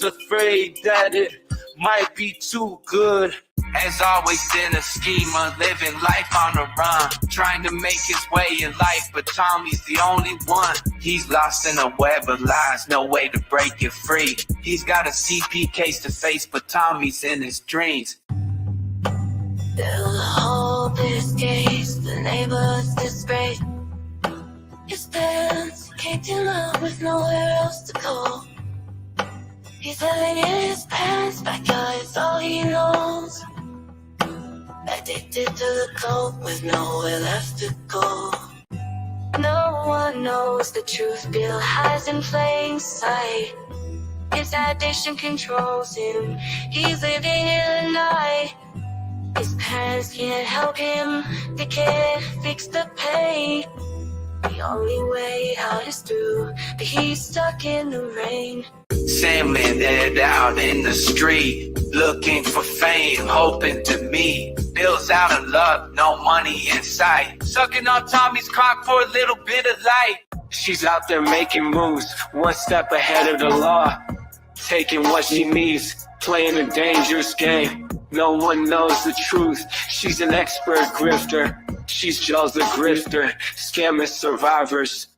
afraid that it might be too good. Has always been a schemer, living life on the run, trying to make his way in life, but Tommy's the only one. He's lost in a web of lies, no way to break it free. He's got a CP case to face, but Tommy's in his dreams. Build a hopeless case, the neighbors disgrace. His parents kicked him out with nowhere else to go. He's living in his parents' backyard, it's all he knows. Addicted to the coke with nowhere left to go. No one knows the truth, Bill hides in plain sight. His addiction controls him, he's living in the night. His parents can't help him, they can't fix the pain. The only way out is through, but he's stuck in the rain. Sam head out in the street, looking for fame, hoping to meet. Bill's out of luck, no money in sight, sucking on Tommy's cock for a little bit of light. She's out there making moves, one step ahead of the law, taking what she needs, playing a dangerous game. No one knows the truth, she's an expert grifter. She's just a grifter, scamming survivors.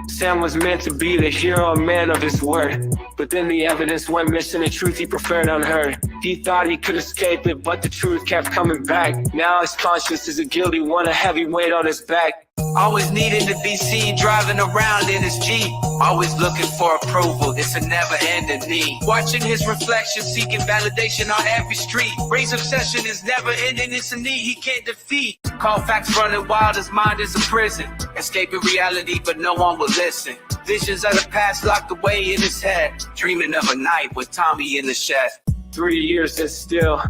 Sam was meant to be the hero, man of his word, but then the evidence went missing, the truth he preferred unheard. He thought he could escape it, but the truth kept coming back. Now his conscience is a guilty one, a heavy weight on his back. Always needed to be seen driving around in his Jeep, always looking for approval, it's a never-ending need. Watching his reflection, seeking validation on every street. Ray's obsession is never-ending, it's a need he can't defeat. Colfax running wild, his mind is a prison, escaping reality but no one will listen. Visions of the past locked away in his head, dreaming of a night with Tommy in the shed. 3 years and still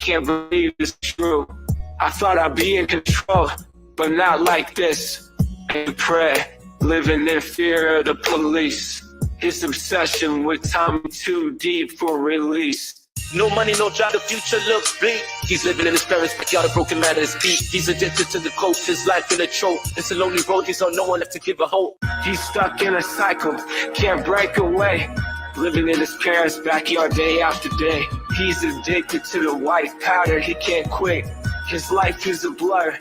can't believe it's true. I thought I'd be in control, but not like this. And pray, living in fear of the police. His obsession with Tommy too deep for release. No money, no job, the future looks bleak. He's living in his parents' backyard, a broken man at his feet. He's addicted to the coke, his life in a choke. It's a lonely road, he's on no one left to give a hope. He's stuck in a cycle, can't break away. Living in his parents' backyard day after day. He's addicted to the white powder, he can't quit. His life is a blur,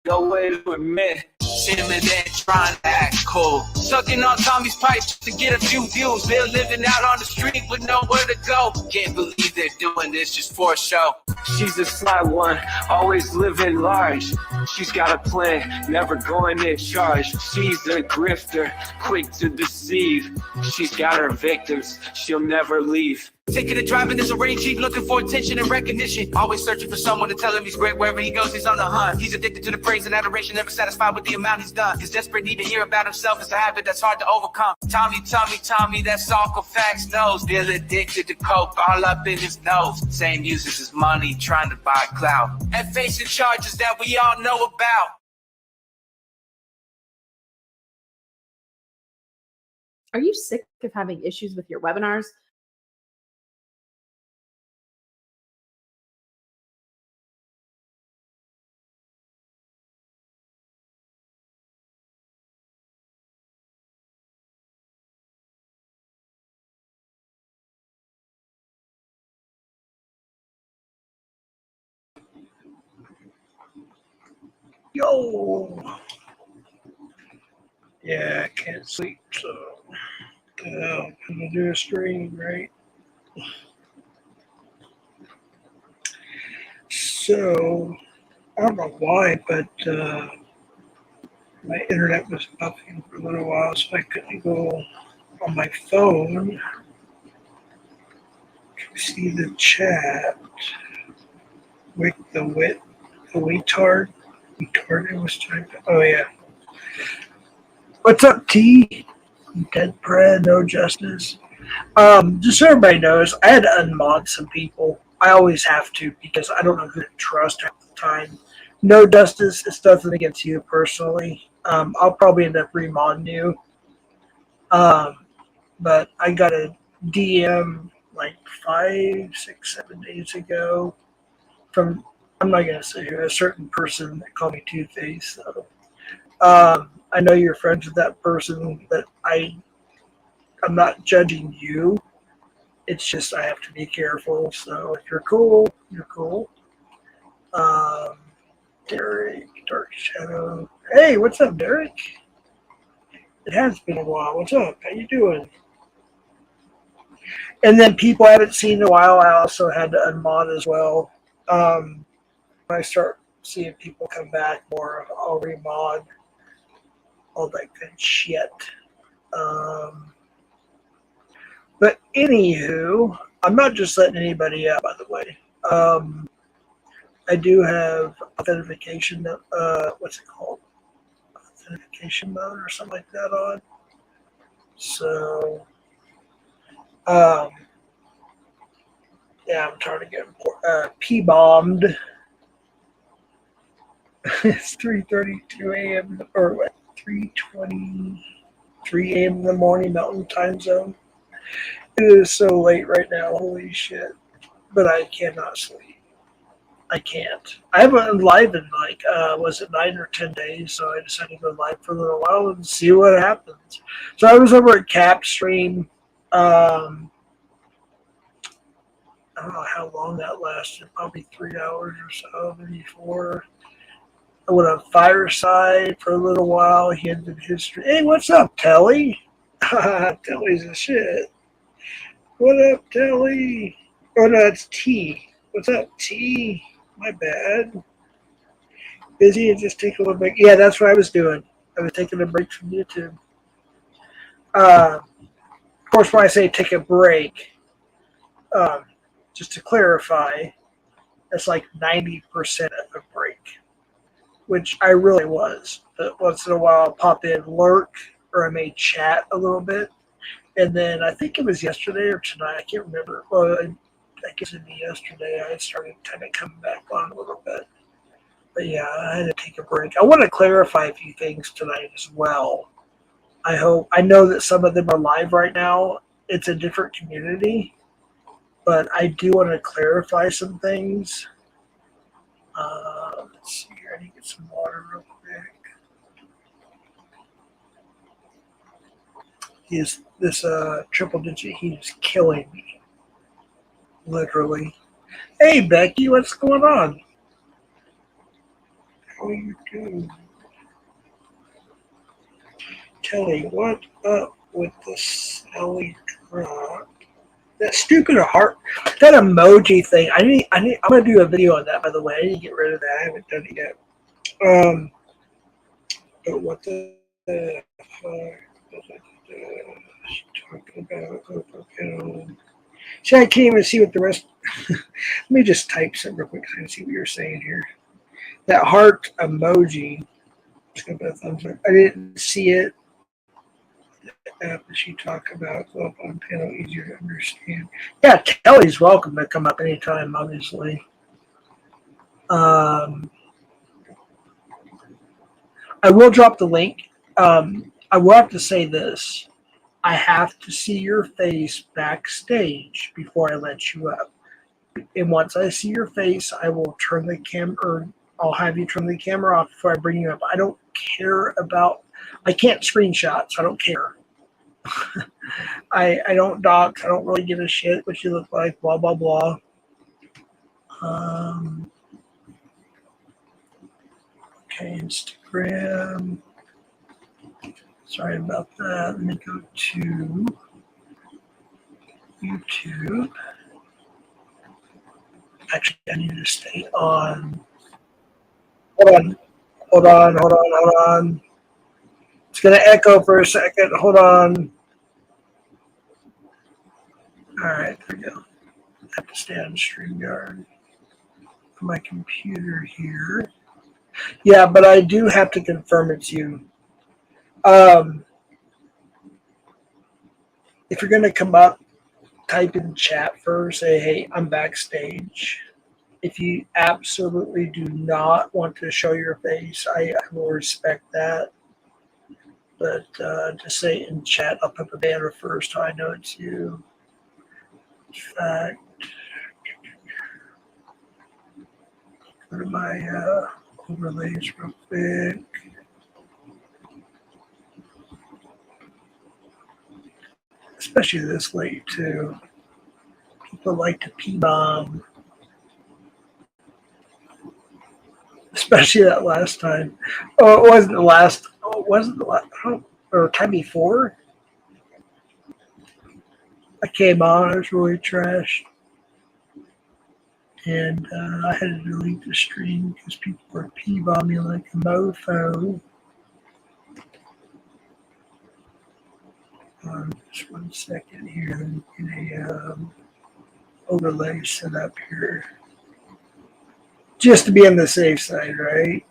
no way to admit. Chilling and trying to act cool, sucking on Tommy's pipe to get a few views. They're living out on the street with nowhere to go. Can't believe they're doing this just for a show. She's a sly one, always living large. She's got a plan, never going in charge. She's a grifter, quick to deceive. She's got her victims, she'll never leave. Taking a drive in his orange Jeep, looking for attention and recognition. Always searching for someone to tell him he's great. Wherever he goes, he's on the hunt. He's addicted to the praise and adoration, never satisfied with the amount he's done. His desperate need to hear about himself is a habit that's hard to overcome. Tommy, that's all Colfax knows. Still addicted to coke, all up in his nose. Same uses his money, trying to buy clout, and facing charges that we all know about. Are you sick of having issues with your webinars? Yo! Yeah, I can't sleep, so I'm gonna do a stream, right? So, I don't know why, but my internet was buffing for a little while, so I couldn't go on my phone to see the chat. Wick the wit, the retard. It was time to, oh yeah. What's up, T? Dead Pred, no justice. Just so everybody knows, I had to unmod some people. I always have to because I don't know who to trust half the time. No justice, it's nothing against you personally. I'll probably end up remodding you. But I got a DM like 5, 6, 7 days ago from, I'm not going to say who, a certain person that called me Two-Face. So, I know you're friends with that person, but I'm not judging you. It's just I have to be careful. So if you're cool, you're cool. Um, Derek, Dark Shadow. Hey, what's up, Derek? It has been a while. What's up? How you doing? And then people I haven't seen in a while, I also had to unmod as well. When I start seeing people come back more, I'll remod all that good shit. But anywho, I'm not just letting anybody out, by the way. I do have authentication, what's it called? Authentication mode or something like that on. So, yeah, I'm trying to get P-bombed. It's 3:32 a.m. or what? 3:23 a.m. in the morning Mountain Time Zone. It is so late right now. Holy shit! But I cannot sleep. I can't. I haven't been live in like was it 9 or 10 days? So I decided to go live for a little while and see what happens. So I was over at Capstream. I don't know how long that lasted. Probably 3 hours or so, maybe 4. I went on Fireside for a little while. He ended history. Hey, what's up, Telly? Telly's a shit. What up, Telly? Oh, no, it's T. What's up, T? My bad. Busy and just take a little break. Yeah, that's what I was doing. I was taking a break from YouTube. Of course, when I say take a break, just to clarify, that's like 90% of a break, which I really was. But once in a while, I'll pop in, lurk, or I may chat a little bit. And then I think it was yesterday or tonight. I can't remember. Well, I guess it'd be yesterday. I started kind of coming back on a little bit. But yeah, I had to take a break. I want to clarify a few things tonight as well. I know that some of them are live right now. It's a different community, but I do want to clarify some things. Let's see here. I need to get some water real quick. This triple digit heat is killing me. Literally. Hey, Becky, what's going on? How are you doing? Kelly, what up with the Sally drop? That stupid heart, that emoji thing. I'm gonna do a video on that. By the way, I need to get rid of that. I haven't done it yet. But what the fuck was she talking about? See, I can't even see what the rest. Let me just type something real quick so I can see what you're saying here. That heart emoji. Just gonna put a thumbs up. I didn't see it. App that she talked about go up on panel, easier to understand. Yeah, Kelly's welcome to come up anytime, obviously. I will drop the link. I will have to say this. I have to see your face backstage before I let you up. And once I see your face, I will turn the camera, or I'll have you turn the camera off before I bring you up. I don't care about, I can't screenshot, so I don't care. I don't dox. I don't really give a shit what you look like, blah, blah, blah. Okay, Instagram. Sorry about that. Let me go to YouTube. Actually, I need to stay on. Hold on. It's going to echo for a second. Hold on. All right, there we go. I have to stay on StreamYard for my computer here. Yeah, but I do have to confirm it's you. If you're going to come up, type in chat first. Say, hey, I'm backstage. If you absolutely do not want to show your face, I will respect that. But just say in chat, I'll put the banner first so I know it's you. In fact, go to my overlays real quick. Especially this late, too. People like to P-bomb. Especially that last time. Oh, it wasn't the last. Oh, it wasn't the last. Or time before. I came on. I was really trashed. And I had to delete the stream because people were P-bombing like a mofo. Just 1 second here. Let me get a overlay set up here. Just to be on the safe side, right?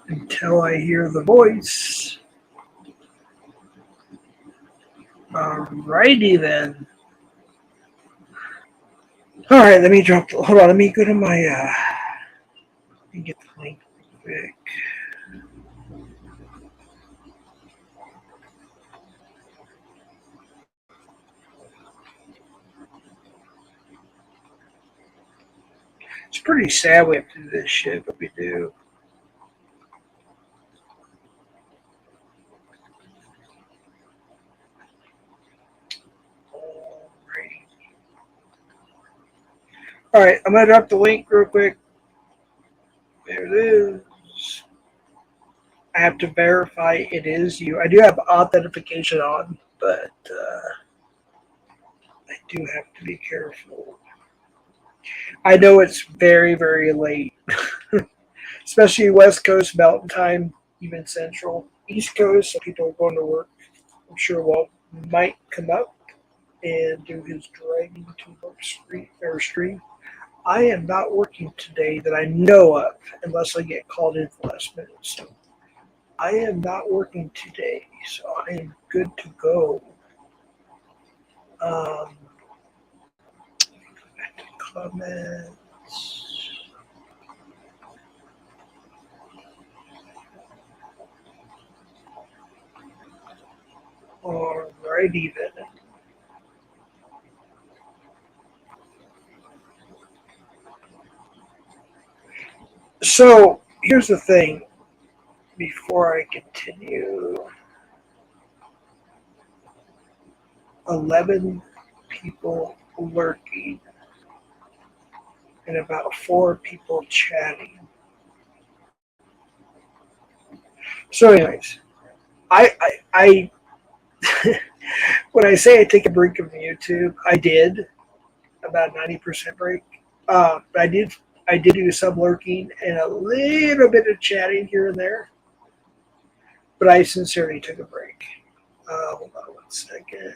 Until I hear the voice. Alrighty then. Alright, let me drop hold on, let me go to my let me get the link real quick. It's pretty sad we have to do this shit, but we do. Alright, I'm going to drop the link real quick. There it is. I have to verify it is you. I do have authentication on, but I do have to be careful. I know it's very, very late. Especially West Coast Mountain Time, even Central. East Coast, some people are going to work. I'm sure Walt might come up and do his driving to work stream. I am not working today that I know of, unless I get called in for last minute. So I am not working today, so I am good to go. Back to comments. Alrighty then. So here's the thing. Before I continue, 11 people lurking and about 4 people chatting. So, anyways, I when I say I take a break from YouTube, I did about 90% break. But I did do some lurking and a little bit of chatting here and there. But I sincerely took a break. Hold on 1 second.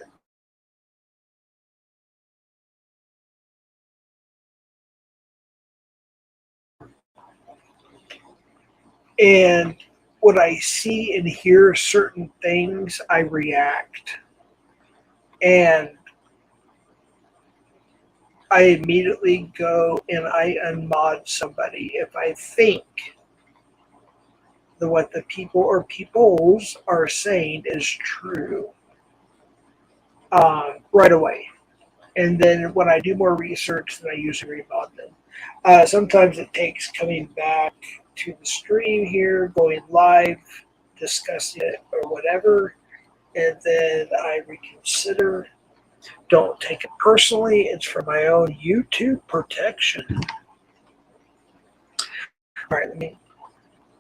And when I see and hear certain things, I react. And I immediately go and I unmod somebody if I think that what the people or peoples are saying is true right away. And then when I do more research, then I usually remod them. Sometimes it takes coming back to the stream here, going live, discussing it or whatever, and then I reconsider. Don't take it personally. It's for my own YouTube protection. All right, let me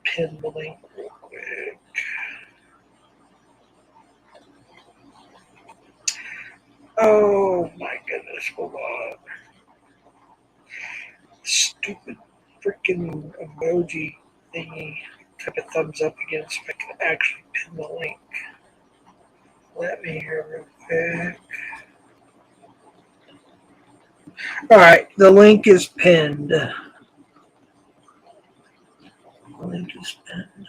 pin the link real quick. Oh my goodness, hold on. Stupid freaking emoji thingy. Type a thumbs up again so I can actually pin the link. Let me hear real quick. Alright, the link is pinned. The link is pinned.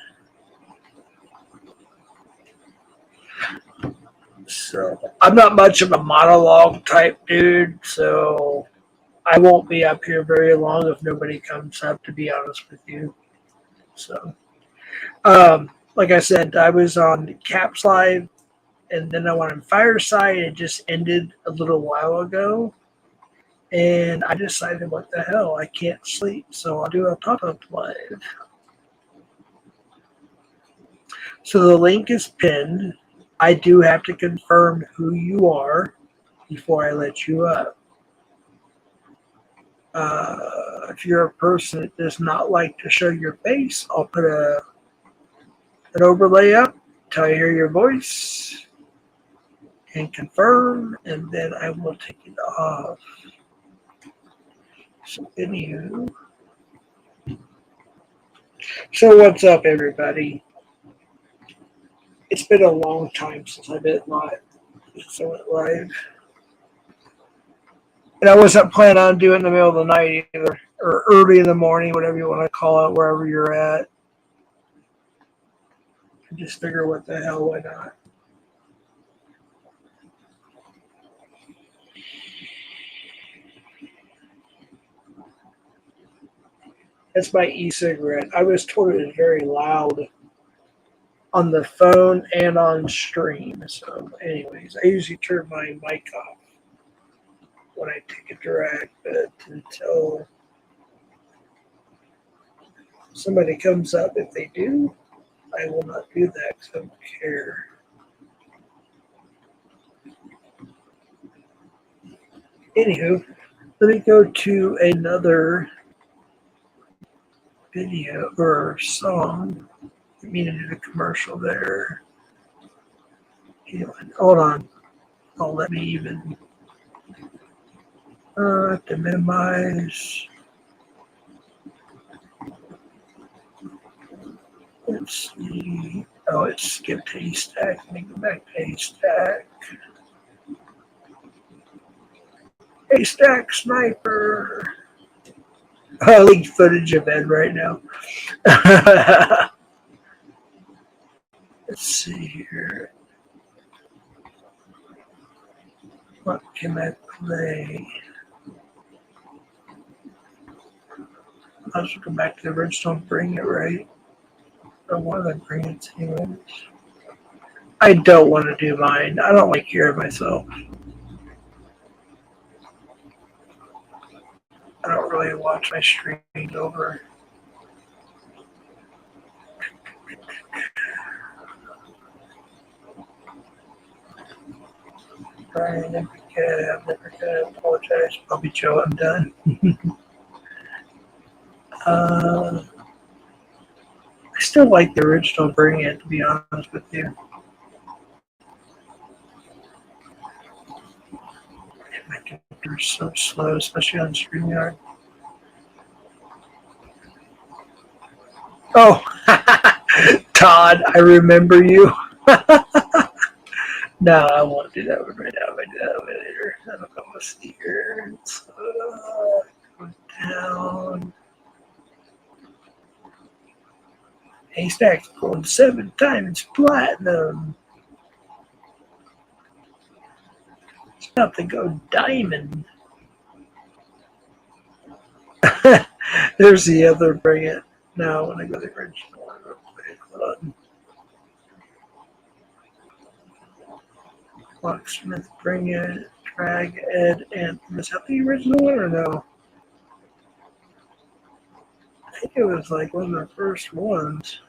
So, I'm not much of a monologue type dude, so I won't be up here very long if nobody comes up, to be honest with you. So, like I said, I was on Caps Live, and then I went on Fireside. It just ended a little while ago. And I decided, what the hell, I can't sleep, so I'll do a pop-up live. So the link is pinned. I do have to confirm who you are before I let you up. If you're a person that does not like to show your face, I'll put an overlay up till I hear your voice and confirm, and then I will take it off. So, anywho. So, what's up, everybody? It's been a long time since I've been live. So, I went live. And I wasn't planning on doing it in the middle of the night either, or early in the morning, whatever you want to call it, wherever you're at. I just figure, what the hell, why not? That's my e-cigarette. I was told it was very loud on the phone and on stream. So, anyways, I usually turn my mic off when I take a drag, but until somebody comes up, if they do, I will not do that because I don't care. Anywho, let me go to another video or song. I mean, I did a commercial there. Hold on. Oh, let me even have to minimize. Let's see. Oh, it skipped haystack. Let me go back to haystack. Haystack sniper. Oh, leaked footage of Ed right now. Let's see here. What can I play? I'll just go back to the original. Bring it, right? Or one of them bring it to. I don't want to do mine. I don't like hearing myself. I don't really watch my streams over. Brian, I'm never gonna apologize. Bobby Joe, I'm done. I still like the original Bring It, to be honest with you. My computer's so slow, especially on StreamYard. Oh, Todd, I remember you. No, I won't do that one right now. I do that one later. I don't know what's here. Go down. Haystack's pulled 7 times platinum. It's about to go diamond. There's the other Bring It. Now, when I go to the original one, real quick. Hold on. Locksmith, Bring It, Drag, Ed, and was that the original one or no? I think it was like one of the first ones.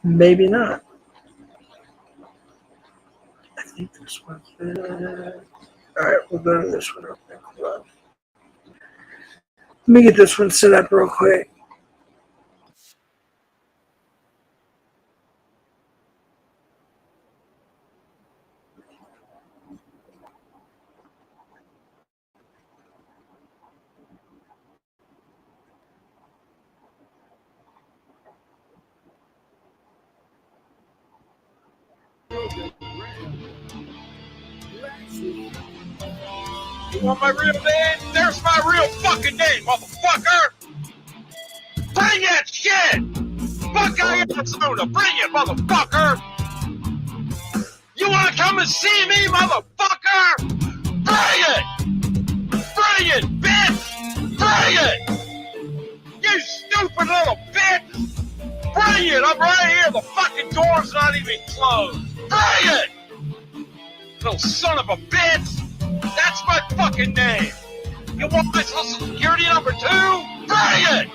Maybe not. I think this one's good. Alright, we'll go to this one real quick. Hold on. Let me get this one set up real quick. You want my real name? There's my real fucking name, motherfucker! Bring it, shit! Buckeye, Arizona, bring it, motherfucker! You wanna come and see me, motherfucker? Bring it! Bring it, bitch! Bring it! You stupid little bitch! Bring it! I'm right here, the fucking door's not even closed! Bring it! Little son of a bitch! That's my fucking name! You want my social security number too? Bring it!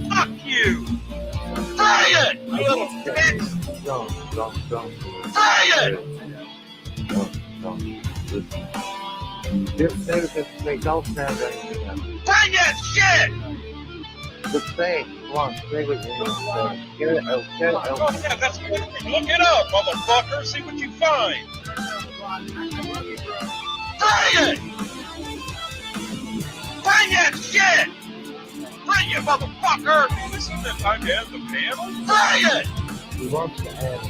Fuck you! Bring it! You little bitch! Don't. Bring it! Just say that they don't have anything else. Bring that shit! Just say it. Come on, say what you want to say. Get it out. Get it Oh, out. yeah, that's what look it up, motherfucker. See what you find. Bring it! Bring that shit! Bring it, motherfucker! This isn't the time to end the panel. Bring it! He wants to add.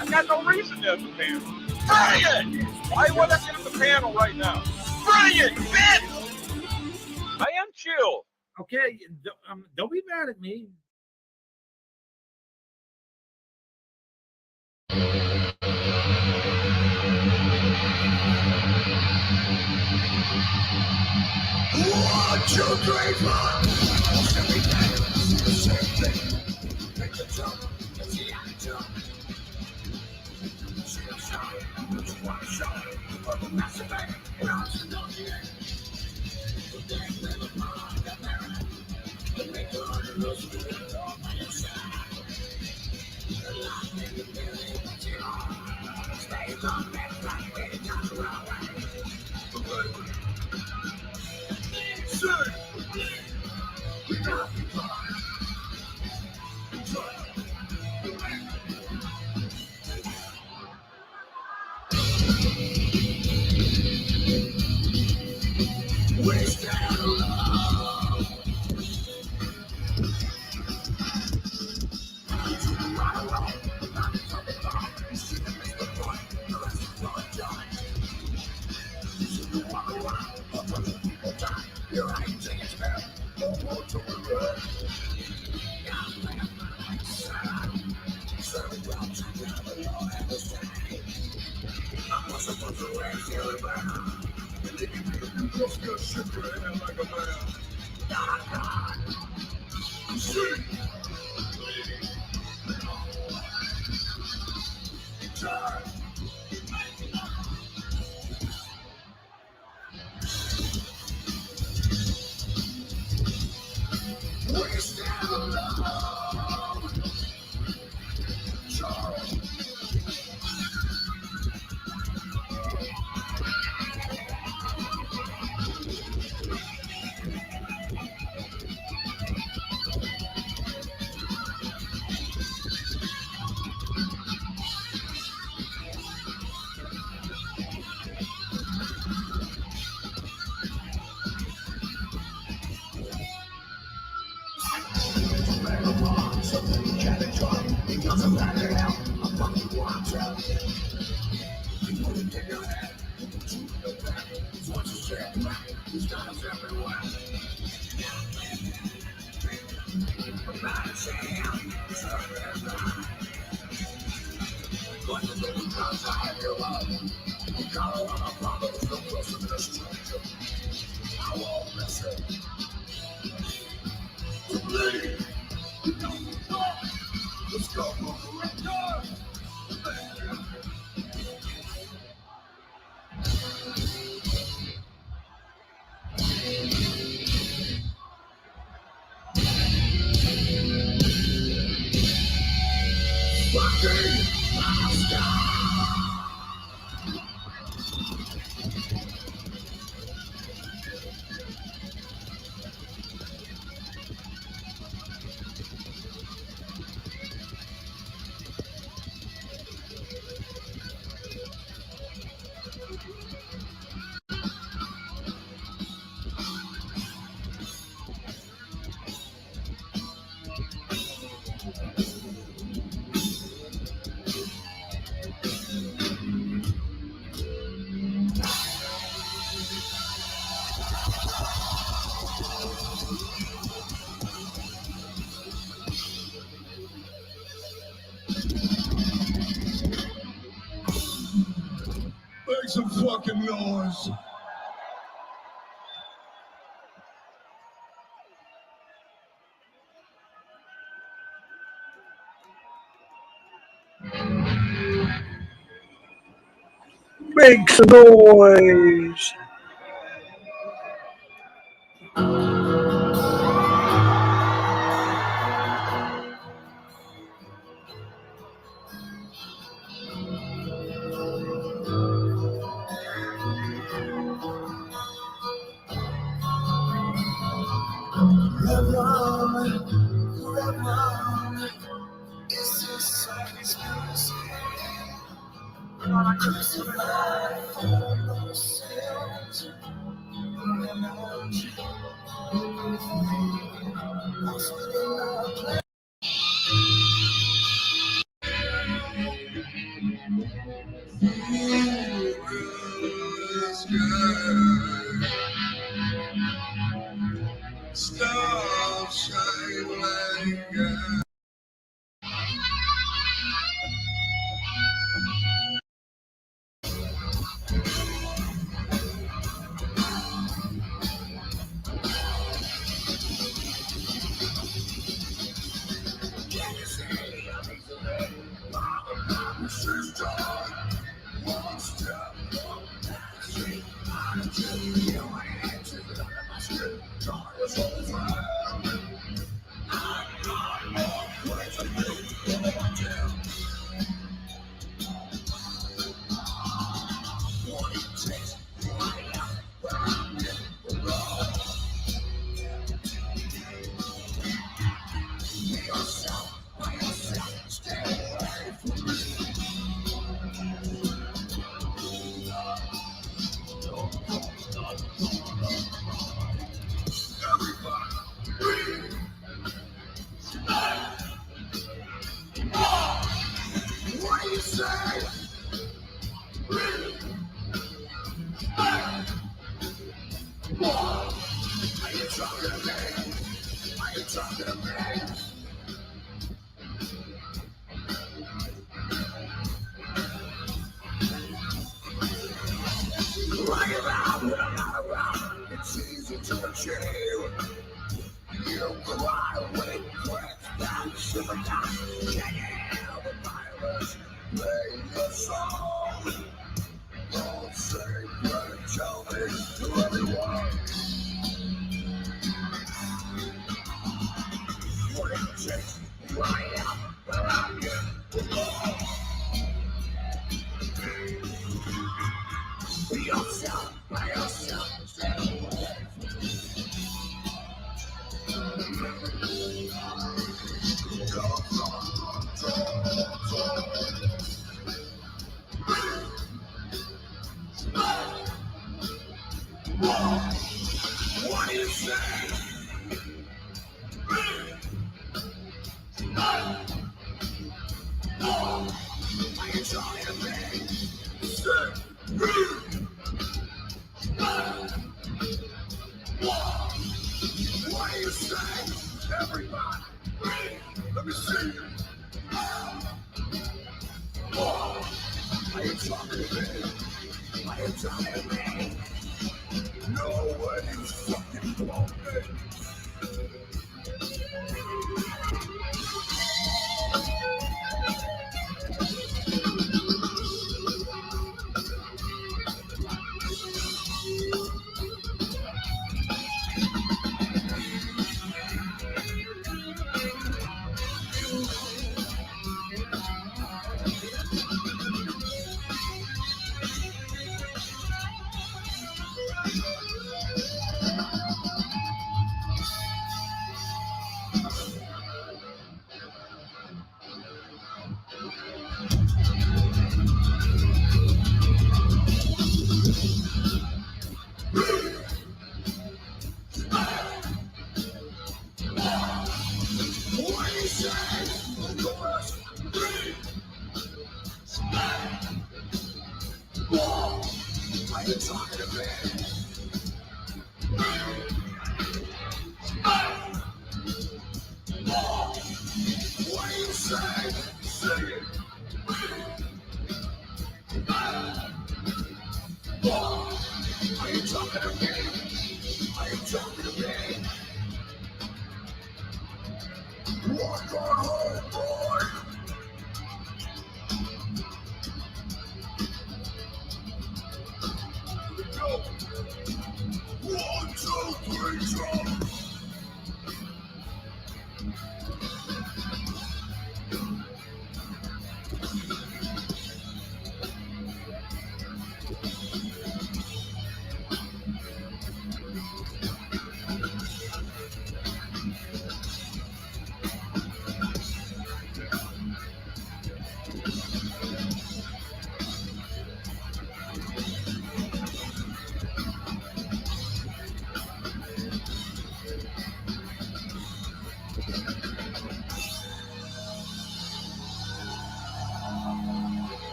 I got no reason to end the panel. Bring it! Why would I end the panel right now? Bring it, bitch! I am chill. Okay, don't be mad at me. Make some fucking noise. Make some noise. Stop shining like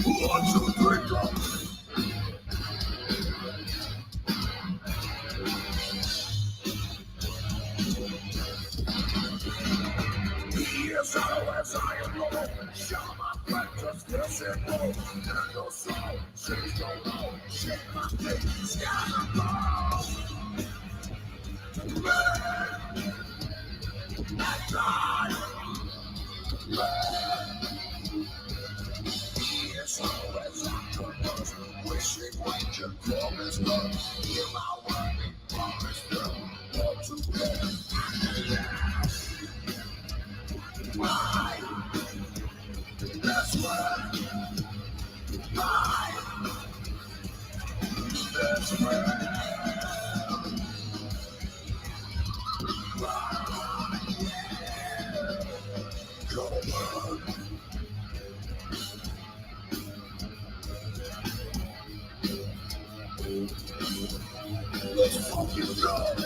1, 2, 3, go. Yes, I am low. Show my breakfast, still sit low. And no soul, she's no low. Shake my feet, sky above. I die. Yes, always afterwards. Wishing we could promise love. Hear my word, we promise them. All together. Why? That's where. Why? That's where. Go on. Let's fucking go.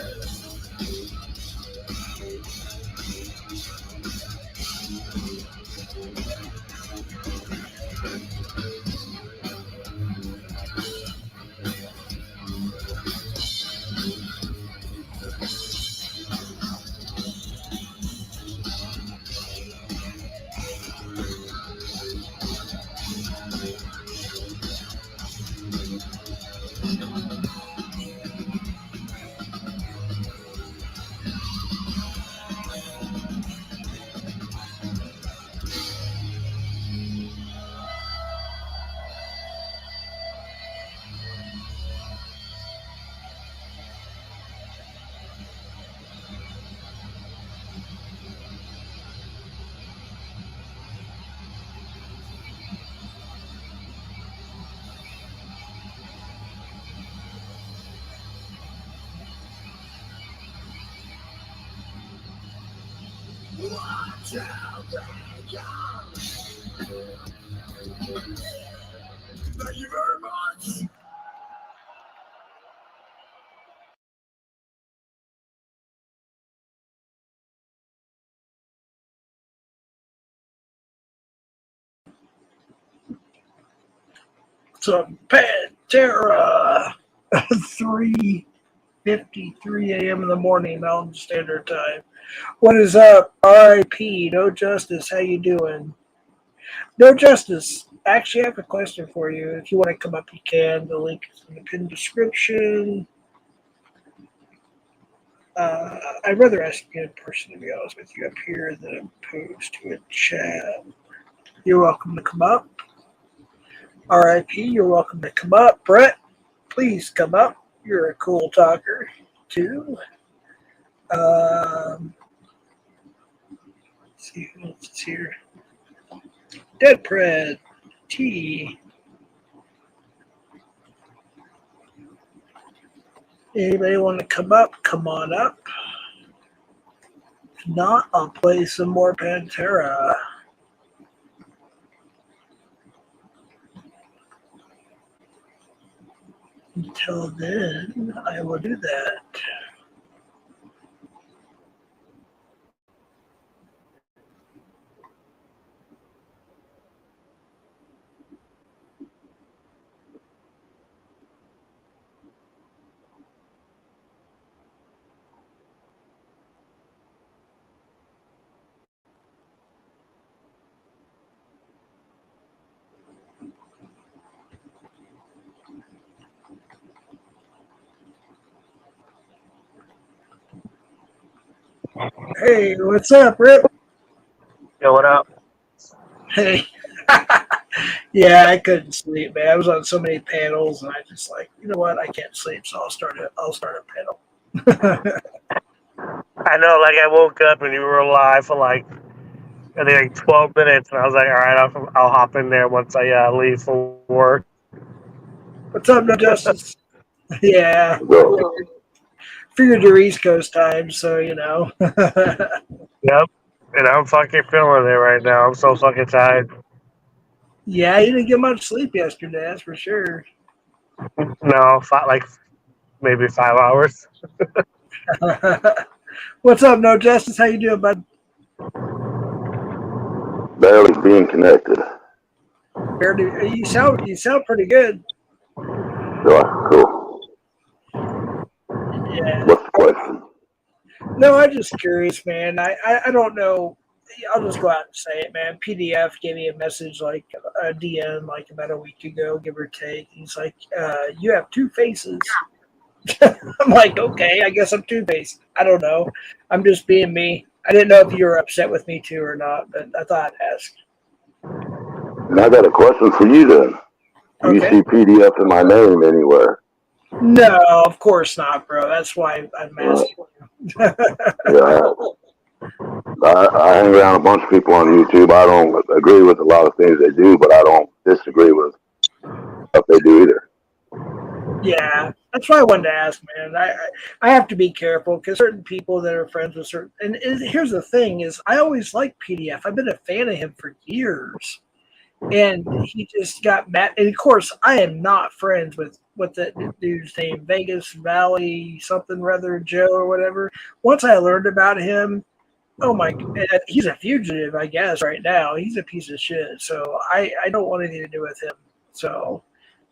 Watch out, thank you very much. So Pantera, 3:53 a.m. in the morning, Mountain Standard Time. What is up? R.I.P. No Justice. How you doing? No Justice. Actually, I have a question for you. If you want to come up, you can. The link is in the pinned description. I'd rather ask you in person, to be honest with you, up here than opposed to a chat. You're welcome to come up. RIP, you're welcome to come up. Brett, please come up. You're a cool talker, too. Let's see who else is here. Dead Pred, T. Anybody want to come up? Come on up. If not, I'll play some more Pantera. Until then, I will do that. Hey, what's up, Rip? Yo, what up? Hey. Yeah, I couldn't sleep, man. I was on so many panels, and I just like, you know what? I can't sleep, so I'll start a panel. I know, like I woke up and you were live for like I think like 12 minutes, and I was like, all right, I'll hop in there once I leave for work. What's up, No Justice? Yeah. Figured your East Coast time, so you know. Yep, and I'm fucking feeling it right now. I'm so fucking tired. Yeah, you didn't get much sleep yesterday, that's for sure. No, like maybe 5 hours. What's up, No Justice? How you doing, bud? Barely being connected. You sound pretty good. Sure, cool. Yeah. What's the question? No, I'm just curious, man. I don't know. I'll just go out and say it, man. PDF gave me a message, like a DM, like about a week ago, give or take. He's like, you have two faces. I'm like, okay, I guess I'm two-faced. I don't know. I'm just being me. I didn't know if you were upset with me too or not, but I thought I'd ask. And I got a question for you then. Do you Okay. see PDF in my name anywhere? No, of course not, bro. That's why I'm asking you. Yeah. I hang around a bunch of people on YouTube. I don't agree with a lot of things they do, but I don't disagree with what they do either. Yeah, that's why I wanted to ask, man. I have to be careful because certain people that are friends with certain, and here's the thing: is I always liked PDF. I've been a fan of him for years, and he just got mad. And of course, I am not friends with what that dude's name, Vegas Valley something rather Joe or whatever. Once I learned about him, oh my, he's a fugitive, I guess. Right now, he's a piece of shit. So I don't want anything to do with him. So.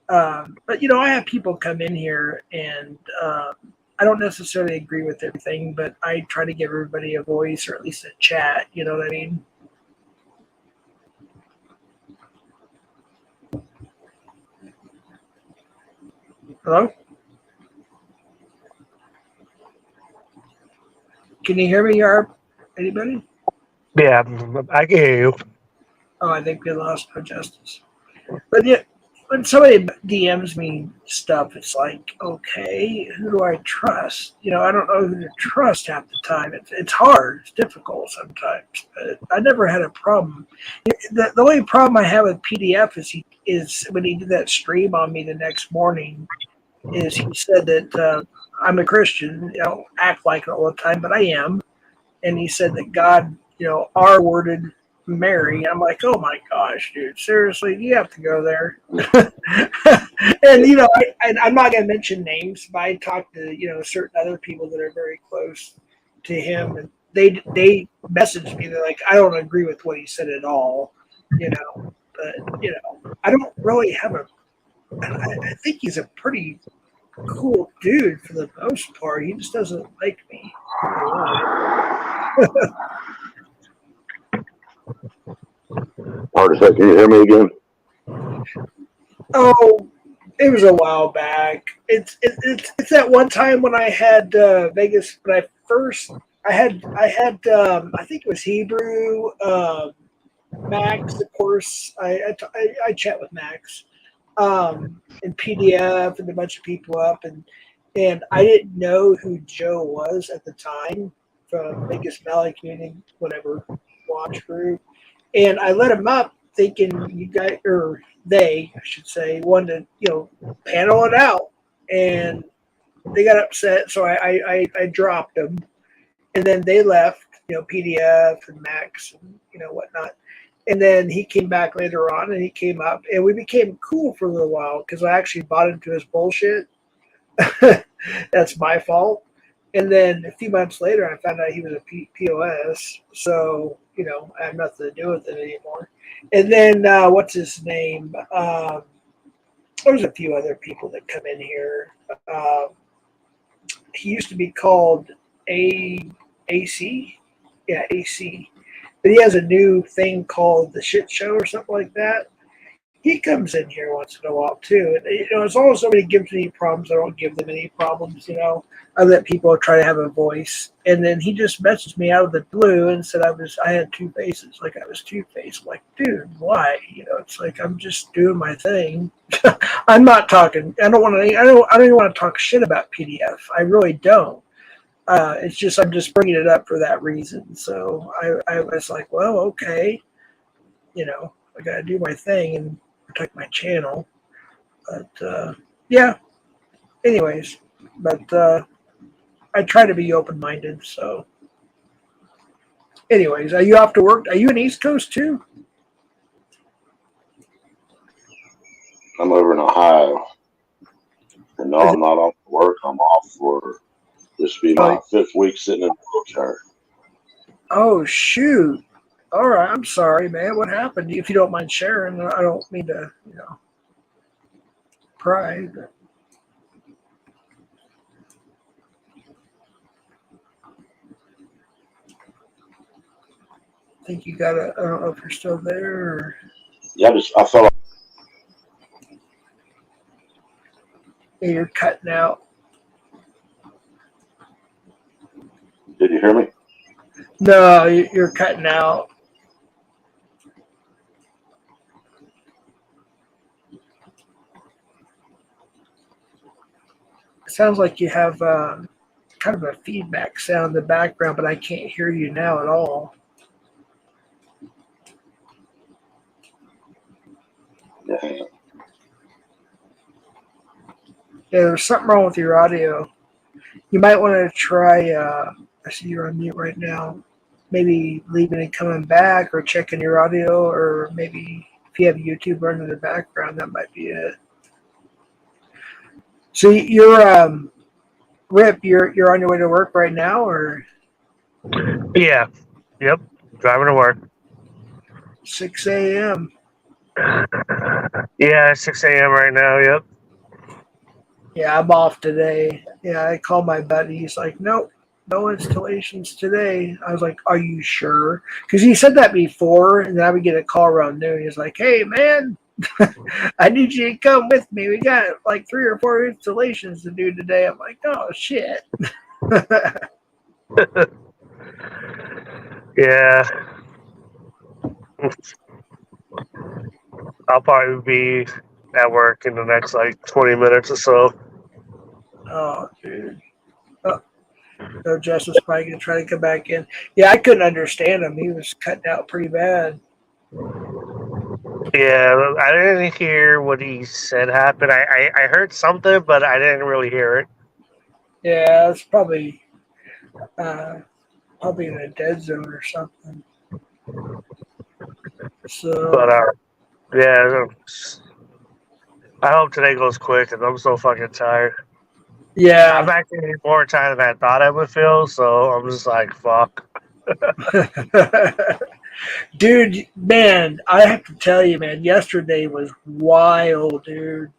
But, you know, I have people come in here and I don't necessarily agree with everything, but I try to give everybody a voice or at least a chat. You know what I mean? Hello? Can you hear me, Yarb? Anybody? Yeah, I can hear you. Oh, I think we lost No Justice. But yeah, when somebody DMs me stuff, it's like, okay, who do I trust? You know, I don't know who to trust half the time. It's hard. It's difficult sometimes. But I never had a problem. The only problem I have with PDF is when he did that stream on me the next morning, is he said that I'm a Christian. You know, act like it all the time, but I am. And he said that God, you know, R-worded Mary. I'm like, oh my gosh, dude, seriously, you have to go there. And you know, I'm not going to mention names, but I talked to, you know, certain other people that are very close to him, and they messaged me. They're like, I don't agree with what he said at all, you know. But you know, I don't really have a I think he's a pretty cool dude for the most part. He just doesn't like me. Hard to say. Can you hear me again? Oh, it was a while back. It's that one time when I had Vegas when I think it was Hebrew, Max, of course. I chat with Max, and PDF and a bunch of people up, and I didn't know who Joe was at the time from Vegas Valley Community, whatever watch group, and I let him up thinking you guys or they, I should say, wanted to panel it out, and they got upset, so I dropped them, and then they left, PDF and Max and whatnot. And then he came back later on, and he came up, and we became cool for a little while because I actually bought into his bullshit. That's my fault. And then a few months later, I found out he was a POS, so I have nothing to do with it anymore. And then what's his name? There's a few other people that come in here. He used to be called AC. Yeah, AC. But he has a new thing called the Shit Show or something like that. He comes in here once in a while too. And, as long as somebody gives me problems, I don't give them any problems. I let people try to have a voice. And then he just messaged me out of the blue and said I had two faces, like I was two-faced. Like, dude, why? It's like I'm just doing my thing. I'm not talking. I don't even want to talk shit about PDF. I really don't. It's just I'm just bringing it up for that reason. So I was like, well, okay, I got to do my thing and protect my channel. But yeah. Anyways, but I try to be open-minded. So, anyways, are you off to work? Are you in East Coast too? I'm over in Ohio. And no, I'm not off work. I'm off for this will be my fifth week sitting in a wheelchair. Oh, shoot. All right. I'm sorry, man. What happened? If you don't mind sharing, I don't mean to, pry. But I think you got I don't know if you're still there or. Yeah, I fell off. Yeah, you're cutting out. Did you hear me? No, you're cutting out. It sounds like you have kind of a feedback sound in the background, but I can't hear you now at all. Yeah. Yeah, there's something wrong with your audio. You might want to try, I see you're on mute right now, maybe leaving and coming back or checking your audio, or maybe if you have YouTube running in the background, that might be it. So you're, Rip, you're on your way to work right now, or? Yeah. Yep. Driving to work. 6 a.m. Yeah, 6 a.m. right now. Yep. Yeah, I'm off today. Yeah, I called my buddy. He's like, nope, no installations today. I was like, are you sure? Because he said that before, and then I would get a call around noon. He's like, hey, man, I need you to come with me. We got like 3 or 4 installations to do today. I'm like, oh, shit. Yeah. I'll probably be at work in the next like 20 minutes or so. Oh, dude. Oh, so Jess was probably going to try to come back in. Yeah, I couldn't understand him. He was cutting out pretty bad. Yeah, I didn't hear what he said happened. I heard something, but I didn't really hear it. Yeah, it's probably in a dead zone or something. So, But yeah, I hope today goes quick because I'm so fucking tired. yeah. I'm actually more tired than I thought I would feel, so I'm just like, fuck. Dude, man, I have to tell you, man, yesterday was wild, dude.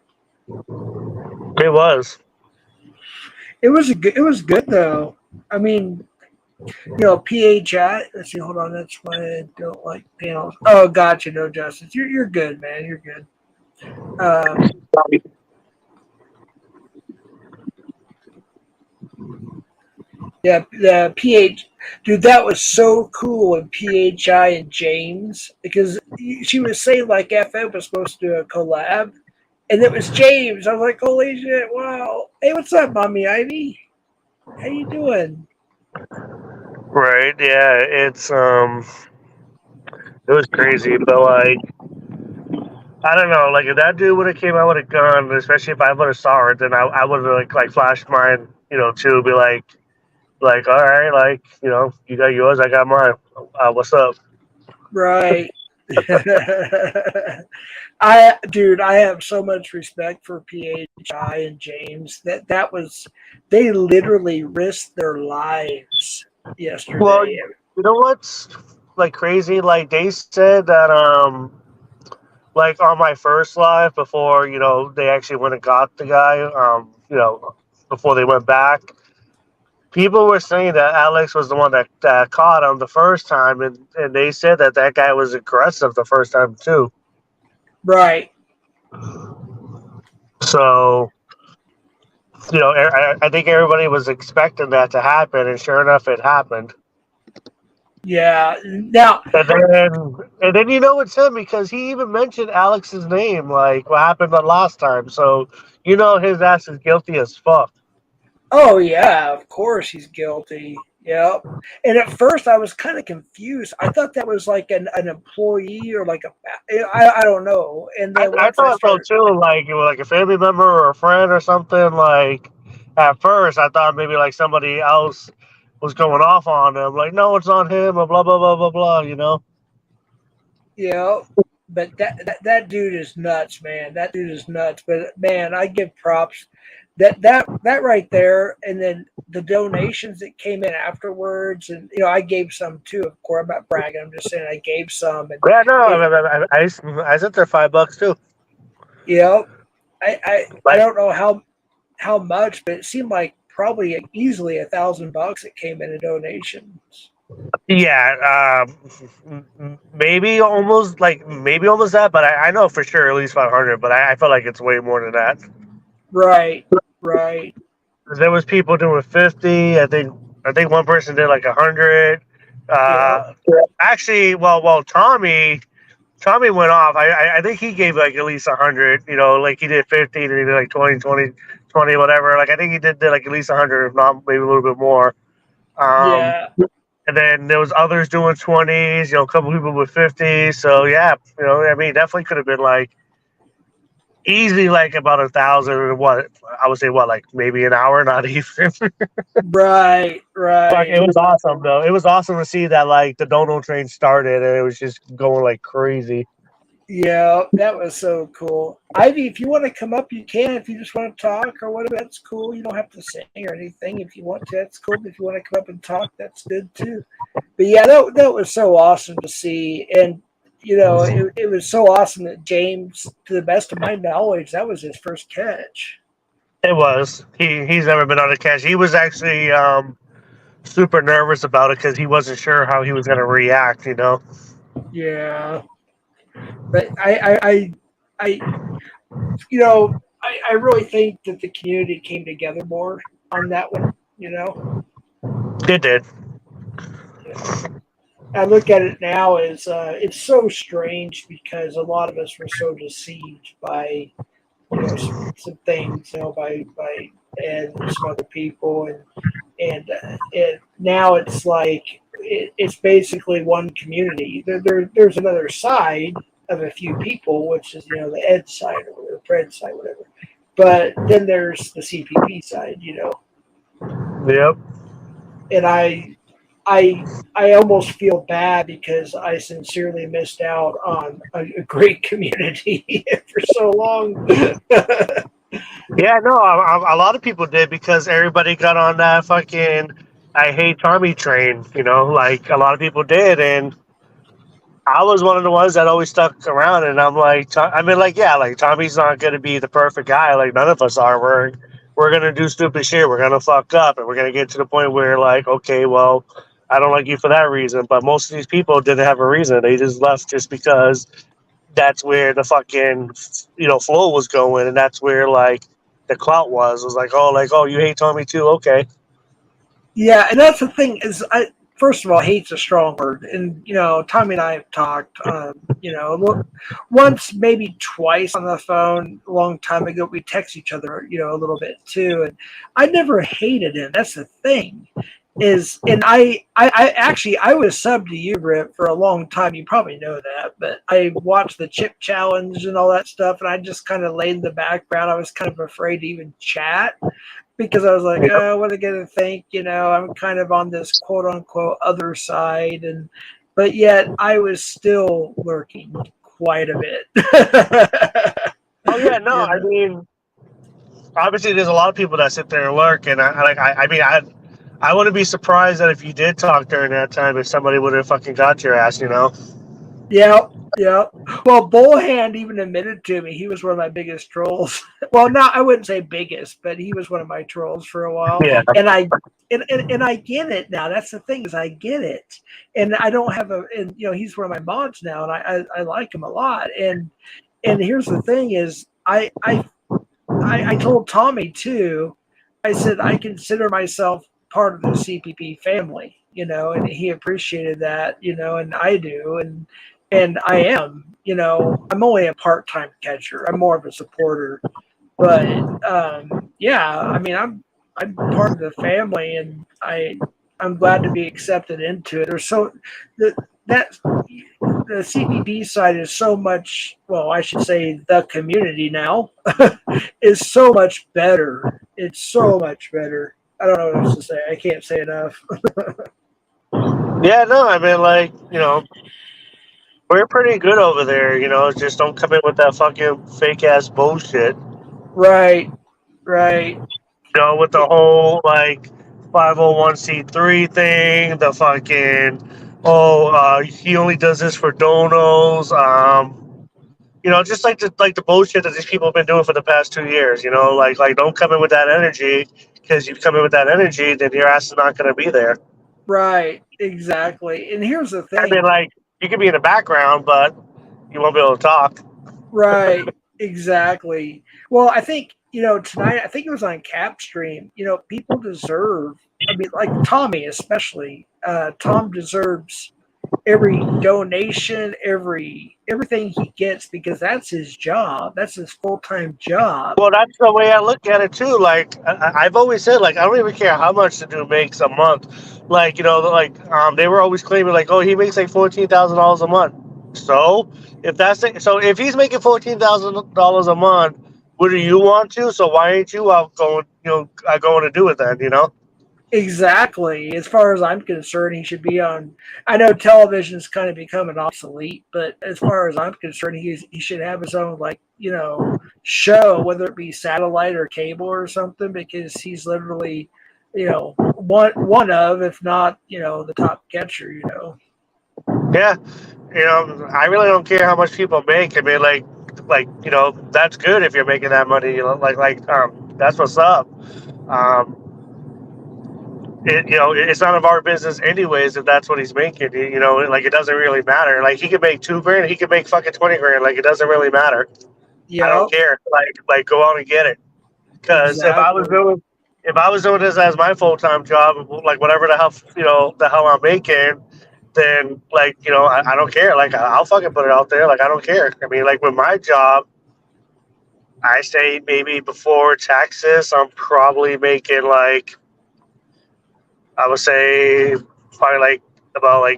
It was. It was good though. I mean, PHI. Let's see. Hold on. That's why I don't like panels. Oh, gotcha. No, Justice. You're good, man. You're good. Yeah, the dude, that was so cool in PHI and James because she was saying like FM was supposed to do a collab, and it was James. I was like, holy shit! Wow. Hey, what's up, Mommy Ivy? How you doing? Right, yeah, it was crazy, but like I don't know, like if that dude would have came out with a gun, especially if I would have saw it, then I would have like flashed mine, too, be like all right, like you got yours, I got mine. What's up? Right. I have so much respect for PHI and James. They literally risked their lives yesterday. Well, you know what's like crazy? Like they said that like on my first live before they actually went and got the guy before they went back. People were saying that Alex was the one that caught him the first time, and they said that guy was aggressive the first time too. Right. So, I think everybody was expecting that to happen, and sure enough, it happened. Yeah. Now, and then it's him because he even mentioned Alex's name, like what happened the last time. So his ass is guilty as fuck. oh yeah, of course he's guilty. Yep. And at first I was kind of confused. I thought that was like an employee or like I don't know. And then I thought so too, like it was like a family member or a friend or something. Like at first, I thought maybe like somebody else was going off on him. Like, no, it's on him, or blah blah blah blah blah. Yeah, but that dude is nuts, man. That dude is nuts. But man, I give props. That right there, and then the donations that came in afterwards, and I gave some too. Of course, I'm not bragging. I'm just saying I gave some. And Yeah, no, I sent there $5 too. I don't know how much, but it seemed like probably easily $1,000 that came in donations. Yeah, maybe almost that, but I know for sure at least 500. But I feel like it's way more than that. Right. There was people doing 50. I think one person did like 100. Actually, well, Tommy went off. I think he gave like at least 100. Like he did 50, and he did like 20, whatever. Like I think he did like at least 100, if not maybe a little bit more. Yeah. And then there was others doing 20s. A couple people with 50. So yeah, I mean, definitely could have been like easily like about 1,000 or what I would say, like maybe an hour, not even. Right. Like, it was awesome though. It was awesome to see that like the dono train started and it was just going like crazy. Yeah, that was so cool. Ivy, if you want to come up, you can. If you just want to talk or whatever, that's cool. You don't have to sing or anything. If you want to, that's cool. If you want to come up and talk, that's good too. But yeah, that was so awesome to see. And, it was so awesome that James, to the best of my knowledge, that was his first catch. It was. He's never been on a catch. He was actually super nervous about it because he wasn't sure how he was going to react, Yeah. But I really think that the community came together more on that one, It did. I look at it now as it's so strange because a lot of us were so deceived by some things, by Ed and some other people, and now it's like it's basically one community. There's another side of a few people, which is the Ed side or the Fred side, whatever. But then there's the CPP side, Yep. And I almost feel bad because I sincerely missed out on a great community for so long. Yeah, no, a lot of people did because everybody got on that fucking I hate Tommy train, like a lot of people did, and I was one of the ones that always stuck around, and I'm like, I mean, like, yeah, like Tommy's not gonna be the perfect guy. Like none of us are. We're gonna do stupid shit. We're gonna fuck up, and we're gonna get to the point where like, okay, well, I don't like you for that reason. But most of these people didn't have a reason. They just left just because that's where the fucking flow was going, and that's where like the clout was like, oh, you hate Tommy too, okay. Yeah, and that's the thing is, first of all, hate's a strong word, and Tommy and I have talked, once maybe twice on the phone a long time ago. We text each other, a little bit too, and I never hated him. That's the thing, and I actually I was sub to you, Rip, for a long time. You probably know that, but I watched the chip challenge and all that stuff, and I just kind of laid in the background. I was kind of afraid to even chat, because I was like, oh, what are they going to think? I'm kind of on this quote unquote other side. But yet I was still lurking quite a bit. Oh yeah, no, I mean, obviously there's a lot of people that sit there and lurk, and I wouldn't be surprised that if you did talk during that time, if somebody would have fucking got your ass, Yeah. Well, Bullhand even admitted to me he was one of my biggest trolls. Well, not I wouldn't say biggest, but he was one of my trolls for a while. Yeah. And I get it now. That's the thing, is I get it. And I don't have he's one of my mods now, and I like him a lot. And here's the thing is I told Tommy too. I said I consider myself part of the CPP family, and he appreciated that, and I do, and I am, I'm only a part-time catcher. I'm more of a supporter, but yeah, I mean, I'm part of the family, and I'm glad to be accepted into it. There's the CPP side is so much. Well, I should say the community now is so much better. It's so much better. I don't know what else to say. I can't say enough. Yeah, no, I mean, like, we're pretty good over there, just don't come in with that fucking fake ass bullshit. Right. With the whole like 501c3 thing, the fucking he only does this for donos, just like the bullshit that these people have been doing for the past 2 years, like don't come in with that energy, because you come in with that energy, then your ass is not going to be there. Right, exactly. And here's the thing. I mean, like, you can be in the background, but you won't be able to talk. Right, exactly. Well, I think, tonight, I think it was on Cap Stream, people deserve, I mean, like Tommy especially, Tom deserves every donation, everything he gets, because that's his job. That's his full-time job. Well, that's the way I look at it too. Like I've always said, like I don't even care how much the dude makes a month. Like they were always claiming like, oh, he makes like $14,000 a month. So if he's making $14,000 a month, what do you want to? So why ain't you out going to do it then? Exactly. As far as I'm concerned, he should be on. I know television's kind of becoming obsolete, but as far as I'm concerned, he should have his own show, whether it be satellite or cable or something, because he's literally, one of, if not, the top catcher. Yeah, I really don't care how much people make. I mean, that's good if you're making that money. That's what's up. It's none of our business anyways if that's what he's making. It doesn't really matter. Like, he could make $2,000, he could make fucking $20,000. Like, it doesn't really matter. Yeah, I don't care. Like go out and get it. Because exactly. if I was doing this as my full-time job, like whatever the hell I'm making, then I don't care. Like, I'll fucking put it out there. Like, I don't care. I mean, like with my job, I say maybe before taxes, I'm probably making like, I would say probably about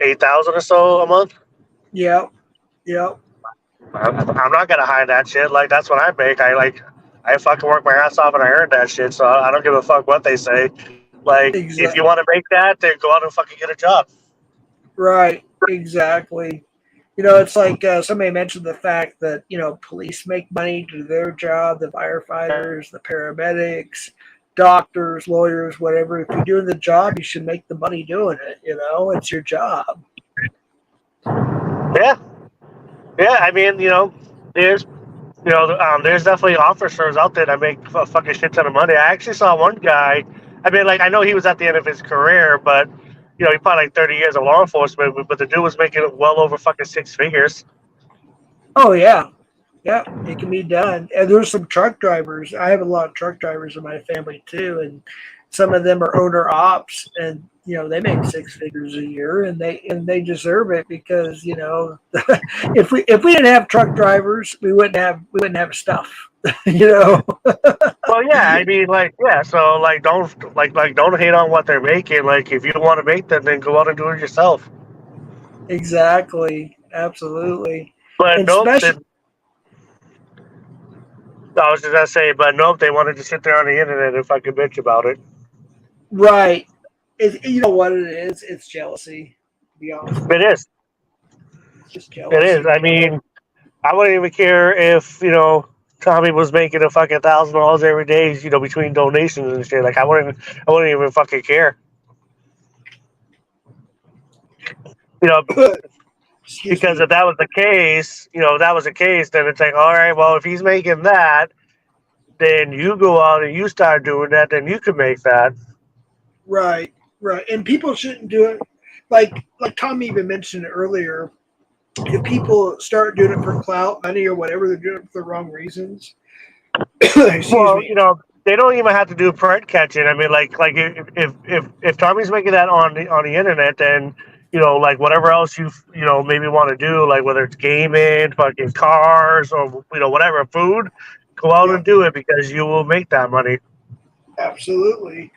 8,000 or so a month. Yep. I'm not gonna hide that shit. Like, that's what I make. I fucking work my ass off and I earn that shit. So I don't give a fuck what they say. Like, exactly. If you want to make that, then go out and fucking get a job. Right. Exactly. It's like somebody mentioned the fact that police make money to do their job, the firefighters, the paramedics, doctors, lawyers, whatever. If you're doing the job, you should make the money doing it. It's your job. Yeah, yeah. I mean, there's there's definitely officers out there that make a fucking shit ton of money. I actually saw one guy. I mean, like I know he was at the end of his career, but he probably like 30 years of law enforcement. But the dude was making well over fucking six figures. Oh yeah, yeah, it can be done. And there's some truck drivers. I have a lot of truck drivers in my family too, and some of them are owner ops, and they make six figures a year, and they deserve it because if we didn't have truck drivers, we wouldn't have stuff. you know. Well, yeah, I mean, like, yeah. So, like, don't hate on what they're making. Like, if you want to make them, then go out and do it yourself. Exactly, absolutely, But and nope, especially I was just gonna say, but nope, they wanted to sit there on the internet and fucking bitch about it. right. You know what it is? It's jealousy. To be honest with It you, is. it's just It is. jealousy. I mean, I wouldn't even care if Tommy was making a fucking $1,000 every day, between donations and shit. Like, I wouldn't even fucking care. You know, Excuse because me. if that was the case, then it's like, all right, well, if he's making that, then you go out and you start doing that, then you can make that. Right, right. And people shouldn't do it like Tom even mentioned earlier. If people start doing it for clout, money, or whatever, they're doing it for the wrong reasons. Excuse Well, me. they don't even have to do print catching. I mean, like if Tommy's making that on the internet, then like whatever else you maybe want to do, like whether it's gaming, fucking cars, or whatever food, go out Yeah, and do it because you will make that money. absolutely.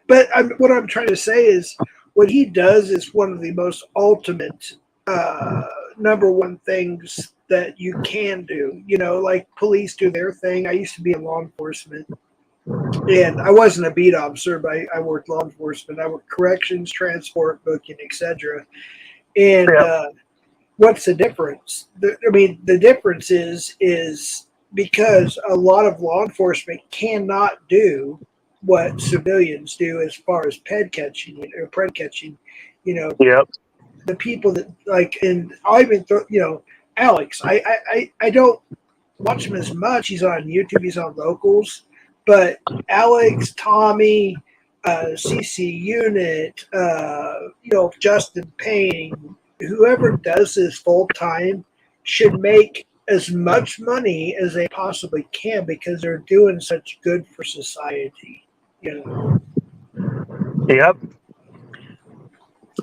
But what I'm trying to say is what he does is one of the most ultimate uh, number one things that you can do. Like police do their thing. I used to be in law enforcement. And I wasn't a beat officer, but I worked law enforcement. I worked corrections, transport, booking, etc. And Yeah, what's the difference? The difference is because a lot of law enforcement cannot do what civilians do as far as ped catching or pred catching. You know, yep, the people that like, and I even Alex. I don't watch him as much. He's on YouTube. He's on locals, but Alex, Tommy, CC Unit, Justin Payne, whoever does this full time should make as much money as they possibly can because they're doing such good for society. yep,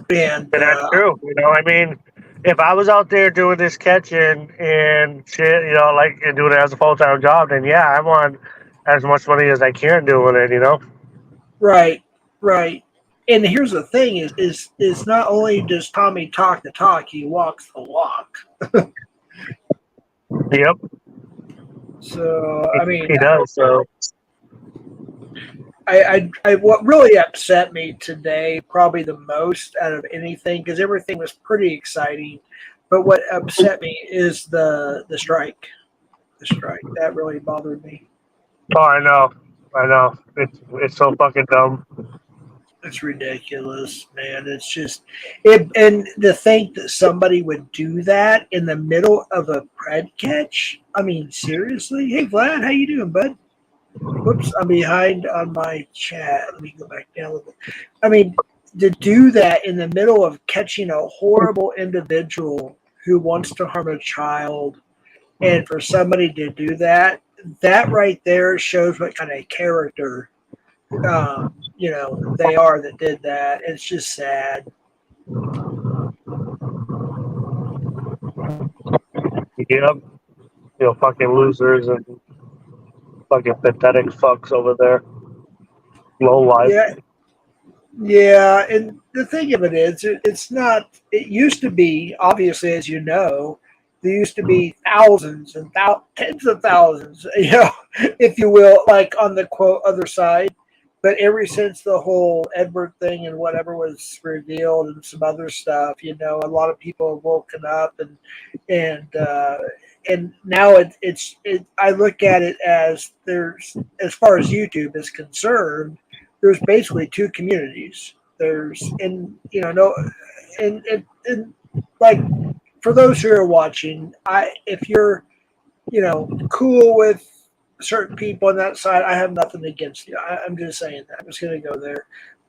And and that's true. I mean, if I was out there doing this catching and shit, like and doing it as a full time job, then yeah, I want as much money as I can doing it. right, right. And here's the thing: is not only does Tommy talk the talk, he walks the walk. Yep, So I mean, he does. So what really upset me today, probably the most out of anything, because everything was pretty exciting, but what upset me is the strike. The strike that really bothered me. oh, I know. It's so fucking dumb. It's ridiculous, man. It's just it, and to think that somebody would do that in the middle of a pred catch. I mean, seriously. Hey, Vlad, how you doing, bud? Whoops, I'm behind on my chat. Let me go back down a little bit. I mean, to do that in the middle of catching a horrible individual who wants to harm a child, and for somebody to do that, that right there shows what kind of character, they are that did that. It's just sad. Yep, fucking losers and fucking pathetic fucks over there. Low life. Yeah, yeah. And the thing of it is, it's not. It used to be, obviously, as you know, there used to be thousands and tens of thousands, if you will, like on the quote other side. But ever since the whole Edward thing and whatever was revealed and some other stuff, a lot of people have woken up and now I look at it as as far as YouTube is concerned, there's basically two communities. There's and like for those who are watching, if you're, cool with certain people on that side, I have nothing against you. I'm just saying that. I'm just going to go there.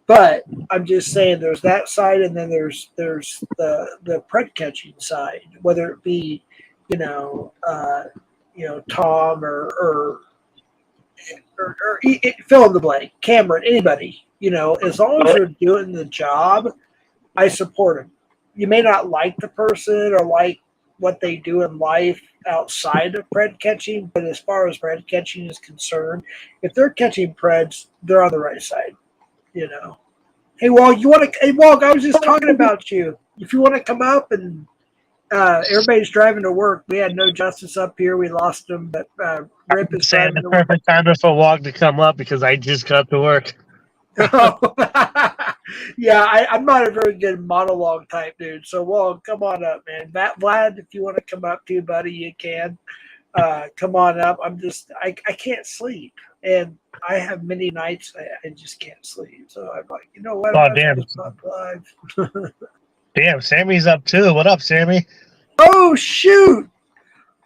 But I'm just saying there's that side, and then there's the pred catching side, whether it be, Tom or fill in the blank, Cameron, anybody, as long as they're doing the job, I support them. You may not like the person or like what they do in life outside of pred catching, but as far as pred catching is concerned, if they're catching preds, they're on the right side. Hey, Walt, Hey, Walt, I was just talking about you. If you want to come up and everybody's driving to work. We had no justice up here. We lost him, but Rip is Saying driving the to work. perfect time for Walk to come up because I just got to work. Oh. Yeah, I'm not a very good monologue type dude. So, Walt, come on up, man. Vlad, if you want to come up too, buddy, you can. Come on up. I can't sleep. And I have many nights I just can't sleep. So I'm like, you know what? Oh, I might as damn. well just pop live. Damn, Sammy's up too. What up, Sammy? Oh, shoot.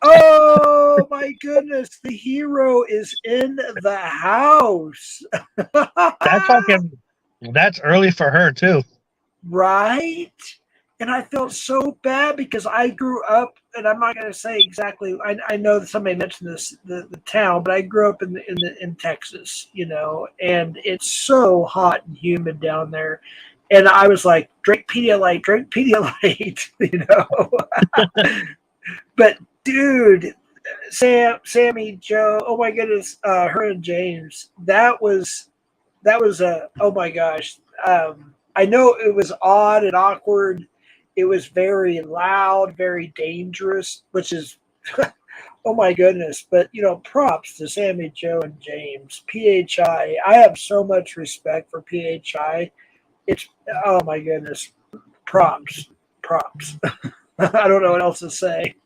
Oh my goodness, the hero is in the house. That's early for her too. Right? And I felt so bad because I grew up, and I'm not going to say exactly. I know that somebody mentioned this, the town, but I grew up in Texas, and it's so hot and humid down there. And I was like, drink Pedialyte, But dude, Sammy, Joe, oh my goodness, her and James, that was oh my gosh. I know it was odd and awkward. It was very loud, very dangerous, which is, oh my goodness. But, props to Sammy, Joe, and James. PHI, I have so much respect for PHI. It's, oh my goodness, props. I don't know what else to say.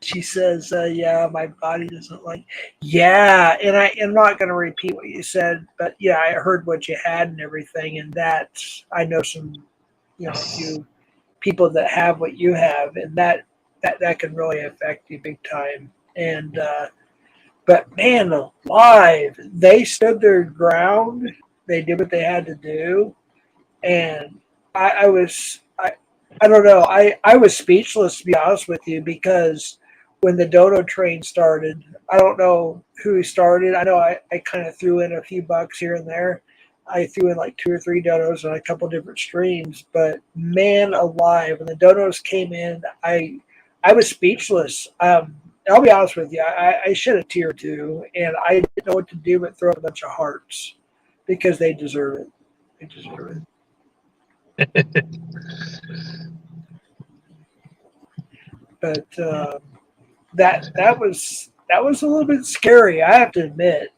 She says, yeah, my body doesn't like. Yeah, and I'm not going to repeat what you said, but yeah, I heard what you had and everything, and that I know some, a few people that have what you have, and that can really affect you big time. And but man, alive, they stood their ground. They did what they had to do, and I don't know. I was speechless, to be honest with you, because when the dodo train started, I don't know who started. I know I kind of threw in a few bucks here and there. I threw in like 2 or 3 dodos on a couple different streams, but man alive, when the dodos came in, I was speechless. I'll be honest with you. I shed a tear too, and I didn't know what to do but throw a bunch of hearts because they deserve it. They deserve it. But that was a little bit scary, I have to admit.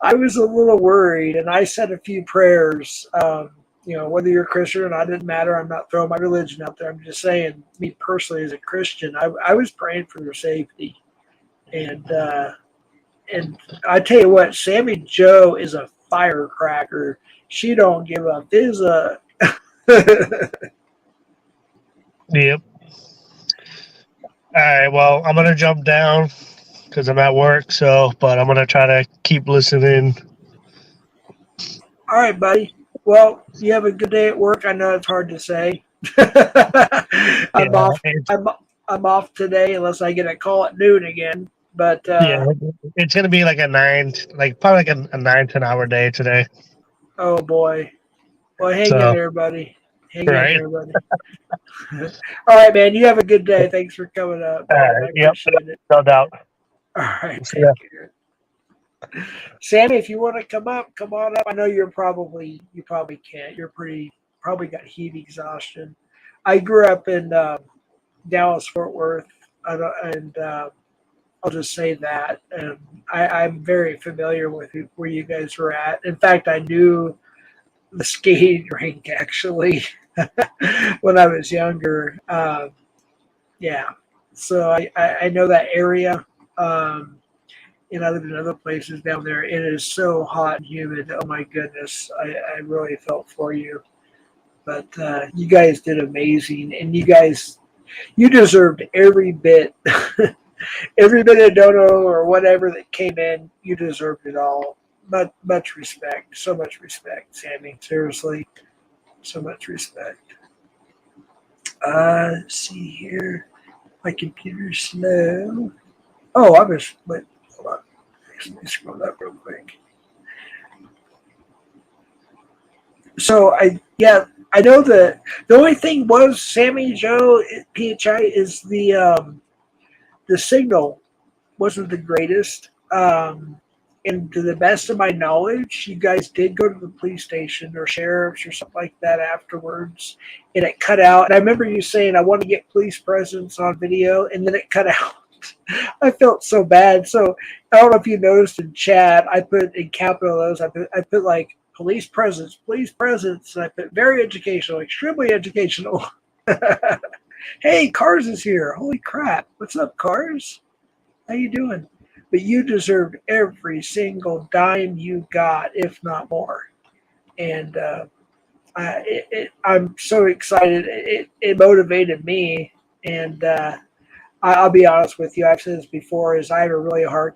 I was a little worried, and I said a few prayers. Whether you're Christian or not, it didn't matter. I'm not throwing my religion out there. I'm just saying, me personally as a Christian, I was praying for their safety. And I tell you what, Sammy Joe is a firecracker. She don't give up. Is a Yep. All right. Well, I'm gonna jump down because I'm at work. But I'm gonna try to keep listening. All right, buddy. Well, you have a good day at work. I know it's hard to say. I'm off. I'm off today unless I get a call at noon again. But yeah, it's gonna be like probably like a 9-10 hour day today. Oh boy. Well, hang in there, buddy. Hang in there, buddy. All right, man. You have a good day. Thanks for coming up. I appreciate it. No doubt. All right. Take care. Sammy, if you want to come on up. I know you probably can't. You're probably got heat exhaustion. I grew up in Dallas, Fort Worth, and I'll just say that. And I'm very familiar with where you guys were at. In fact, I knew the skating rink actually when I was younger. Yeah, so I know that area. and I live in other places down there. It is so hot and humid. Oh my goodness, I really felt for you. But you guys did amazing, and you deserved every bit, every bit of dono or whatever that came in. You deserved it all. Much respect, so much respect, Sammy. Seriously, so much respect. Let's see here. My computer's slow. Oh, I was. Wait, hold on. Let me scroll up real quick. So I know that the only thing was Sammy Joe PHI is the signal wasn't the greatest. And to the best of my knowledge, you guys did go to the police station or sheriff's or something like that afterwards, and it cut out. And I remember you saying, "I want to get police presence on video," and then it cut out. I felt so bad. So I don't know if you noticed in chat, I put in capital letters. I put like police presence, and I put very educational, extremely educational. Hey, Cars is here. Holy crap! What's up, Cars? How you doing? But you deserved every single dime you got, if not more. And I'm so excited. It motivated me. And I'll be honest with you. I've said this before: is I have a really hard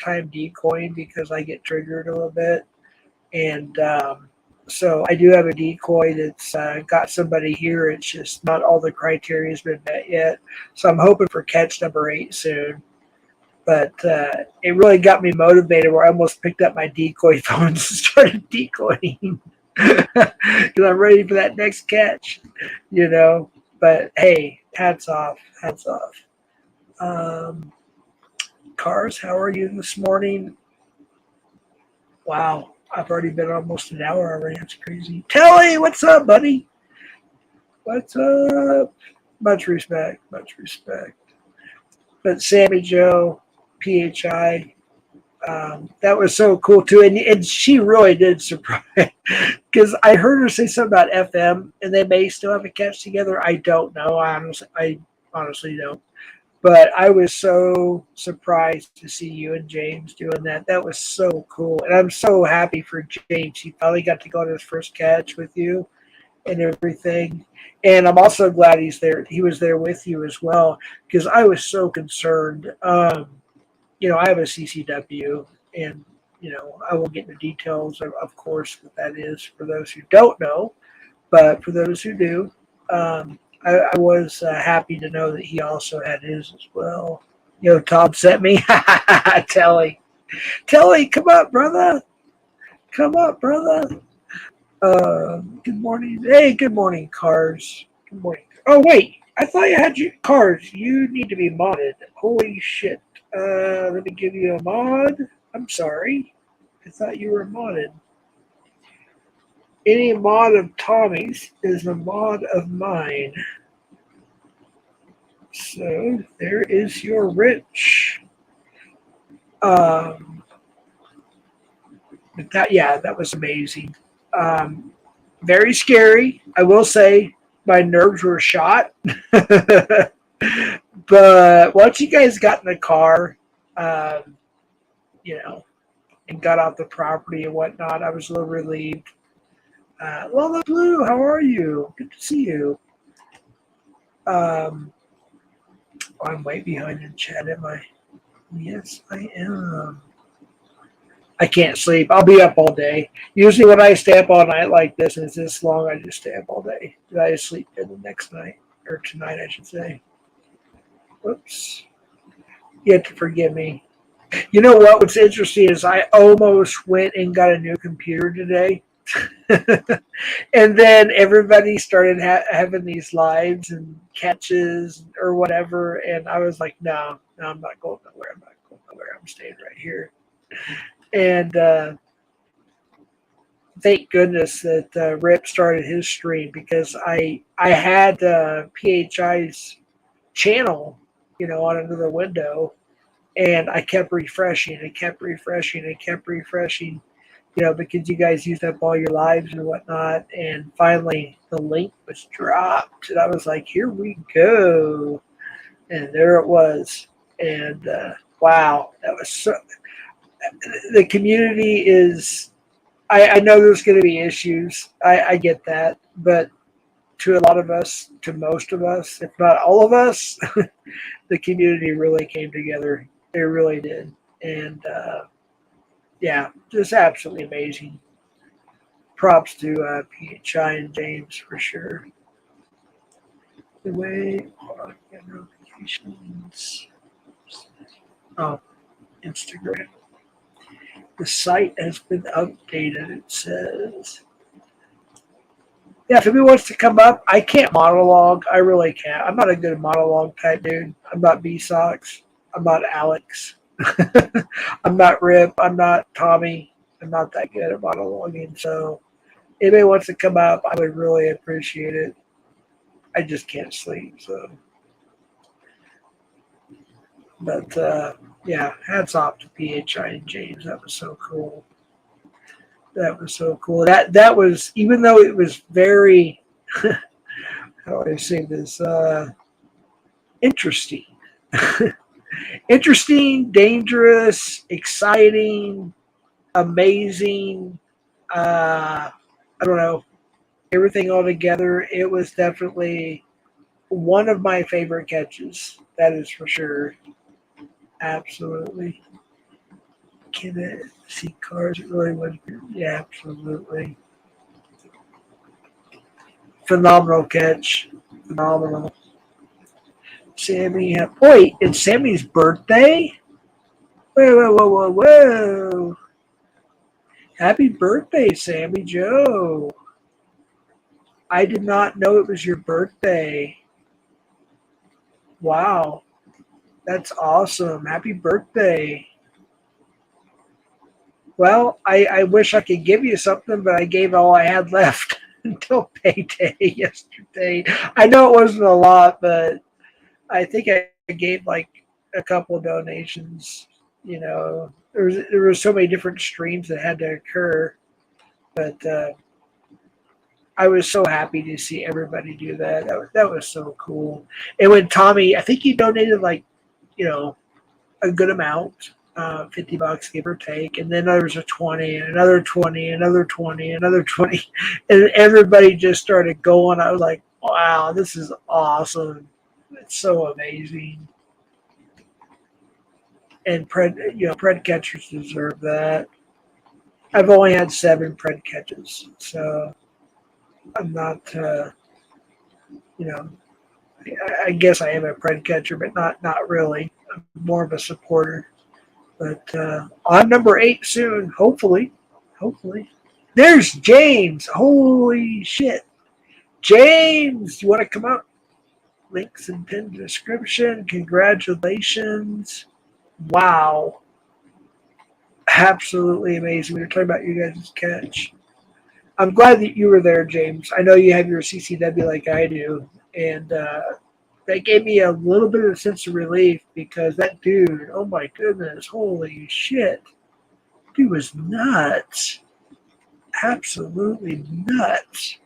time decoying because I get triggered a little bit. And so I do have a decoy that's got somebody here. It's just not all the criteria has been met yet. So I'm hoping for catch number 8 soon. But it really got me motivated where I almost picked up my decoy phone and started decoying because I'm ready for that next catch, you know. But hey, hats off. Cars, how are you this morning? Wow, I've already been almost an hour already. That's crazy. Telly, what's up, buddy? What's up? Much respect. But Sammy Joe, PHI, that was so cool too. And she really did surprise because I heard her say something about FM and they may still have a catch together. I don't know. I honestly don't. But I was so surprised to see you and James doing that. That was so cool. And I'm so happy for James. He finally got to go on his first catch with you and everything. And I'm also glad he's there. He was there with you as well because I was so concerned. You know, I have a CCW, and you know, I won't get into details of course, what that is for those who don't know. But for those who do, I was happy to know that he also had his as well. You know, Tom sent me. Telly, come up, brother. Good morning. Hey, good morning, Cars. Good morning. Oh, wait. I thought you had your Cars. You need to be modded. Holy shit. Let me give you a mod. I'm sorry. I thought you were modded. Any mod of Tommy's is a mod of mine. So there is your Rich. But that was amazing. Very scary. I will say my nerves were shot. But once you guys got in the car, you know, and got off the property and whatnot, I was a little relieved. Lola Blue, how are you? Good to see you. I'm way behind in chat, am I? Yes, I am. I can't sleep. I'll be up all day. Usually when I stay up all night like this and it's this long, I just stay up all day. I sleep in the next night, or tonight, I should say. Whoops. You have to forgive me. You know what? What's interesting is I almost went and got a new computer today. And then everybody started having these lives and catches or whatever. And I was like, no, I'm not going nowhere. I'm staying right here. And thank goodness that Rip started his stream because I had PHI's channel, you know, on another window, and I kept refreshing, you know, because you guys used up all your lives and whatnot, and finally the link was dropped, and I was like, here we go, and there it was, and wow, that was so. The community is. I know there's going to be issues. I get that, but to a lot of us, to most of us, if not all of us, the community really came together. It really did, and yeah, just absolutely amazing. Props to PHI and James for sure. The way our notifications. Oh, Instagram. The site has been updated, it says. Yeah, if anybody wants to come up, I can't monologue. I really can't. I'm not a good monologue type dude. I'm not B-Sox. I'm not Alex. I'm not Rip. I'm not Tommy. I'm not that good at monologuing. So if anybody wants to come up, I would really appreciate it. I just can't sleep. So, but yeah, hats off to PHI and James. That was so cool. That was so cool. That was, even though it was very, how do I say this, interesting. Interesting, dangerous, exciting, amazing. I don't know, everything all together. It was definitely one of my favorite catches. That is for sure. Absolutely. Can it see cars? It really was. Yeah, absolutely. Phenomenal catch. Phenomenal. Sammy, wait, it's Sammy's birthday? Whoa, whoa, whoa, whoa, whoa. Happy birthday, Sammy Joe. I did not know it was your birthday. Wow. That's awesome. Happy birthday. Well, I wish I could give you something, but I gave all I had left until payday yesterday. I know it wasn't a lot, but I think I gave like a couple of donations. You know, there was so many different streams that had to occur, but I was so happy to see everybody do that. That was so cool. And when Tommy, I think he donated like, you know, a good amount, $50 give or take, and then there was a 20, and another 20, another 20, another 20, and everybody just started going. I was like, wow, this is awesome. It's so amazing. And pred catchers deserve that. I've only had 7 pred catches, so I'm not, you know, I guess I am a pred catcher, but not really. I'm more of a supporter. But I'm number 8 soon, hopefully. Hopefully. There's James. Holy shit. James, you want to come up? Links in pinned description. Congratulations. Wow. Absolutely amazing. We were talking about you guys' catch. I'm glad that you were there, James. I know you have your CCW like I do. And that gave me a little bit of a sense of relief because that dude, oh my goodness, holy shit. Dude was nuts. Absolutely nuts.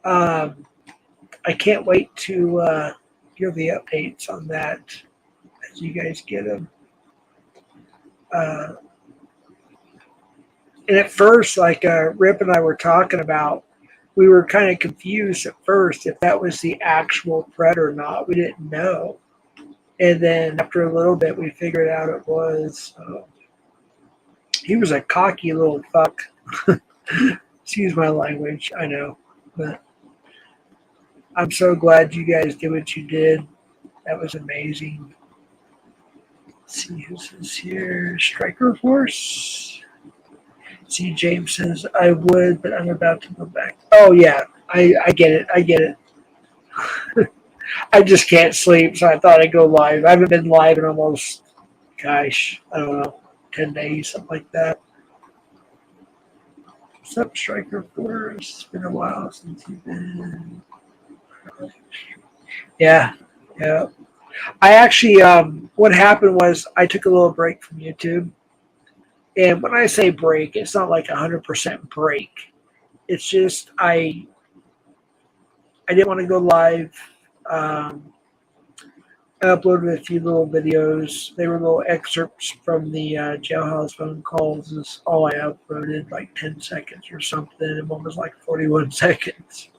I can't wait to hear the updates on that as you guys get them. And at first, like Rip and I were talking about, we were kind of confused at first if that was the actual pred or not. We didn't know. And then after a little bit, we figured out it was. He was a cocky little fuck. Excuse my language, I know. But I'm so glad you guys did what you did. That was amazing. Let's see who's here. Striker Force. See, James says, I would, but I'm about to go back. Oh, yeah. I get it. I get it. I just can't sleep, so I thought I'd go live. I haven't been live in almost, gosh, I don't know, 10 days, something like that. What's up, Striker Force? It's been a while since you've been. Yeah, yeah. I actually, what happened was I took a little break from YouTube. And when I say break, it's not like 100% break. It's just I didn't want to go live. I uploaded a few little videos. They were little excerpts from the jailhouse phone calls. Is all I uploaded, like 10 seconds or something, and one was like 41 seconds.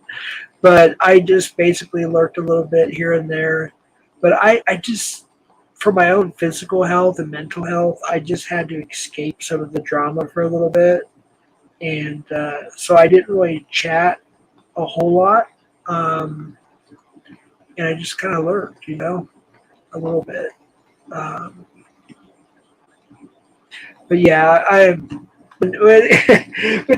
But I just basically lurked a little bit here and there. But I just, for my own physical health and mental health, I just had to escape some of the drama for a little bit. And so I didn't really chat a whole lot. And I just kind of lurked, a little bit. But yeah, when with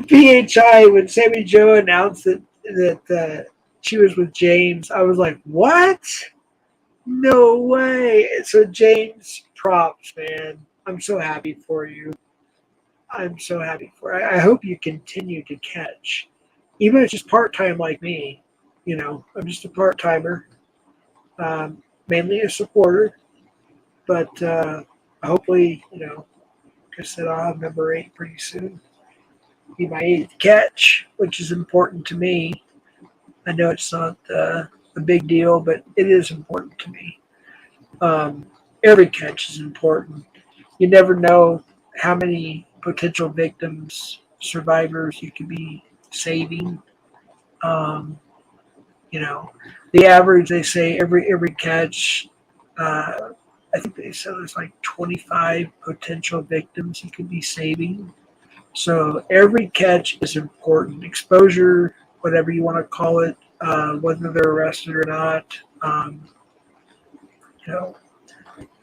PHI, when Sammy Joe announced that she was with James, I was like, what? No way. So James, props, man. I'm so happy for you. I'm so happy for you. I hope you continue to catch. Even if it's just part-time like me. I'm just a part-timer. Mainly a supporter. But hopefully, like I said, I'll have number 8 pretty soon. Be my 8th catch, which is important to me. I know it's not a big deal, but it is important to me. Every catch is important. You never know how many potential victims, survivors you could be saving. The average, they say every catch, I think they said there's like 25 potential victims you could be saving. So every catch is important. Exposure, whatever you want to call it, whether they're arrested or not,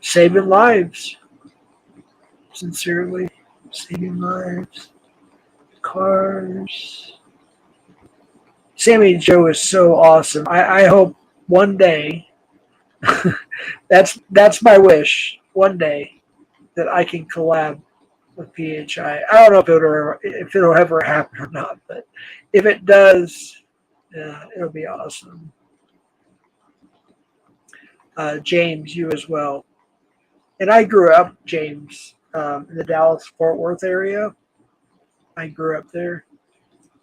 saving lives. Sincerely, saving lives. Cars. Sammy and Joe is so awesome. I hope one day, that's my wish, one day that I can collab with PHI. I don't know if it'll ever happen or not, but if it does, it'll be awesome. James, you as well. And I grew up, James, in the Dallas-Fort Worth area. I grew up there.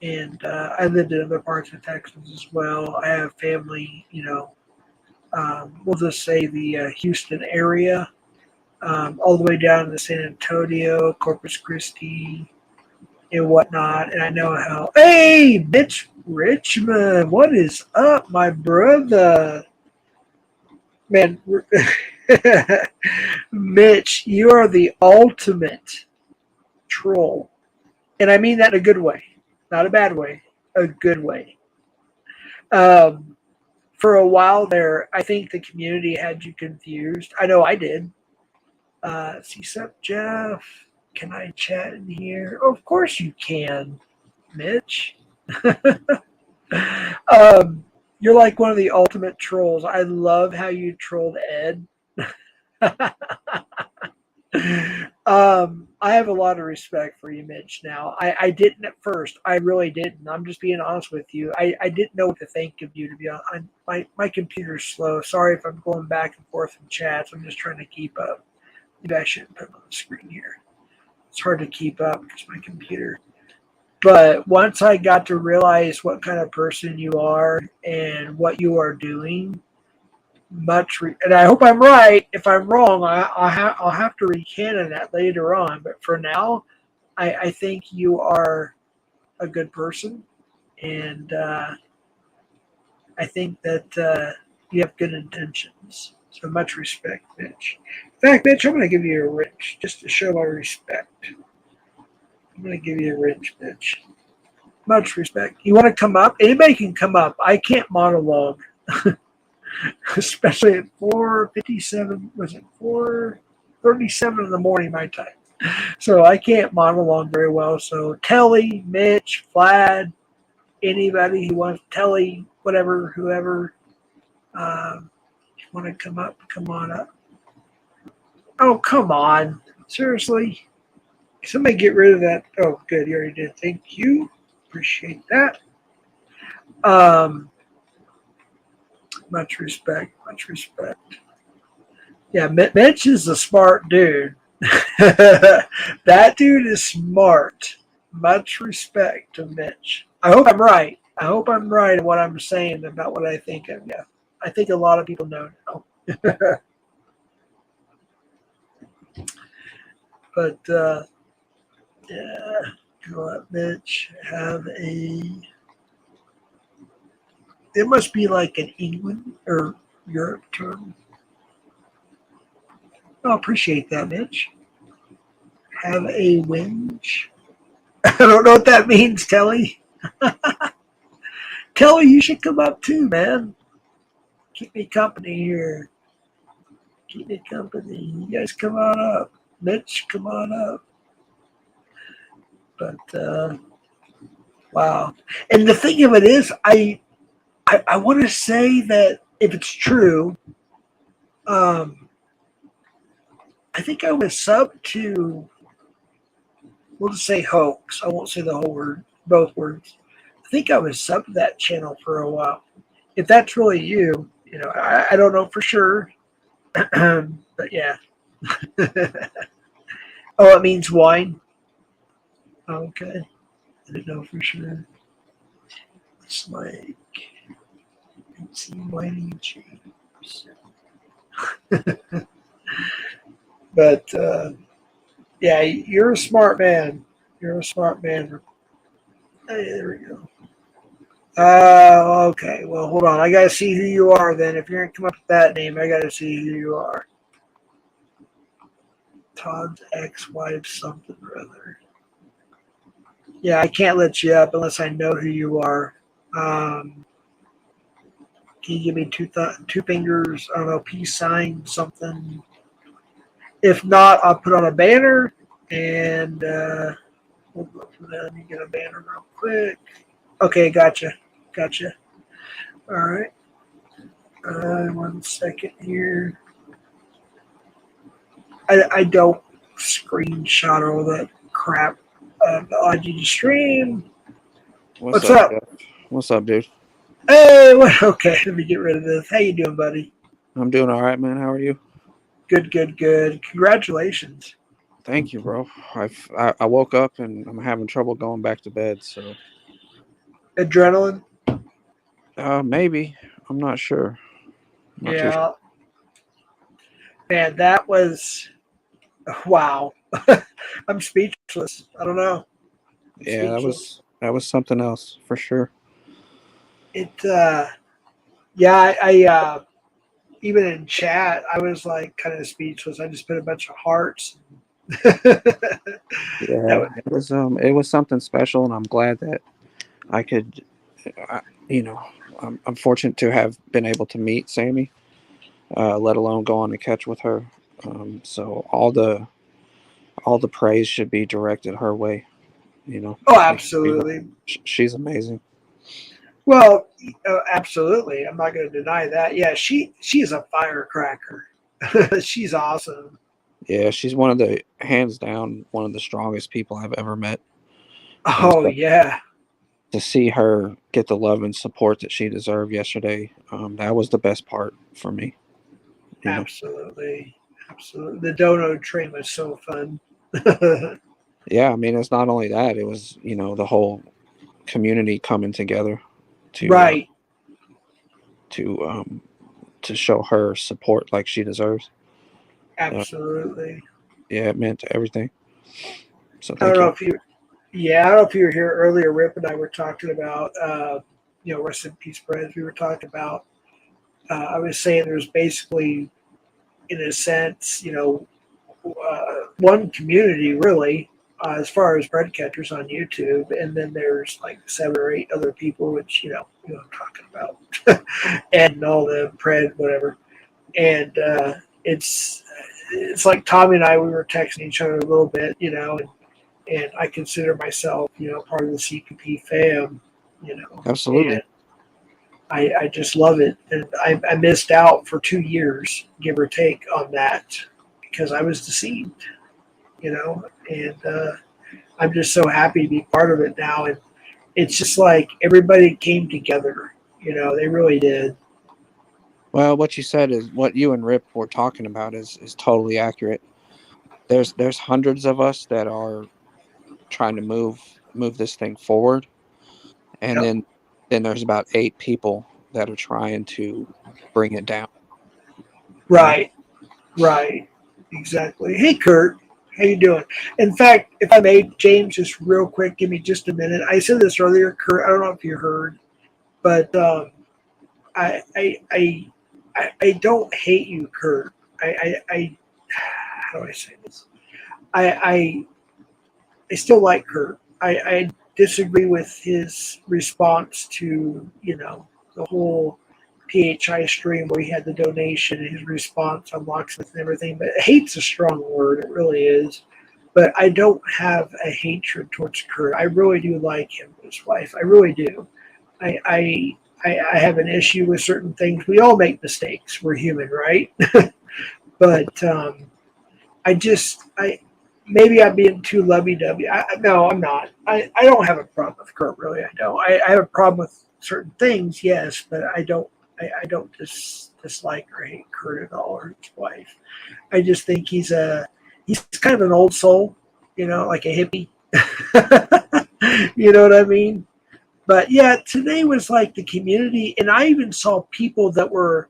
And I lived in other parts of Texas as well. I have family, we'll just say the Houston area, all the way down to San Antonio, Corpus Christi, and whatnot. And I know how, hey, Mitch Richmond, what is up, my brother? Man, Mitch, you are the ultimate troll. And I mean that in a good way. Not a bad way, a good way. For a while there, I think the community had you confused. I know I did. See, sup, Jeff? Can I chat in here? Oh, of course you can, Mitch. You're like one of the ultimate trolls. I love how you trolled Ed. I have a lot of respect for you, Mitch, now. I didn't at first. I really didn't. I'm just being honest with you. I didn't know what to think of you, to be honest. My computer's slow. Sorry if I'm going back and forth in chats. I'm just trying to keep up. Maybe I shouldn't put it on the screen here. It's hard to keep up because my computer. But once I got to realize what kind of person you are and what you are doing, and I hope I'm right. If I'm wrong, I'll have to recanon that later on. But for now, I think you are a good person, and I think that you have good intentions. So much respect, Mitch. In fact, Mitch, I'm going to give you a wrench just to show my respect. I'm going to give you a wrench, Mitch. Much respect. You want to come up? Anybody can come up. I can't monologue. Especially at 4:57, was it 4:37 in the morning my time? So I can't monologue very well. So Telly, Mitch, Vlad, anybody who wants Telly, whatever, whoever, if you want to come up, come on up. Oh, come on. Seriously? Somebody get rid of that. Oh, good. You already did. Thank you. Appreciate that. Much respect. Much respect. Yeah, Mitch is a smart dude. That dude is smart. Much respect to Mitch. I hope I'm right. I hope I'm right in what I'm saying about what I think of you. I think a lot of people know now. But yeah, go up, Mitch. Have a. It must be like an England or Europe term. I appreciate that, Mitch. Have a whinge. I don't know what that means, Kelly. Kelly, you should come up too, man. Keep me company here. Keep me company. You guys come on up. Mitch, come on up. But wow. And the thing of it is, I want to say that if it's true, I think I was sub to, we'll just say hoax. I won't say the whole word, both words. I think I was sub to that channel for a while. If that's really you, I don't know for sure. But yeah. Oh, it means wine? Okay. I didn't know for sure. It's like, let's see, whiny James. But yeah, you're a smart man. You're a smart man. Hey, there we go. Okay. Well, hold on. I gotta see who you are. Then, if you're gonna come up with that name, I gotta see who you are. Todd's ex-wife, something or other. Yeah, I can't let you up unless I know who you are. Can you give me two fingers? I don't know, peace sign, something. If not, I'll put on a banner and we'll go for that. Let me get a banner real quick. Okay, gotcha. All right. 1 second here. I don't screenshot all that crap. IG stream. What's up? Jeff? What's up, dude? Hey, okay. Let me get rid of this. How you doing, buddy? I'm doing all right, man. How are you? Good. Congratulations. Thank you, bro. I woke up and I'm having trouble going back to bed. So Adrenaline? maybe. I'm not sure. Not too sure. Yeah. Man, that was wow. I'm speechless. I don't know. Yeah, that was something else for sure. It yeah, I even in chat I was like kind of speechless. I just put a bunch of hearts. Yeah, it was something special, and I'm glad that I could, you know, I'm fortunate to have been able to meet Sammy, let alone go on a catch with her. So all the praise should be directed her way. Oh, absolutely. She's amazing. Well, absolutely. I'm not going to deny that. Yeah, she's a firecracker. She's awesome. Yeah, she's hands down, one of the strongest people I've ever met. Oh, so yeah. To see her get the love and support that she deserved yesterday, that was the best part for me. Absolutely. The dono train was so fun. Yeah, I mean, it's not only that, it was, the whole community coming together to right. To show her support like she deserves. Absolutely. Yeah, it meant everything. So I don't know if you were here earlier. Rip and I were talking about, rest in peace, friends. We were talking about. I was saying there's basically, in a sense, one community really, as far as bread catchers on YouTube, and then there's like 7 or 8 other people, which I'm talking about, and all the pred whatever, and it's like Tommy and I, we were texting each other a little bit, and I consider myself, part of the CPP fam, Absolutely. And I just love it, and I missed out for 2 years, give or take, on that because I was deceived, and I'm just so happy to be part of it now, and it's just like everybody came together, they really did. Well, what you said is what you and Rip were talking about is totally accurate. There's hundreds of us that are trying to move this thing forward, and Yep. then there's about 8 people that are trying to bring it down. Right. Right. Exactly. Hey, Kurt. How you doing? In fact, if I may, James, just real quick, give me just a minute. I said this earlier, Kurt. I don't know if you heard, but I, I, I, I don't hate you, Kurt. I how do I say this? I, I still like Kurt. I disagree with his response to, the whole PHI stream where he had the donation and his response on locksmith and everything. But hate's a strong word. It really is. But I don't have a hatred towards Kurt. I really do like him and his wife. I really do. I, I, I have an issue with certain things. We all make mistakes. We're human, right? But I maybe I'm being too lovey-dovey. No, I'm not. I don't have a problem with Kurt. Really, I don't. I have a problem with certain things, yes, but I don't. I don't dislike or hate Kurt at all or his wife. I just think he's kind of an old soul, like a hippie. You know what I mean? But yeah, today was like the community, and I even saw people that were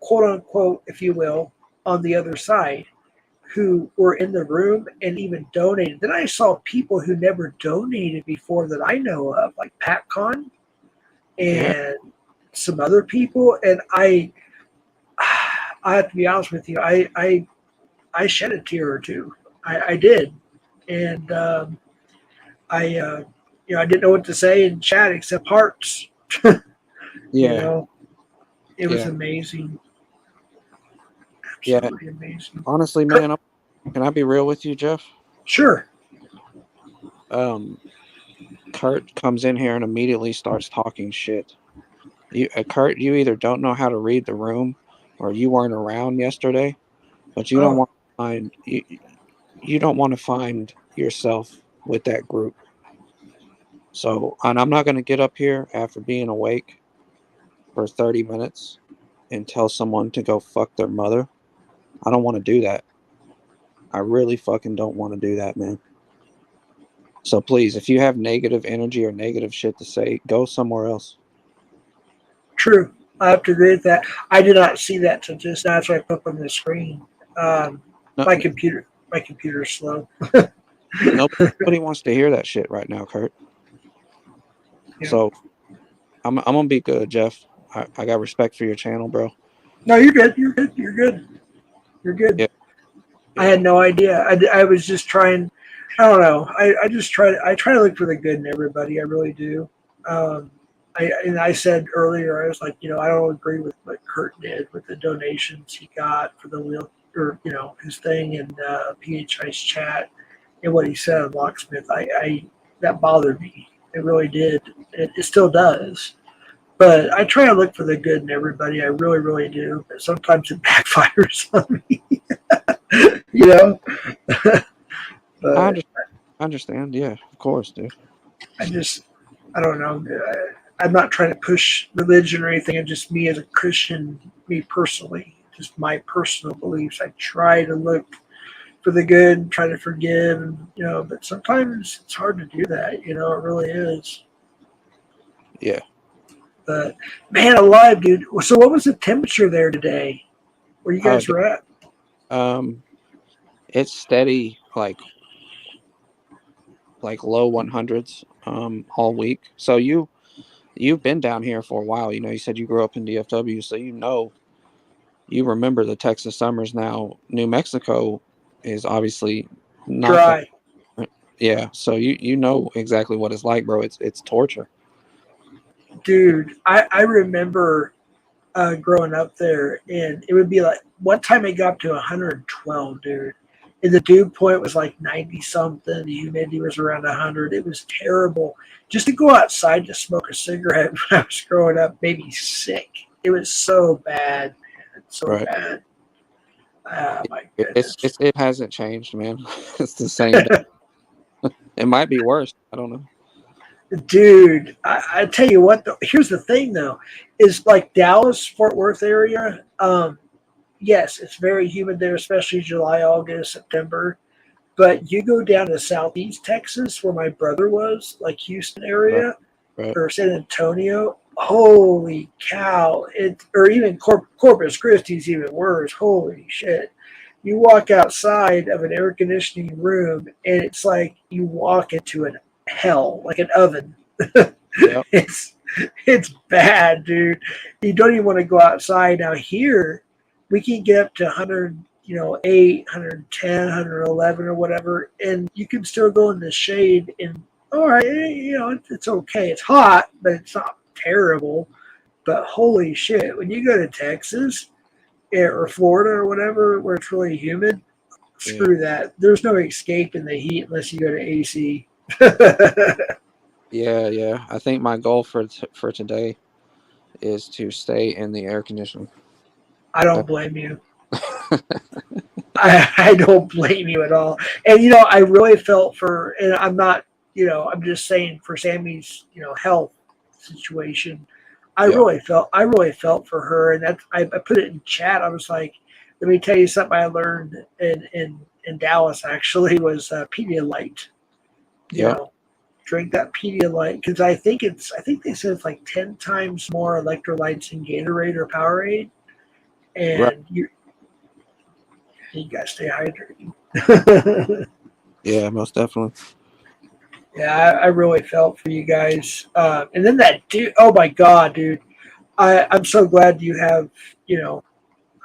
quote unquote, if you will, on the other side who were in the room and even donated. Then I saw people who never donated before that I know of, like PatCon and some other people. And I have to be honest with you, I shed a tear or two. I did, and I didn't know what to say in chat except hearts. Yeah. It was Yeah. amazing. Yeah. Absolutely amazing. Honestly, man, can I be real with you, Jeff? Sure. Kurt comes in here and immediately starts talking shit. Kurt, you either don't know how to read the room, or you weren't around yesterday, but you don't want to find you don't want to find yourself with that group. So, and I'm not going to get up here after being awake for 30 minutes and tell someone to go fuck their mother. I don't want to do that. I really fucking don't want to do that, man. So please, if you have negative energy or negative shit to say, go somewhere else. True. I have to agree with that. I did not see that till just now. That's why I put up on the screen. My computer's slow. Nobody wants to hear that shit right now, Kurt. Yeah. So I'm gonna be good, Jeff. I got respect for your channel, bro. No, you're good. You're good. You're good. You're good. Yeah. I had no idea. I was just trying. I don't know. I just try. I try to look for the good in everybody. I really do. I said earlier, I was like, I don't agree with what Kurt did with the donations he got for the wheel, or his thing in PHI's chat, and what he said on Locksmith. I that bothered me. It really did. It still does. But I try to look for the good in everybody. I really, really do. But sometimes it backfires on me. But I understand. Yeah, of course, dude. I don't know. I'm not trying to push religion or anything. I'm just me as a Christian, me personally, just my personal beliefs. I try to look for the good and try to forgive, and but sometimes it's hard to do that. It really is. Yeah. But man, alive, dude. So what was the temperature there today? Where you guys were at? It's steady, like low 100s all week. So you've been down here for a while. You said you grew up in DFW, so you remember the Texas summers. Now New Mexico is obviously not dry. Yeah, so you know exactly what it's like, bro. It's torture. Dude, I remember growing up there, and it would be like one time it got up to 112, dude. And the dew point was like 90 something. The humidity was around 100. It was terrible. Just to go outside to smoke a cigarette when I was growing up made me sick. It was so bad, man. So bad. Oh my goodness. It hasn't changed, man. It's the same. It might be worse. I don't know. Dude, I tell you what, though, here's the thing, though, is like Dallas, Fort Worth area. Yes, it's very humid there, especially July, August, September. But you go down to Southeast Texas, where my brother was, like Houston area, Right. or San Antonio, holy cow! Or even Corpus Christi's even worse. Holy shit! You walk outside of an air conditioning room, and it's like you walk into an hell, like an oven. Yep. It's bad, dude. You don't even want to go outside. Now here, we can get up to 100, 8, 110, 111 or whatever, and you can still go in the shade. And all right, it's okay. It's hot, but it's not terrible. But holy shit, when you go to Texas or Florida or whatever, where it's really humid, Yeah. screw that. There's no escape in the heat unless you go to AC. Yeah, yeah. I think my goal for today is to stay in the air conditioning. I don't blame you. I don't blame you at all. And I really felt for, and I'm not, I'm just saying for Sammy's, health situation. Yeah. I really felt for her, and I put it in chat. I was like, let me tell you something I learned in Dallas actually was Pedialyte. You Yep. know, drink that Pedialyte because I think they said it's like 10 times more electrolytes in Gatorade or Powerade, Right. and you gotta stay hydrated. Yeah, most definitely. Yeah, I really felt for you guys. And then that dude, oh my God, dude. I'm so glad you have,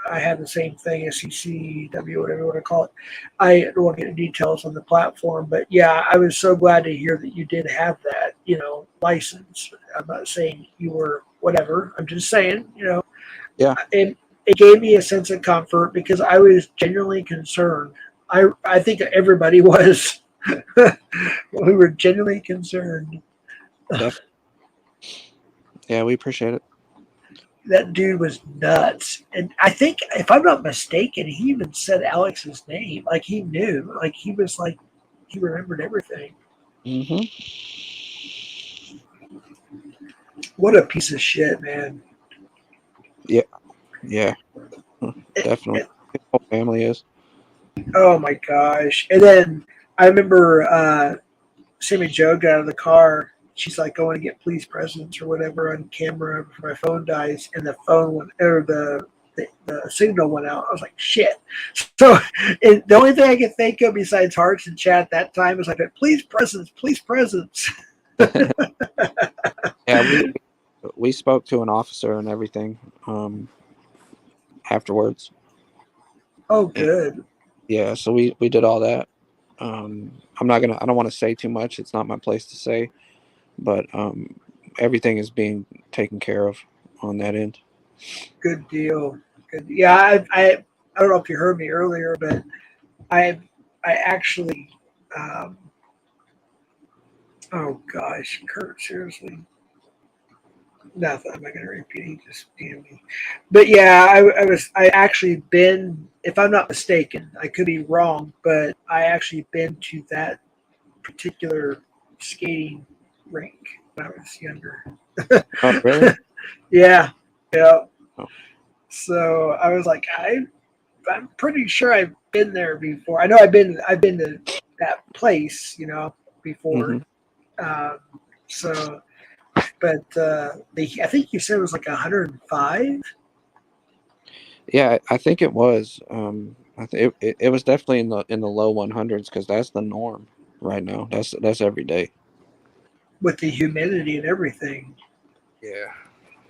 I have the same thing, SECW, whatever you want to call it. I don't want to get into details on the platform, but yeah, I was so glad to hear that you did have that, license. I'm not saying you were whatever. I'm just saying, Yeah. it gave me a sense of comfort because I was genuinely concerned. I think everybody was. We were genuinely concerned. Definitely. Yeah, we appreciate it. That dude was nuts. And I think, if I'm not mistaken, he even said Alex's name. Like he knew. Like he was like, he remembered everything. Mm-hmm. What a piece of shit, man. Yeah. Yeah. Definitely. His whole family is. Oh my gosh. And then I remember Sammy Joe got out of the car. She's like going to get police presence or whatever on camera before my phone dies, and the phone went, or the signal went out. I was like, shit. So the only thing I could think of besides hearts and chat at that time was like, please presence, please presence. Yeah, we spoke to an officer and everything afterwards. Oh, And, good. yeah, so we did all that. I don't want to say too much. It's not my place to say, but everything is being taken care of on that end. Good deal. Good. Yeah, I don't know if you heard me earlier, but I actually, oh gosh, Kurt, seriously. Nothing. I'm not going to repeat. He just damn me. But yeah, I actually been, if I'm not mistaken, I could be wrong, but I actually been to that particular skating rink when I was younger. Oh, really? Yeah, yeah. Oh. So I was like, I'm pretty sure I've been there before. I know I've been to that place, before. Mm-hmm. So, but I think you said it was like 105. Yeah, I think it was. It was definitely in the low 100s because that's the norm right now. That's every day. With the humidity and everything. Yeah.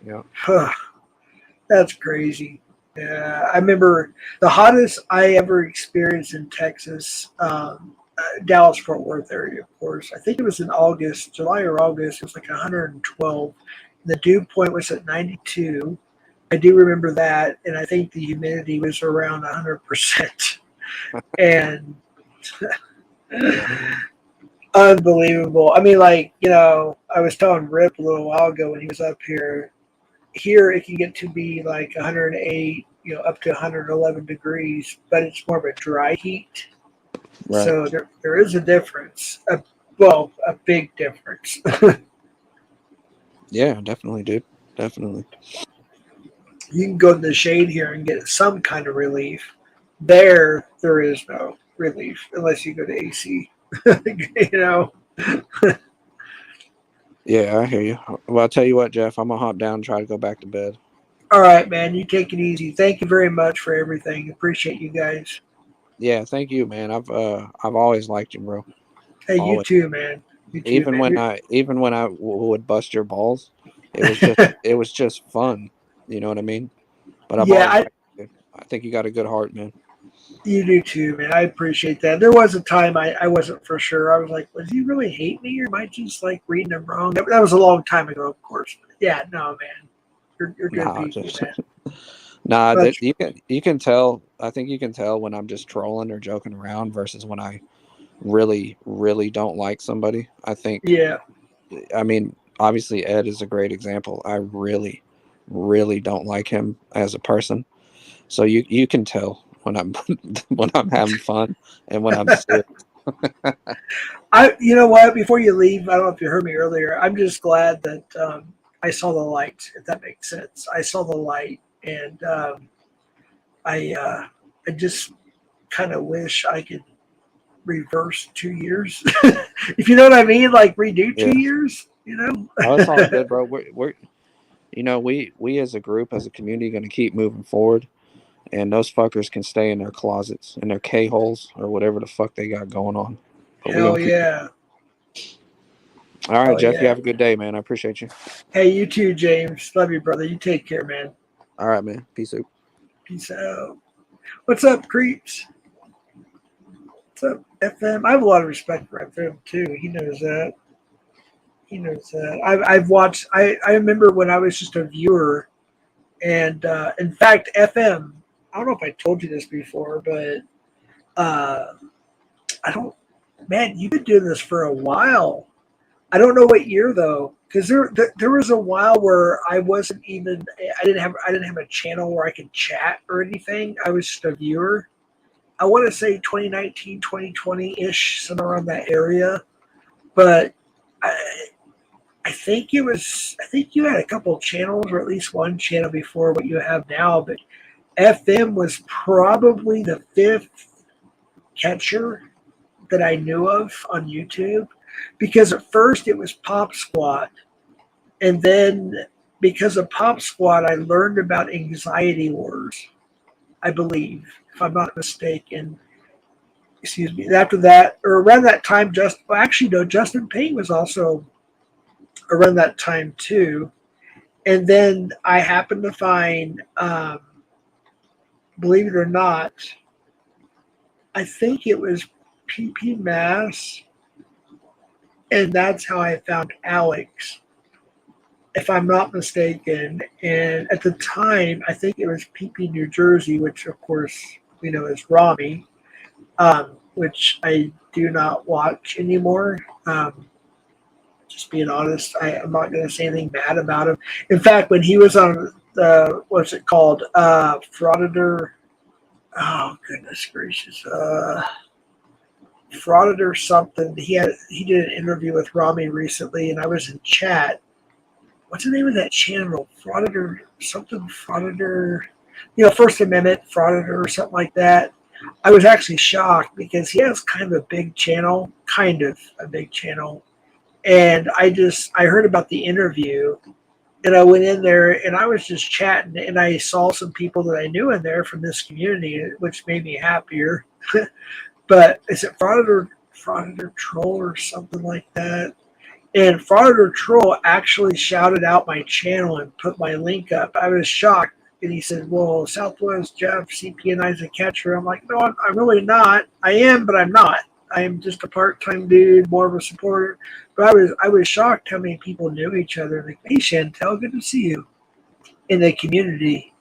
Yeah. Huh, that's crazy. Yeah, I remember the hottest I ever experienced in Texas, Dallas Fort Worth area, of course. I think it was in August, July or August. It was like 112. The dew point was at 92. I do remember that, and I think the humidity was around 100%. And unbelievable. I mean, like, I was telling Rip a little while ago when he was up here. Here it can get to be like 108, up to 111 degrees, but it's more of a dry heat. Right. So there is a difference. A big difference. Yeah, definitely, dude. Definitely. You can go in the shade here and get some kind of relief. There is no relief unless you go to AC. you know. Yeah, I hear you. Well, I'll tell you what, Jeff. I'm gonna hop down and try to go back to bed. All right, man. You take it easy. Thank you very much for everything. Appreciate you guys. Yeah, thank you, man. I've always liked you, bro. Hey, you Always. too, man. You too, Even man. when I would bust your balls, it was just fun. You know what I mean? But I've Yeah, always liked you. I think you got a good heart, man. you do too, man. I appreciate that. There was a time I wasn't for sure. I was like, does he really hate me or am I just like reading him wrong? That was a long time ago, of course. Yeah, no, man. You're good Nah, people, just man. nah. But That you can tell. I think you can tell when I'm just trolling or joking around versus when I really don't like somebody. I think. yeah, I mean, obviously Ed is a great example. I really don't like him as a person. So you can tell when I'm when I'm having fun and when I'm serious. you know what? Before you leave, I don't know if you heard me earlier. I'm just glad that I saw the light. If that makes sense, I saw the light, and I just kind of wish I could reverse 2 years. If you know what I mean, like redo Yeah. 2 years. You know? Oh, it's all good, bro. We're we as a group, as a community, going to keep moving forward, and those fuckers can stay in their closets, in their K holes, or whatever the fuck they got going on. But we Hell gonna keep. yeah. All right, Hell Jeff. You yeah. have a good day, man. I appreciate you. Hey, you too, James. Love you, brother. You take care, man. All right, man. Peace out. Peace out. What's up, creeps? What's up, FM? I have a lot of respect for FM too. He knows that. He knows that. I've watched. I remember when I was just a viewer, and in fact, FM. I don't know if I told you this before, but uh, I don't. Man, you've been doing this for a while. I don't know what year though, because there was a while where I wasn't even. I didn't have a channel where I could chat or anything. I was just a viewer. I want to say 2019, 2020 ish, somewhere around that area. But I think it was. I think you had a couple of channels, or at least one channel before what you have now. But FM was probably the fifth catcher that I knew of on YouTube, because at first it was Pop Squad, and then because of Pop Squad, I learned about Anxiety Wars. I believe, if I'm not mistaken. Excuse me. After that, or around that time, actually no, Justin Payne was also around that time too. And then I happened to find, believe it or not, I think it was PP Mass, and that's how I found Alex, if I'm not mistaken. And at the time, I think it was PP New Jersey, which of course we know is Rami, which I do not watch anymore. Just being honest, I'm not going to say anything bad about him. In fact, when he was on the, what's it called, Frauditor, oh goodness gracious, Frauditor something. He did an interview with Rami recently, and I was in chat. What's the name of that channel? Frauditor something, Frauditor, First Amendment Frauditor or something like that. I was actually shocked because he has kind of a big channel, and I heard about the interview, and I went in there and I was just chatting, and I saw some people that I knew in there from this community, which made me happier. But is it Frauditor Troll or something like that? And Frauditor Troll actually shouted out my channel and put my link up. I was shocked. And he said, well, Southwest Jeff, CP&I is a catcher. I'm like, no, I'm really not. I am, but I'm not. I am just a part-time dude, more of a supporter. But I was shocked how many people knew each other. Like, hey, Chantel, good to see you in the community.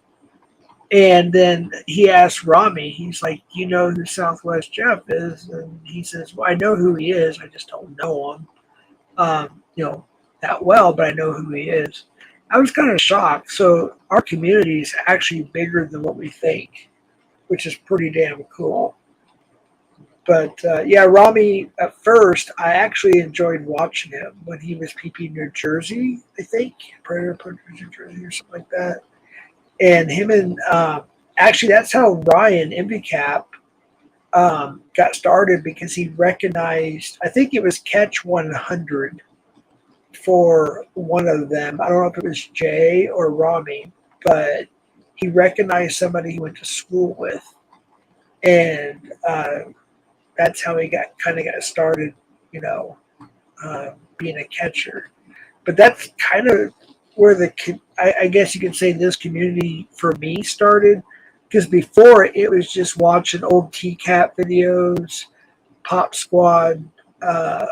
And then he asked Rami, he's like, you know who Southwest Jeff is? And he says, well, I know who he is. I just don't know him, that well, but I know who he is. I was kind of shocked. So our community is actually bigger than what we think, which is pretty damn cool. But yeah, Rami, at first, I actually enjoyed watching him when he was PP New Jersey, I think. Predator New Jersey or something like that. And him and actually, that's how Ryan MVCap got started, because he recognized, I think it was Catch 100. for one of them. I don't know if it was Jay or Rami, but he recognized somebody he went to school with, and that's how he got started, you know, being a catcher. But that's kind of where I guess you could say this community for me started, because before it was just watching old TCAP videos, Pop Squad, uh,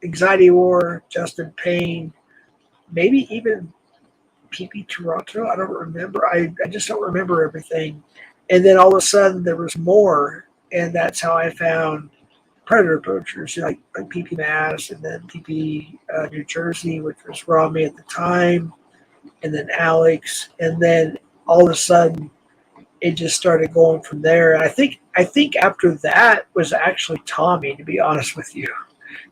Anxiety War, Justin Payne, maybe even PP Toronto. I don't remember. I just don't remember everything. And then all of a sudden there was more, and that's how I found Predator Poachers, you know, like PP Mass, and then PP New Jersey, which was Rami at the time, and then Alex, and then all of a sudden it just started going from there. And I think after that was actually Tommy, to be honest with you,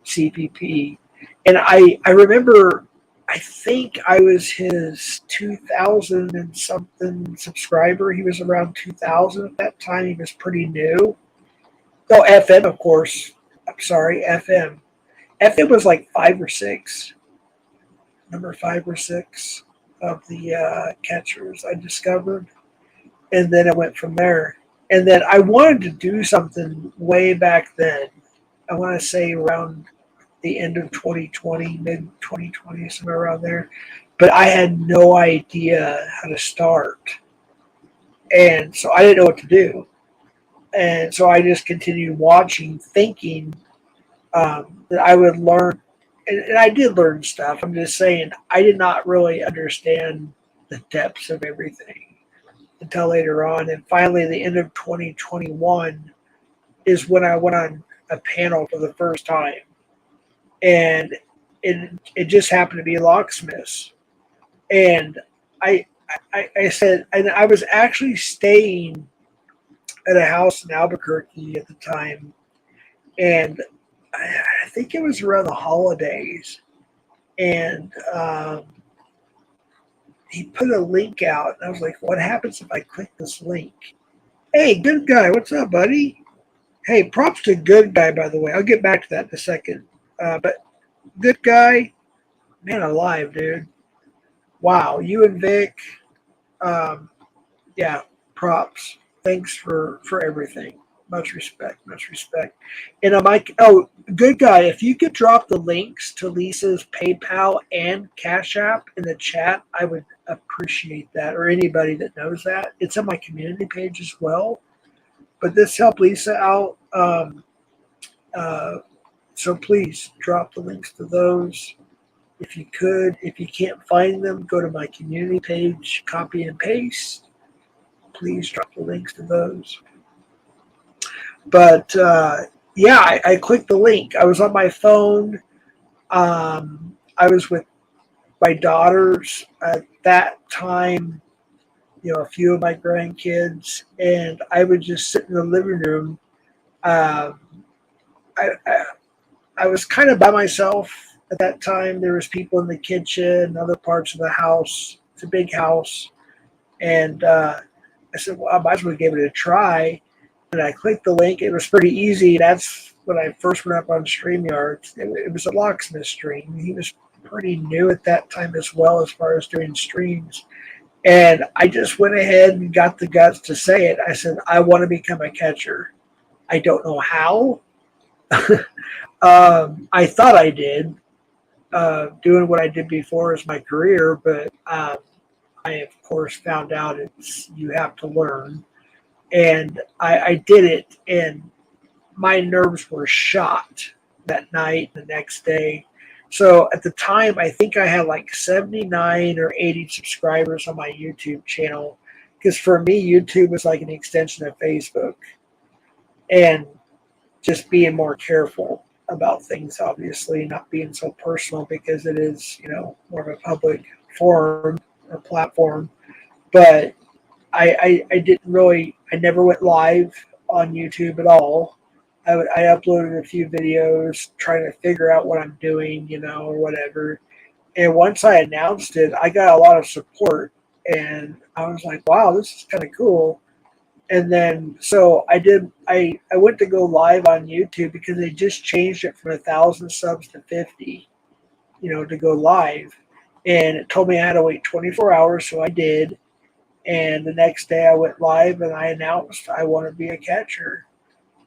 CPP. And I remember, I think I was his 2000 and something subscriber. He was around 2000 at that time. He was pretty new. Oh, FM, of course. I'm sorry, FM. FM was like 5 or 6, number 5 or 6 of the catchers I discovered. And then it went from there. And then I wanted to do something way back then. I want to say around the end of 2020, mid 2020, somewhere around there. But I had no idea how to start. And so I didn't know what to do. And so I just continued watching, thinking that I would learn. And I did learn stuff. I'm just saying, I did not really understand the depths of everything until later on. And finally, the end of 2021 is when I went on a panel for the first time. And it just happened to be locksmiths. And I said, and I was actually staying at a house in Albuquerque at the time, and I think it was around the holidays, and he put a link out, and I was like, what happens if I click this link? Hey, good guy, what's up, buddy? Hey, props to good guy, by the way. I'll get back to that in a second. But good guy, man alive, dude. Wow, you and Vic, yeah, props. Thanks for everything. Much respect, much respect. And I'm like, oh, good guy, if you could drop the links to Lisa's PayPal and Cash App in the chat, I would appreciate that, or anybody that knows that. It's on my community page as well. But this helped Lisa out. So please drop the links to those if you could. If you can't find them, go to my community page, copy and paste. Please drop the links to those. But yeah, I clicked the link. I was on my phone. I was with my daughters at that time, you know, a few of my grandkids, and I would just sit in the living room. I was kind of by myself at that time. There was people in the kitchen and other parts of the house. It's a big house. And I said, well, I might as well give it a try. And I clicked the link. It was pretty easy. That's when I first went up on StreamYard. It was a locksmith stream. He was pretty new at that time as well as far as doing streams. And I just went ahead and got the guts to say it. I said, I want to become a catcher. I don't know how. I thought I did, doing what I did before as my career, but I, of course, found out you have to learn. And I did it, and my nerves were shot that night, the next day. So at the time, I think I had like 79 or 80 subscribers on my YouTube channel, because for me, YouTube was like an extension of Facebook. And just being more careful about things, obviously, not being so personal, because it is, you know, more of a public forum or platform. But I didn't really, I never went live on YouTube at all. I uploaded a few videos trying to figure out what I'm doing, you know, or whatever. And once I announced it, I got a lot of support, and I was like, wow, this is kind of cool. And then, so I went to go live on YouTube because they just changed it from 1,000 subs to 50. to go live. And it told me I had to wait 24 hours, so I did. And the next day I went live and I announced I want to be a catcher.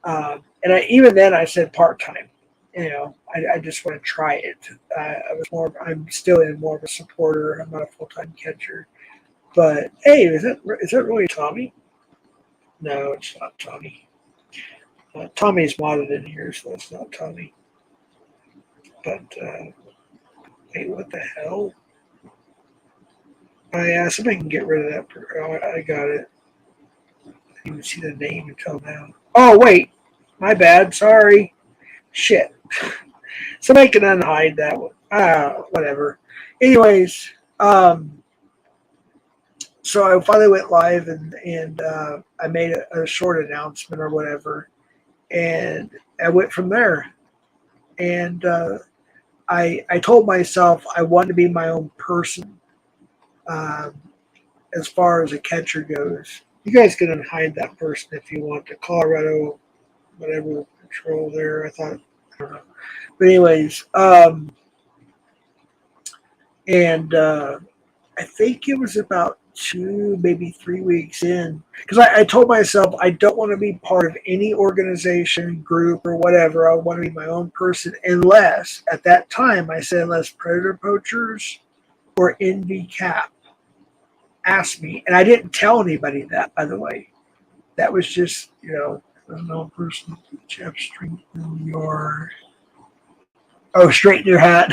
And even then I said part-time. I just want to try it. I'm still in more of a supporter. I'm not a full-time catcher. But hey, is that really Tommy? No, it's not Tommy. Tommy's modded in here, so it's not Tommy. But wait, what the hell? Oh yeah, somebody can get rid of that. Oh, I got it. I didn't even see the name until now. Oh wait, my bad. Sorry. Shit. Somebody can unhide that one. Whatever. Anyways, so I finally went live and I made a short announcement or whatever, and I went from there. And I told myself I wanted to be my own person as far as a catcher goes. You guys can unhide that person if you want. The Colorado, whatever control there. I don't know. But anyways, and I think it was about 2, maybe 3 weeks in, because I told myself I don't want to be part of any organization, group, or whatever. I want to be my own person, unless at that time I said unless Predator Poachers or NVCap asked me, and I didn't tell anybody that, by the way. That was just no person. Jeff, straighten your straighten your hat.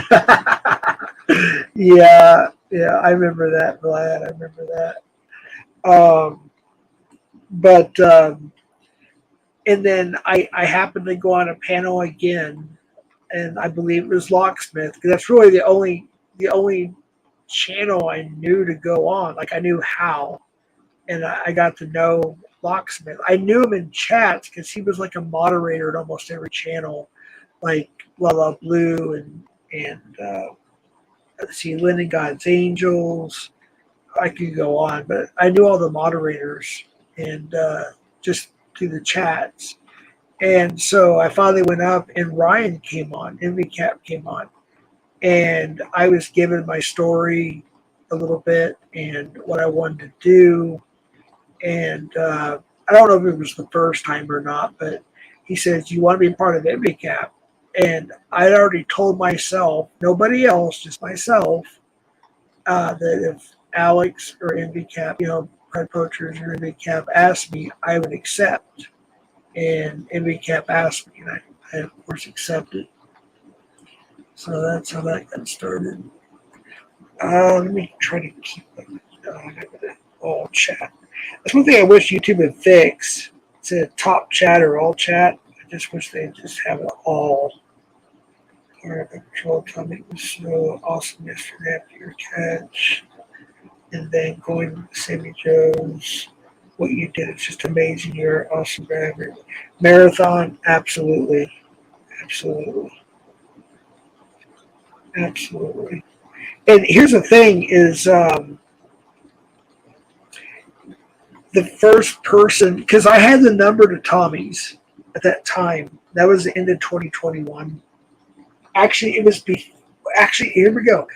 Yeah, I remember that, Vlad. I remember that. But and then I happened to go on a panel again, and I believe it was Locksmith, because that's really the only channel I knew to go on. Like I knew how, and I got to know Locksmith. I knew him in chats because he was like a moderator at almost every channel, like La La Blue and let's see, Lynn God's Angels. I could go on, but I knew all the moderators and just through the chats. And so I finally went up, and Ryan came on, MVCap came on, and I was given my story a little bit and what I wanted to do. And I don't know if it was the first time or not, but he says, "You want to be part of MVCap?" And I'd already told myself, nobody else, just myself, that if Alex or NVCap, Pred Poachers or NVCap asked me, I would accept. And NVCap asked me, and I of course accepted. So that's how that got started. Let me try to keep all chat. That's one thing I wish YouTube would fix. It's a top chat or all chat. I just wish they'd just have it all. Part of the control atomic was so awesome yesterday after your catch. And then going to Sammy Joe's, what you did, it's just amazing. You're an awesome driver. Marathon, absolutely. Absolutely. Absolutely. And here's the thing is the first person, because I had the number to Tommy's at that time. That was the end of 2021. Actually, it was here we go.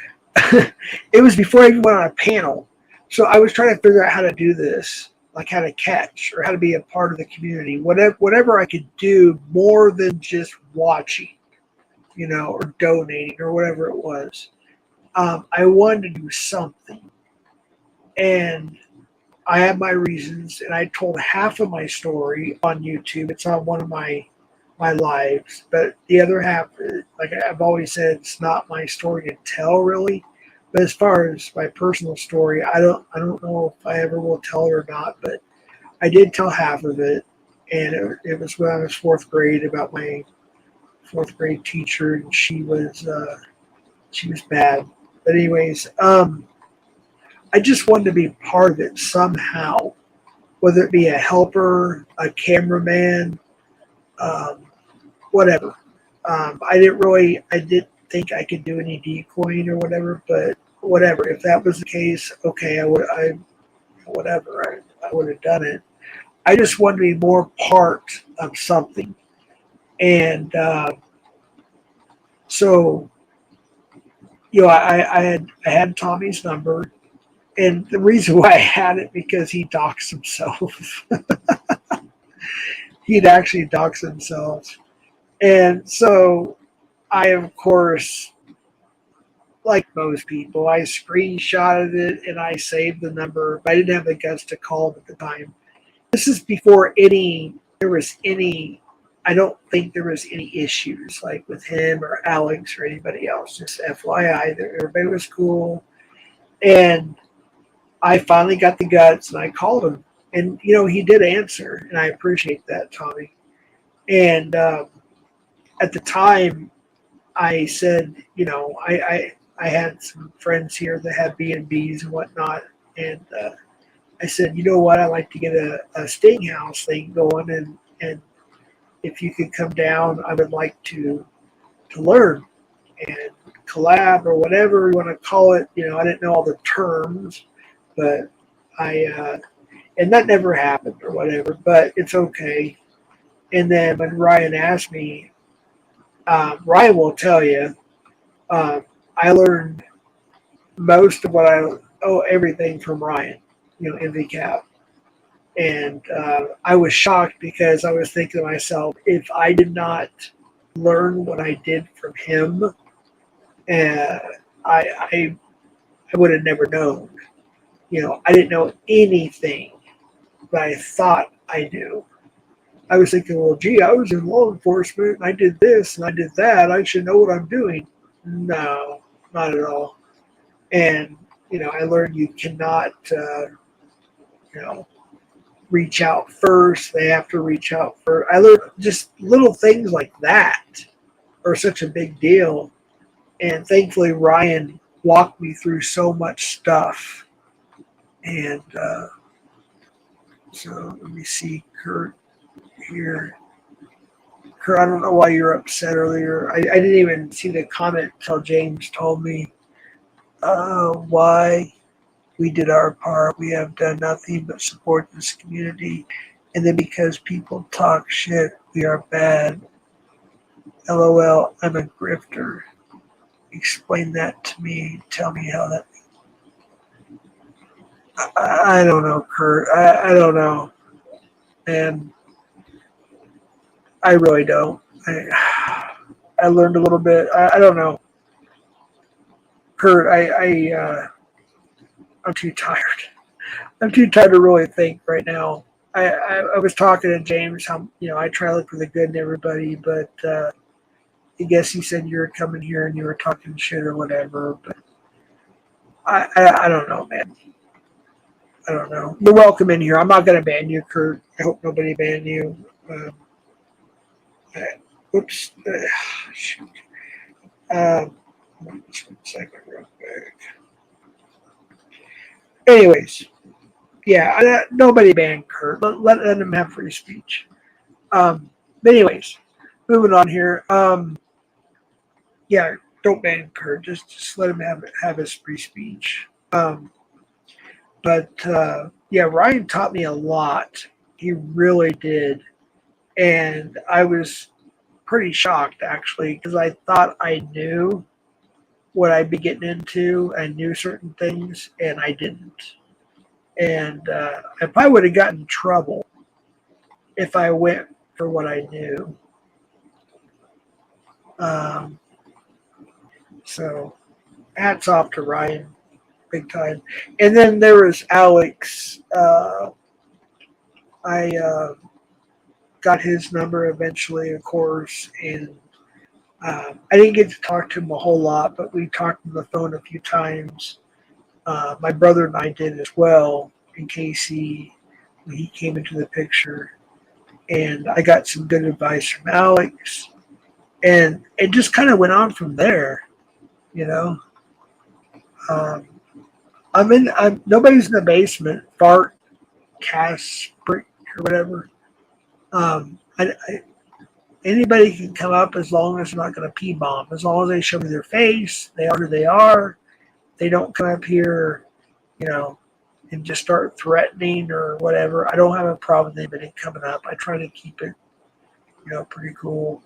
It was before I even went on a panel. So I was trying to figure out how to do this, like how to catch or how to be a part of the community, whatever I could do more than just watching, or donating or whatever it was. I wanted to do something. And I have my reasons, and I told half of my story on YouTube. It's on one of my lives, but the other half, like I've always said, it's not my story to tell really. But as far as my personal story, I don't know if I ever will tell it or not. But I did tell half of it, and it was when I was 4th grade about my 4th grade teacher, and she was bad. But anyways, I just wanted to be part of it somehow, whether it be a helper, a cameraman, whatever. I didn't think I could do any decoying or whatever, but whatever. If that was the case, okay, I would have done it. I just wanted to be more part of something. And so I had Tommy's number, and the reason why I had it because he doxed himself. He'd actually doxed himself, and so I, of course, like most people, I screenshotted it and I saved the number, but I didn't have the guts to call him at the time. This is before there was any, I don't think there was any issues like with him or Alex or anybody else. Just FYI, everybody was cool. And I finally got the guts and I called him. And, he did answer, and I appreciate that, Tommy. And at the time, I said, I had some friends here that had B&Bs and whatnot. And I said, you know what, I'd like to get a sting house thing going. And if you could come down, I would like to learn and collab or whatever you want to call it. I didn't know all the terms, but and that never happened or whatever, but it's okay. And then when Ryan asked me, Ryan will tell you, I learned most of what everything from Ryan, MV And I was shocked because I was thinking to myself, if I did not learn what I did from him, I would have never known. I didn't know anything that I thought I knew. I was thinking, well, gee, I was in law enforcement and I did this and I did that. I should know what I'm doing. No, not at all. And, I learned you cannot, reach out first. They have to reach out first. I learned just little things like that are such a big deal. And thankfully, Ryan walked me through so much stuff. And so let me see, Kurt here. Kurt, I don't know why you're upset earlier. I didn't even see the comment until James told me why we did our part. We have done nothing but support this community. And then because people talk shit, we are bad. LOL, I'm a grifter. Explain that to me. Tell me how that. I don't know, Kurt. I don't know. And I really don't. I learned a little bit. I don't know. Kurt, I'm too tired. I'm too tired to really think right now. I was talking to James how I try to look for the good in everybody, but I guess he said you were coming here and you were talking shit or whatever. But I don't know, man. I don't know. You're welcome in here. I'm not gonna ban you, Kurt. I hope nobody ban you. Oops. Shoot. Just 1 second, real quick. Anyways, yeah, nobody banned Kurt. Let him have free speech. But anyways, moving on here. Yeah, don't ban Kurt. Just let him have his free speech. But yeah, Ryan taught me a lot. He really did, and I was pretty shocked actually because I thought I knew what I'd be getting into. I knew certain things, and I didn't. And I probably would have gotten in trouble if I went for what I knew. So hats off to Ryan, big time. And then there was Alex. I got his number eventually, of course, and I didn't get to talk to him a whole lot, but we talked on the phone a few times. My brother and I did as well in KC when he came into the picture. And I got some good advice from Alex. And it just kind of went on from there, nobody's in the basement, fart, cast, or whatever. Anybody can come up as long as they're not going to pee bomb. As long as they show me their face, they are who they are. They don't come up here, and just start threatening or whatever. I don't have a problem with anybody coming up. I try to keep it, pretty cool.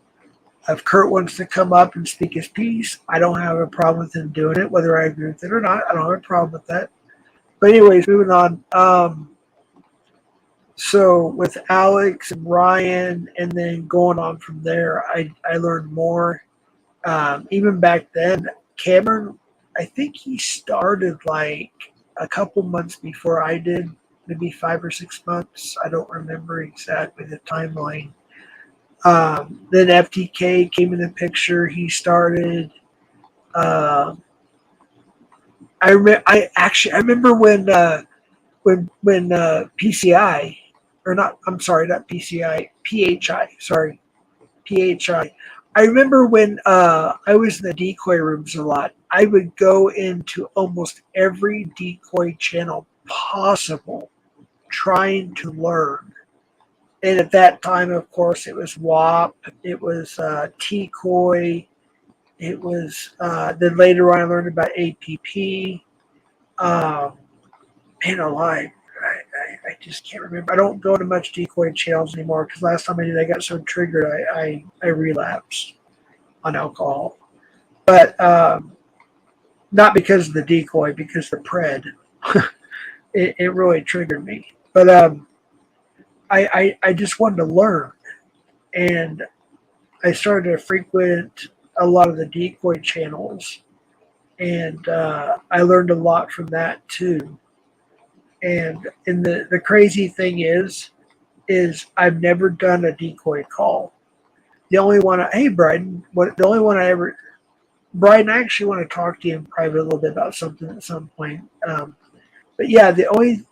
If Kurt wants to come up and speak his piece, I don't have a problem with him doing it, whether I agree with it or not. I don't have a problem with that. But anyways, moving on. So with Alex and Ryan, and then going on from there, I learned more. Even back then, Cameron, I think he started like a couple months before I did, maybe 5 or 6 months. I don't remember exactly the timeline. Then FTK came in the picture. He started. I remember when PCI, or not. I'm sorry, not PCI. PHI. Sorry, PHI. I remember when I was in the decoy rooms a lot. I would go into almost every decoy channel possible, trying to learn. And at that time, of course, it was WAP, it was Decoy, it was then later on I learned about APP. Um, Man alive, I just can't remember. I don't go to much decoy channels anymore because last time I did, I got so triggered, I relapsed on alcohol. But not because of the decoy, because the pred. It really triggered me. But I just wanted to learn. And I started to frequent a lot of the decoy channels. And I learned a lot from that too. And the crazy thing is I've never done a decoy call. The only one, hey Bryden, the only one I ever, Bryden, I actually want to talk to you in private a little bit about something at some point. But yeah, the only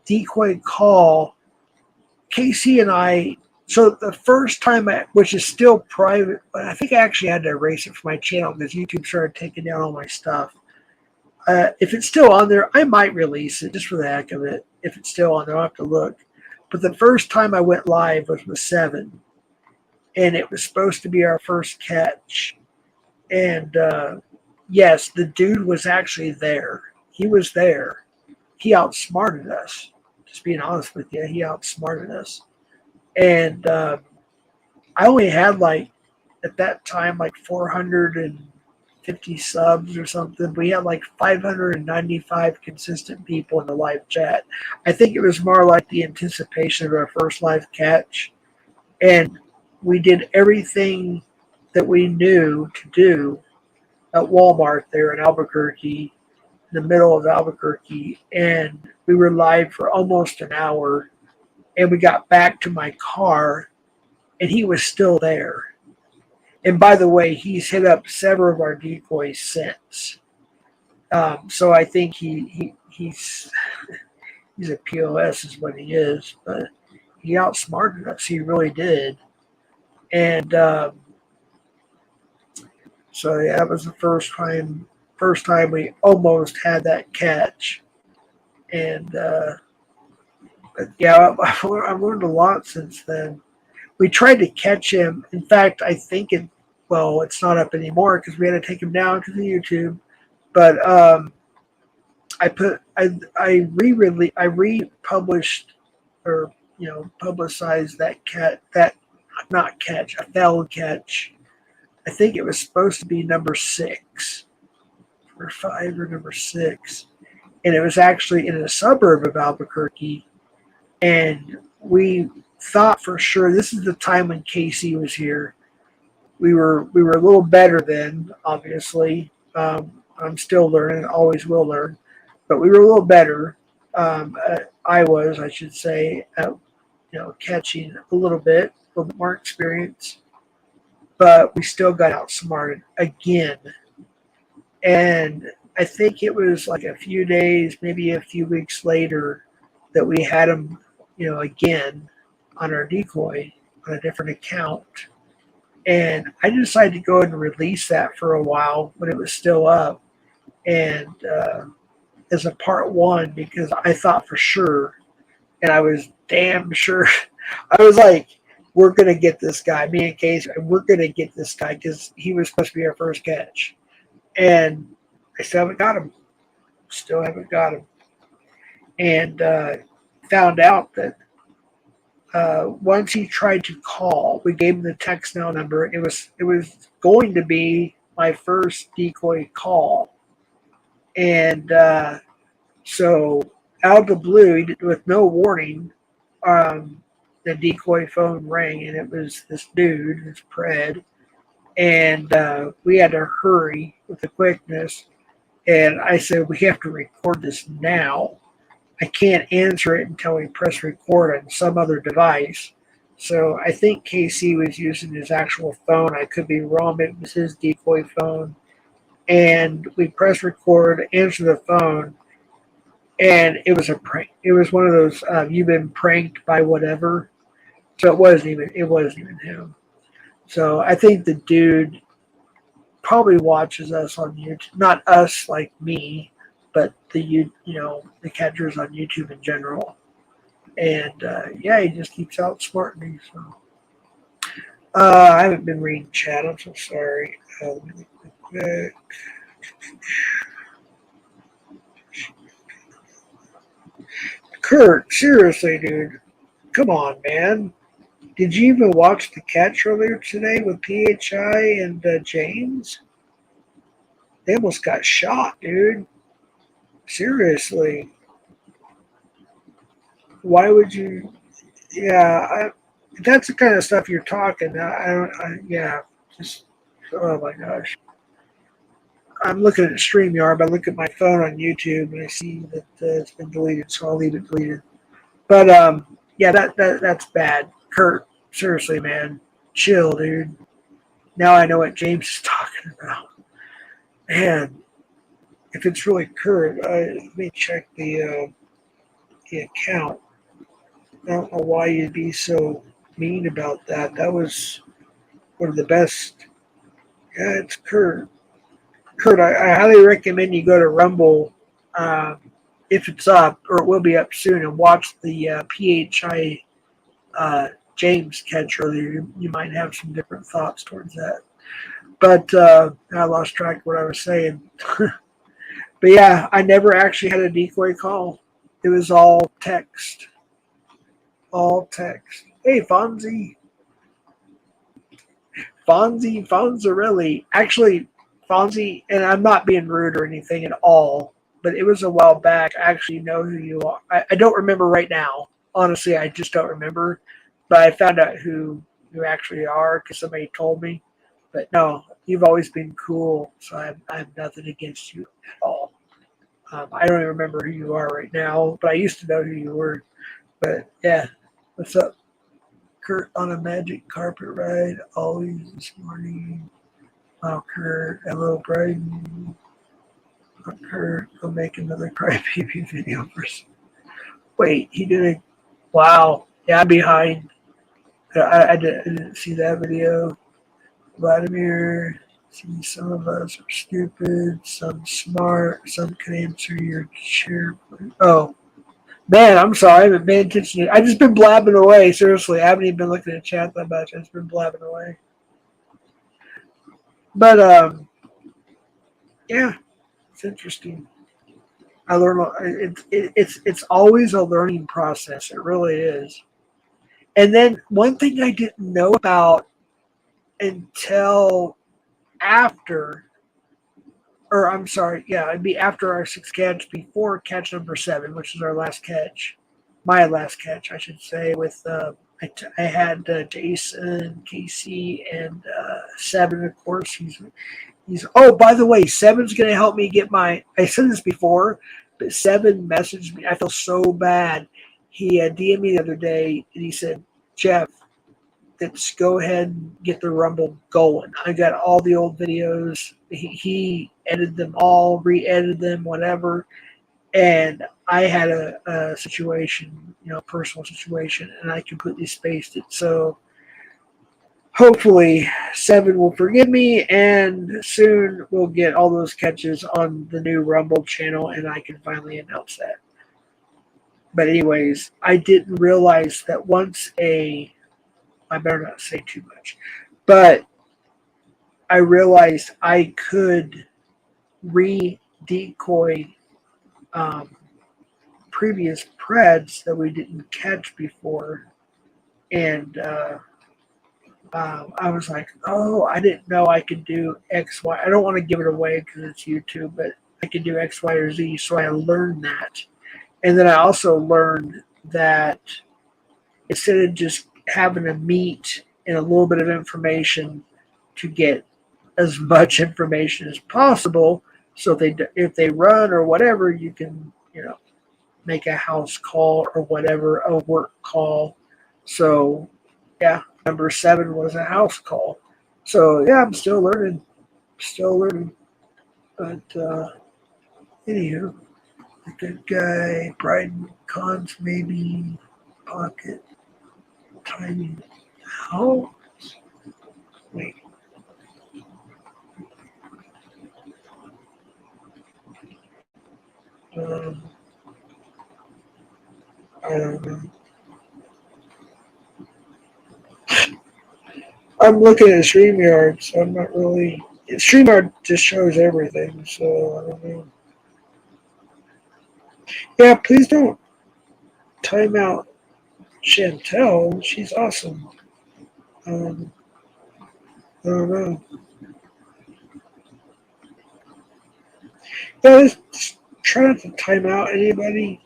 decoy call, Casey and I, so the first time, which is still private, but I think I actually had to erase it from my channel because YouTube started taking down all my stuff. If it's still on there, I might release it just for the heck of it. If it's still on there, I'll have to look. But the first time I went live was with 7. And it was supposed to be our first catch. And yes, the dude was actually there. He was there. He outsmarted us. Just being honest with you, he outsmarted us. And I only had at that time, 450 subs or something. We had 595 consistent people in the live chat. I think it was more like the anticipation of our first live catch. And we did everything that we knew to do at Walmart there in Albuquerque, in the middle of Albuquerque. And we were live for almost an hour. And we got back to my car, and he was still there. And by the way, he's hit up several of our decoys since. So I think he's a POS is what he is, but he outsmarted us. He really did. And so yeah, that was the first time we almost had that catch. And but yeah, I've learned a lot since then. We tried to catch him. In fact, I think it's not up anymore because we had to take him down because of YouTube. But I republished or publicized a failed catch. I think it was supposed to be number 6 or 5 or number 6, and it was actually in a suburb of Albuquerque. And we thought for sure this is the time when Casey was here. We were a little better then, obviously. I'm still learning, always will learn, but we were a little better. I should say, at, catching a little bit more experience, but we still got outsmarted again. And I think it was like a few days, maybe a few weeks later, that we had him, again on our decoy on a different account. And I decided to go ahead and release that for a while when it was still up, and as a part 1, because I thought for sure, and I was damn sure, I was like, we're going to get this guy, me and Casey, we're going to get this guy because he was supposed to be our first catch. And I still haven't got him. And found out that once he tried to call, we gave him the text now number. It was going to be my first decoy call, and so out of the blue, with no warning, the decoy phone rang, and it was this dude, this Pred, and we had to hurry with the quickness. And I said, we have to record this now. I can't answer it until we press record on some other device. So I think KC was using his actual phone. I could be wrong, but it was his decoy phone. And we press record, answer the phone, and it was a prank. It was one of those you've been pranked by whatever. So it wasn't even him. So I think the dude probably watches us on YouTube. Not us like me, but the catchers on YouTube in general. And yeah, he just keeps outsmarting me. So I haven't been reading chat. I'm so sorry. Let me look real quick. Kurt, seriously, dude, come on, man. Did you even watch the catch earlier today with PHI and James? They almost got shot, dude. Seriously. Why would you? Yeah, that's the kind of stuff you're talking. Yeah, just, oh my gosh. I'm looking at StreamYard, but I look at my phone on YouTube and I see that it's been deleted, so I'll leave it deleted. But yeah, that's bad. Kurt, seriously, man, chill, dude. Now I know what James is talking about. Man, if it's really Kurt, let me check the account. I don't know why you'd be so mean about that. That was one of the best. Yeah, it's Kurt. Kurt, I highly recommend you go to Rumble if it's up, or it will be up soon, and watch the PHI James catch earlier. You might have some different thoughts towards that. But I lost track of what I was saying. But yeah, I never actually had a decoy call. It was all text. All text. Hey, Fonzie. Fonzarelli. Actually, Fonzie, and I'm not being rude or anything at all, but it was a while back. I actually know who you are. I don't remember right now. Honestly, I just don't remember. But I found out who you actually are because somebody told me. But no, you've always been cool, so I have nothing against you at all. I don't even remember who you are right now, but I used to know who you were. But yeah, what's up? Kurt on a magic carpet ride, always this morning. Wow, Kurt, hello, Brian. Kurt, I'll make another crybaby video for some. Wait, he did a. Wow, yeah, I'm behind. I didn't see that video. Vladimir, see, some of us are stupid, some smart, some can answer your chair. Oh, man, I'm sorry. I haven't paid attention. I've just been blabbing away. Seriously, I haven't even been looking at chat that much. I've just been blabbing away. But yeah, it's interesting. I learn. It's always a learning process. It really is. And then one thing I didn't know about until after, or I'm sorry, yeah, it'd be after our sixth catch, before catch number 7, which is our last catch, my last catch, I should say. With I had Jason, Casey, and 7. Of course, he's. Oh, by the way, 7's gonna help me get my. I said this before, but 7 messaged me. I feel so bad. He DM'd me the other day, and he said, "Jeff, let's go ahead and get the Rumble going. I got all the old videos. He edited them all, re-edited them, whatever. And I had a situation, personal situation, and I completely spaced it. So hopefully 7 will forgive me, and soon we'll get all those catches on the new Rumble channel, and I can finally announce that. But anyways, I didn't realize that I better not say too much, but I realized I could re-decoy previous Preds that we didn't catch before and I was like, oh, I didn't know I could do X, Y. I don't want to give it away because it's YouTube, but I could do X, Y, or Z. So I learned that. And then I also learned that instead of just having a meet and a little bit of information to get as much information as possible, so if they run or whatever, you can, make a house call or whatever, a work call. So, yeah, number 7 was a house call. So, yeah, I'm still learning. But, anywho, the good guy, pride and cons, maybe, pocket, timing. How? Wait. I don't know. I'm looking at StreamYard, so I'm not really. StreamYard just shows everything, so I don't know. Yeah, please don't time out Chantel. She's awesome. I don't know. Yeah, just try not to time out anybody.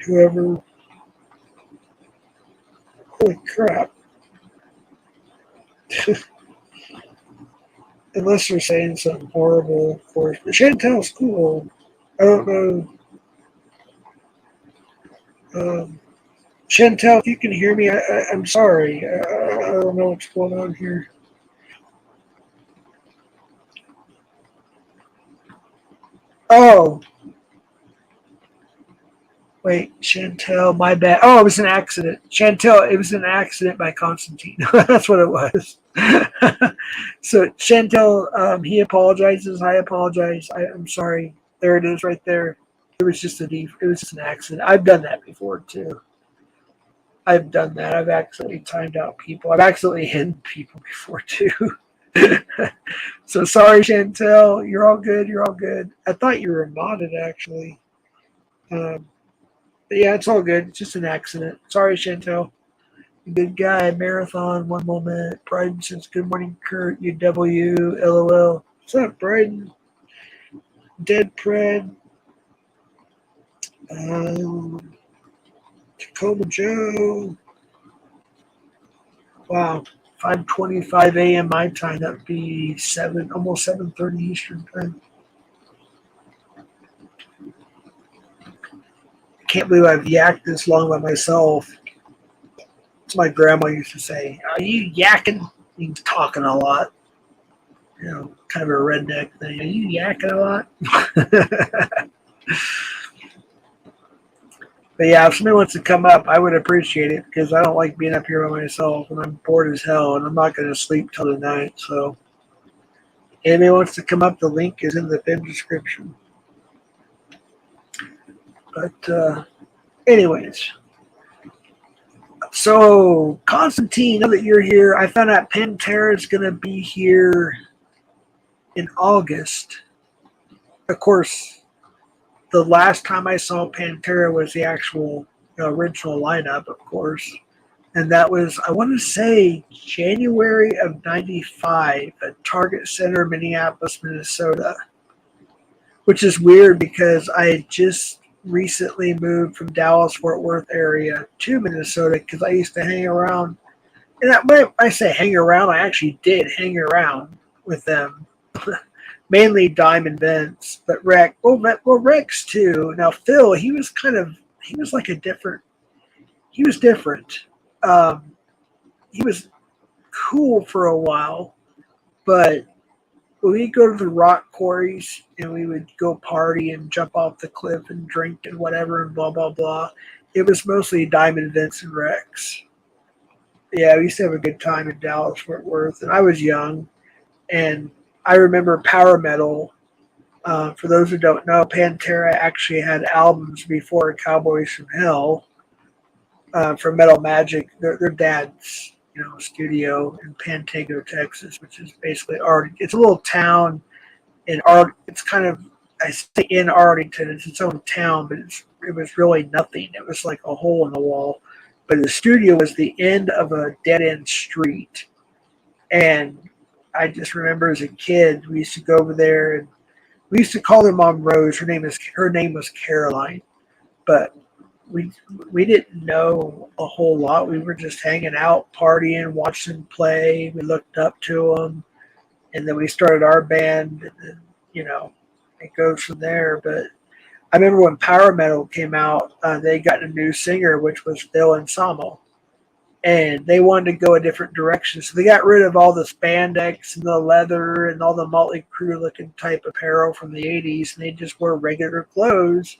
Whoever. Holy crap. Unless they're saying something horrible, of course. But Chantel's cool. I don't know. Chantel, if you can hear me, I'm sorry. I don't know what's going on here. Oh. Wait, Chantel, my bad. Oh, it was an accident. Chantel, it was an accident by Constantine. That's what it was. So Chantel, he apologizes. I apologize. I'm sorry. There it is, right there. It was just it was just an accident. I've done that before too. I've done that. I've accidentally timed out people. I've accidentally hidden people before too. So sorry, Chantel. You're all good. You're all good. I thought you were modded actually. But yeah, it's all good. It's just an accident. Sorry, Chantel. Good guy. Marathon. One moment. Bryden says, good morning, Kurt. UW. LOL. What's up, Bryden? Dead Pred. Tacoma Joe. Wow. 5:25 a.m. my time. That would be almost 7:30 Eastern time. I can't believe I've yacked this long by myself. As my grandma used to say, are you yakking? He's talking a lot. Kind of a redneck thing. Are you yakking a lot? But yeah, if somebody wants to come up, I would appreciate it because I don't like being up here by myself and I'm bored as hell and I'm not going to sleep till the night. So, if anybody wants to come up, the link is in the pin description. But, anyways. So, Constantine, now that you're here, I found out Pantera is going to be here in August. Of course, the last time I saw Pantera was the actual original lineup, of course. And that was, I want to say, January of 95 at Target Center, Minneapolis, Minnesota. Which is weird because I had just recently moved from Dallas-Fort Worth area to Minnesota because I used to hang around. And when I say hang around, I actually did hang around with them. Mainly Diamond Vince, but Rex. Well, Rex too. Now Phil, he was like a different. He was different. He was cool for a while, but we'd go to the rock quarries and we would go party and jump off the cliff and drink and whatever and blah blah blah. It was mostly Diamond Vince and Rex. Yeah, we used to have a good time in Dallas Fort Worth, and I was young, and I remember power metal. For those who don't know, Pantera actually had albums before Cowboys from Hell for Metal Magic. Their dad's studio in Pantego, Texas, which is basically Arlington. It's a little town in It's kind of, I say in Arlington. It's its own town, but it was really nothing. It was like a hole in the wall. but the studio was the end of a dead end street. And I just remember as a kid, we used to go over there, and we used to call her Mom Rose. Her name was Caroline, but we didn't know a whole lot. We were just hanging out, partying, watching them play. We looked up to them, and then we started our band. And then, it goes from there. But I remember when Power Metal came out, they got a new singer, which was Phil Insomnia. And they wanted to go a different direction. So they got rid of all the spandex and the leather and all the Motley Crue looking type apparel from the 80s. And they just wore regular clothes.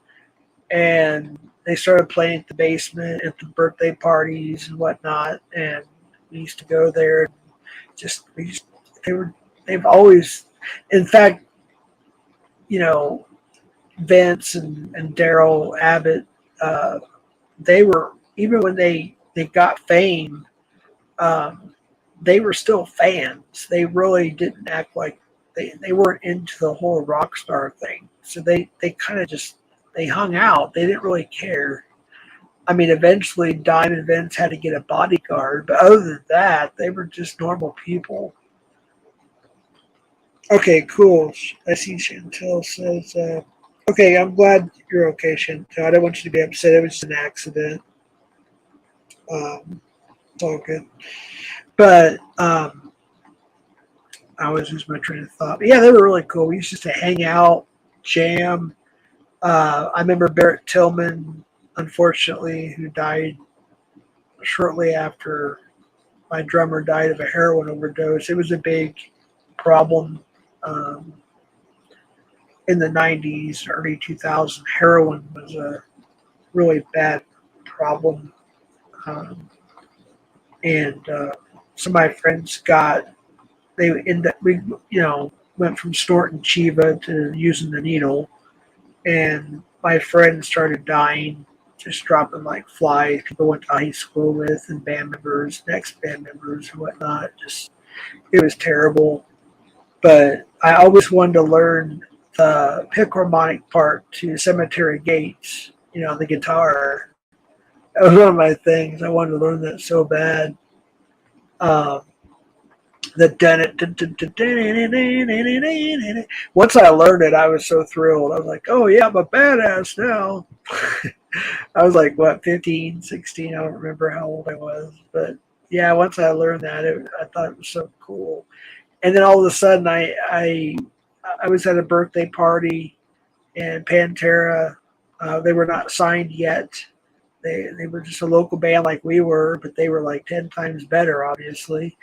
And they started playing at the basement at the birthday parties and whatnot. And we used to go there. They've always, in fact, Vince and Daryl Abbott, they were, even when they got fame, they were still fans. They really didn't act like they weren't into the whole rock star thing. So they kind of just, they hung out. They didn't really care. I mean, eventually Dime and Vince had to get a bodyguard, but other than that, they were just normal people. Okay, cool. I see Chantel says, okay, I'm glad you're okay, Chantel. I don't want you to be upset. It was just an accident. It's all good. But I always lose my train of thought. But yeah, they were really cool. We used to hang out, jam. I remember Barrett Tillman, unfortunately, who died shortly after my drummer died of a heroin overdose. It was a big problem in the 90s, early 2000s. Heroin was a really bad problem. And some of my friends went from snorting Chiva to using the needle. And my friends started dying, just dropping like flies. People went to high school with, and band members, ex-band members and whatnot. It was terrible. But I always wanted to learn the pick harmonic part to Cemetery Gates, the guitar. That was one of my things. I wanted to learn that so bad. Once I learned it, I was so thrilled. I was like, oh yeah, I'm a badass now. I was like, what, 15, 16? I don't remember how old I was. But yeah, once I learned that, I thought it was so cool. And then all of a sudden, I was at a birthday party, and Pantera, they were not signed yet. They were just a local band like we were, but they were like 10 times better, obviously.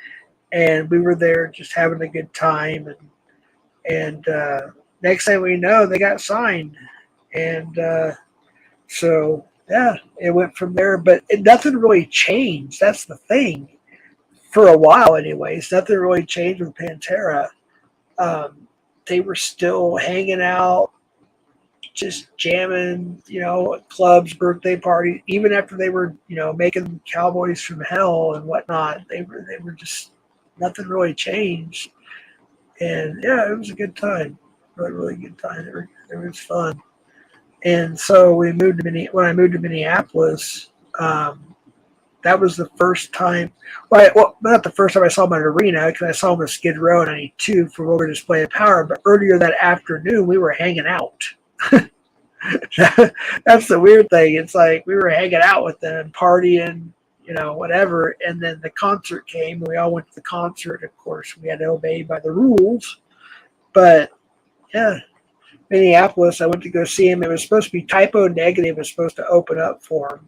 And we were there just having a good time. And next thing we know, they got signed. And so, yeah, it went from there. But nothing really changed. That's the thing. For a while, anyways, nothing really changed with Pantera. They were still hanging out, just jamming, at clubs, birthday parties. Even after they were, making Cowboys from Hell and whatnot, they were just, nothing really changed. And yeah, it was a good time, really, really good time. It was fun. And so when I moved to Minneapolis, that was the first time. Well, not the first time I saw him at an arena, because I saw him at Skid Row in '92 for Roller Display of Power. But earlier that afternoon, we were hanging out. That's the weird thing. It's like we were hanging out with them, partying, whatever. And then the concert came, and we all went to the concert. Of course, we had to obey by the rules. But yeah, Minneapolis, I went to go see him. It was supposed to be Typo Negative was supposed to open up for him.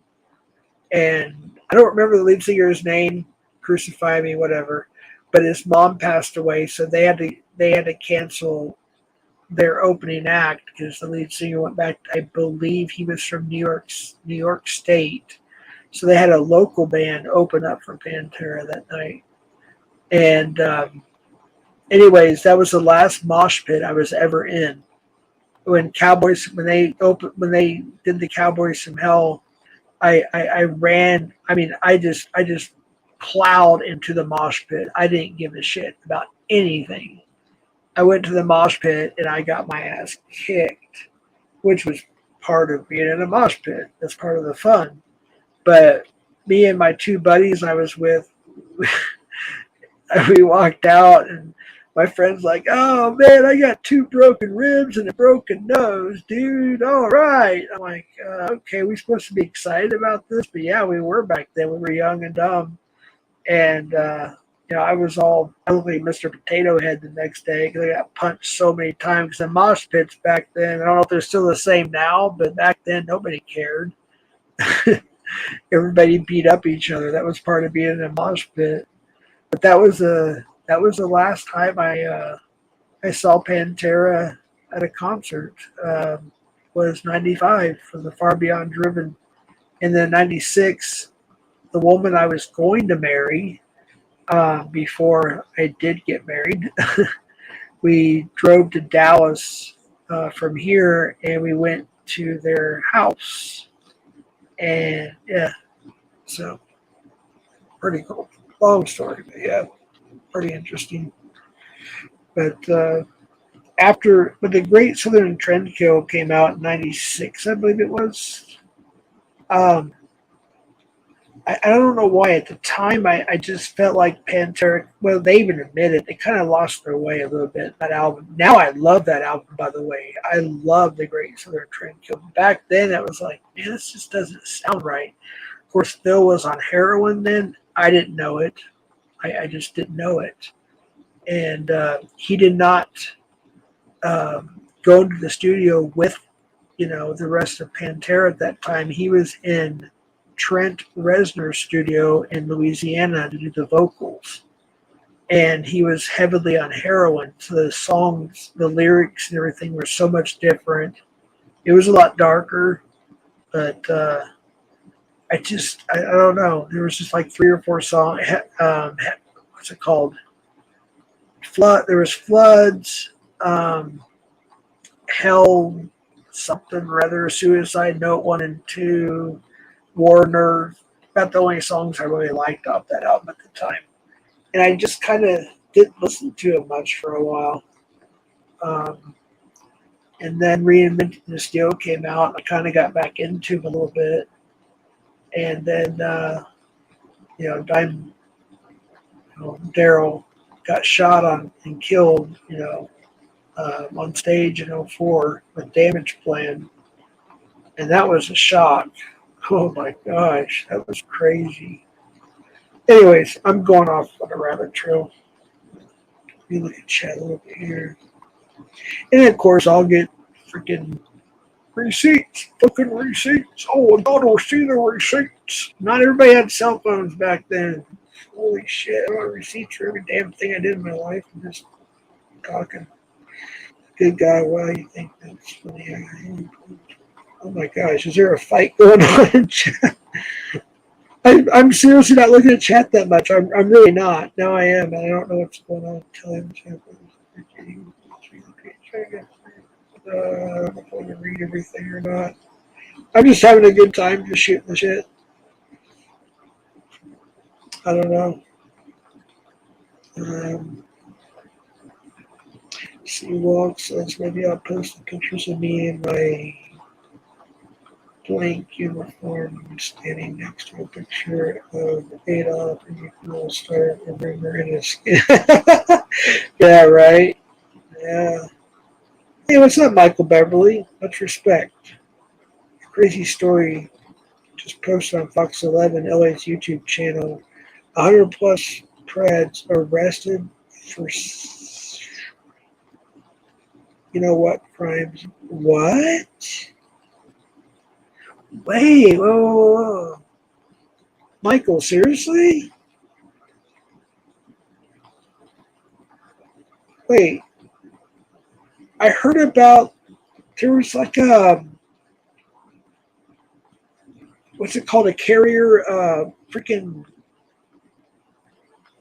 And I don't remember the lead singer's name, crucify me, whatever. But his mom passed away, so they had to cancel their opening act because the lead singer went back. I believe he was from New York State, so they had a local band open up for Pantera that night. And anyways, that was the last mosh pit I was ever in. When they did the Cowboys from Hell, I ran. I mean, I just plowed into the mosh pit. I didn't give a shit about anything. I went to the mosh pit and I got my ass kicked, which was part of being in a mosh pit. That's part of the fun. But me and my two buddies I was with, we walked out and my friend's like, "Oh man, I got 2 broken ribs and a broken nose, dude. All right." I'm like, "Okay, we supposed to be excited about this?" But yeah, we were back then. We were young and dumb, and I was all ugly, Mr. Potato Head the next day because I got punched so many times. The mosh pits back then, I don't know if they're still the same now, but back then nobody cared. Everybody beat up each other. That was part of being in a mosh pit. But that was the last time I saw Pantera at a concert. Was '95 for the Far Beyond Driven, and then '96, the woman I was going to marry before I did get married. We drove to Dallas from here, and we went to their house, and yeah, so pretty cool. Long story, but yeah, pretty interesting. But when the Great Southern Trendkill came out in '96, I believe it was. Um, I don't know why at the time I just felt like Pantera. Well, they even admitted they kind of lost their way a little bit. That album. Now I love that album. By the way, I love the Great Southern Trendkill. Back then, it was like, man, this just doesn't sound right. Of course, Phil was on heroin then. I didn't know it. I just didn't know it, and he did not go into the studio with the rest of Pantera at that time. He was in Trent Reznor's studio in Louisiana to do the vocals, and he was heavily on heroin. So the songs, the lyrics, and everything were so much different. It was a lot darker, but I don't know. There was just like 3 or 4 songs. What's it called? Flood. There was Floods. Hell, something rather, Suicide Note 1 and 2, Warner. About the only songs I really liked off that album at the time. And I just kind of didn't listen to it much for a while. And then Reinventing the Steel came out. I kind of got back into it a little bit. And then, Daryl got shot on and killed, on stage in '04 with Damage Plan. And that was a shock. Oh my gosh, that was crazy. Anyways, I'm going off on a rabbit trail. Let me look at chat a little bit here. And of course, I'll get freaking receipts. Fucking receipts. Oh, I gotta see the receipts. Not everybody had cell phones back then. Holy shit, I want receipts for every damn thing I did in my life. I'm just talking. Good guy, why you think that's funny? Oh my gosh, is there a fight going on in chat? I'm seriously not looking at chat that much. I'm really not. Now I am, and I don't know what's going on. Tell him I don't know if I can read everything or not. I'm just having a good time just shooting the shit. I don't know. Seawalk says maybe I'll post the pictures of me in my blank uniform standing next to a picture of Adolf, and you can all start a rumor in his skin. Yeah, right. Yeah. Hey, what's up, Michael Beverly? Much respect. Crazy story just posted on Fox 11, LA's YouTube channel. 100 plus Preds arrested for what crimes? What? Wait, whoa. Michael, seriously? Wait. I heard about there was like what's it called? A carrier, freaking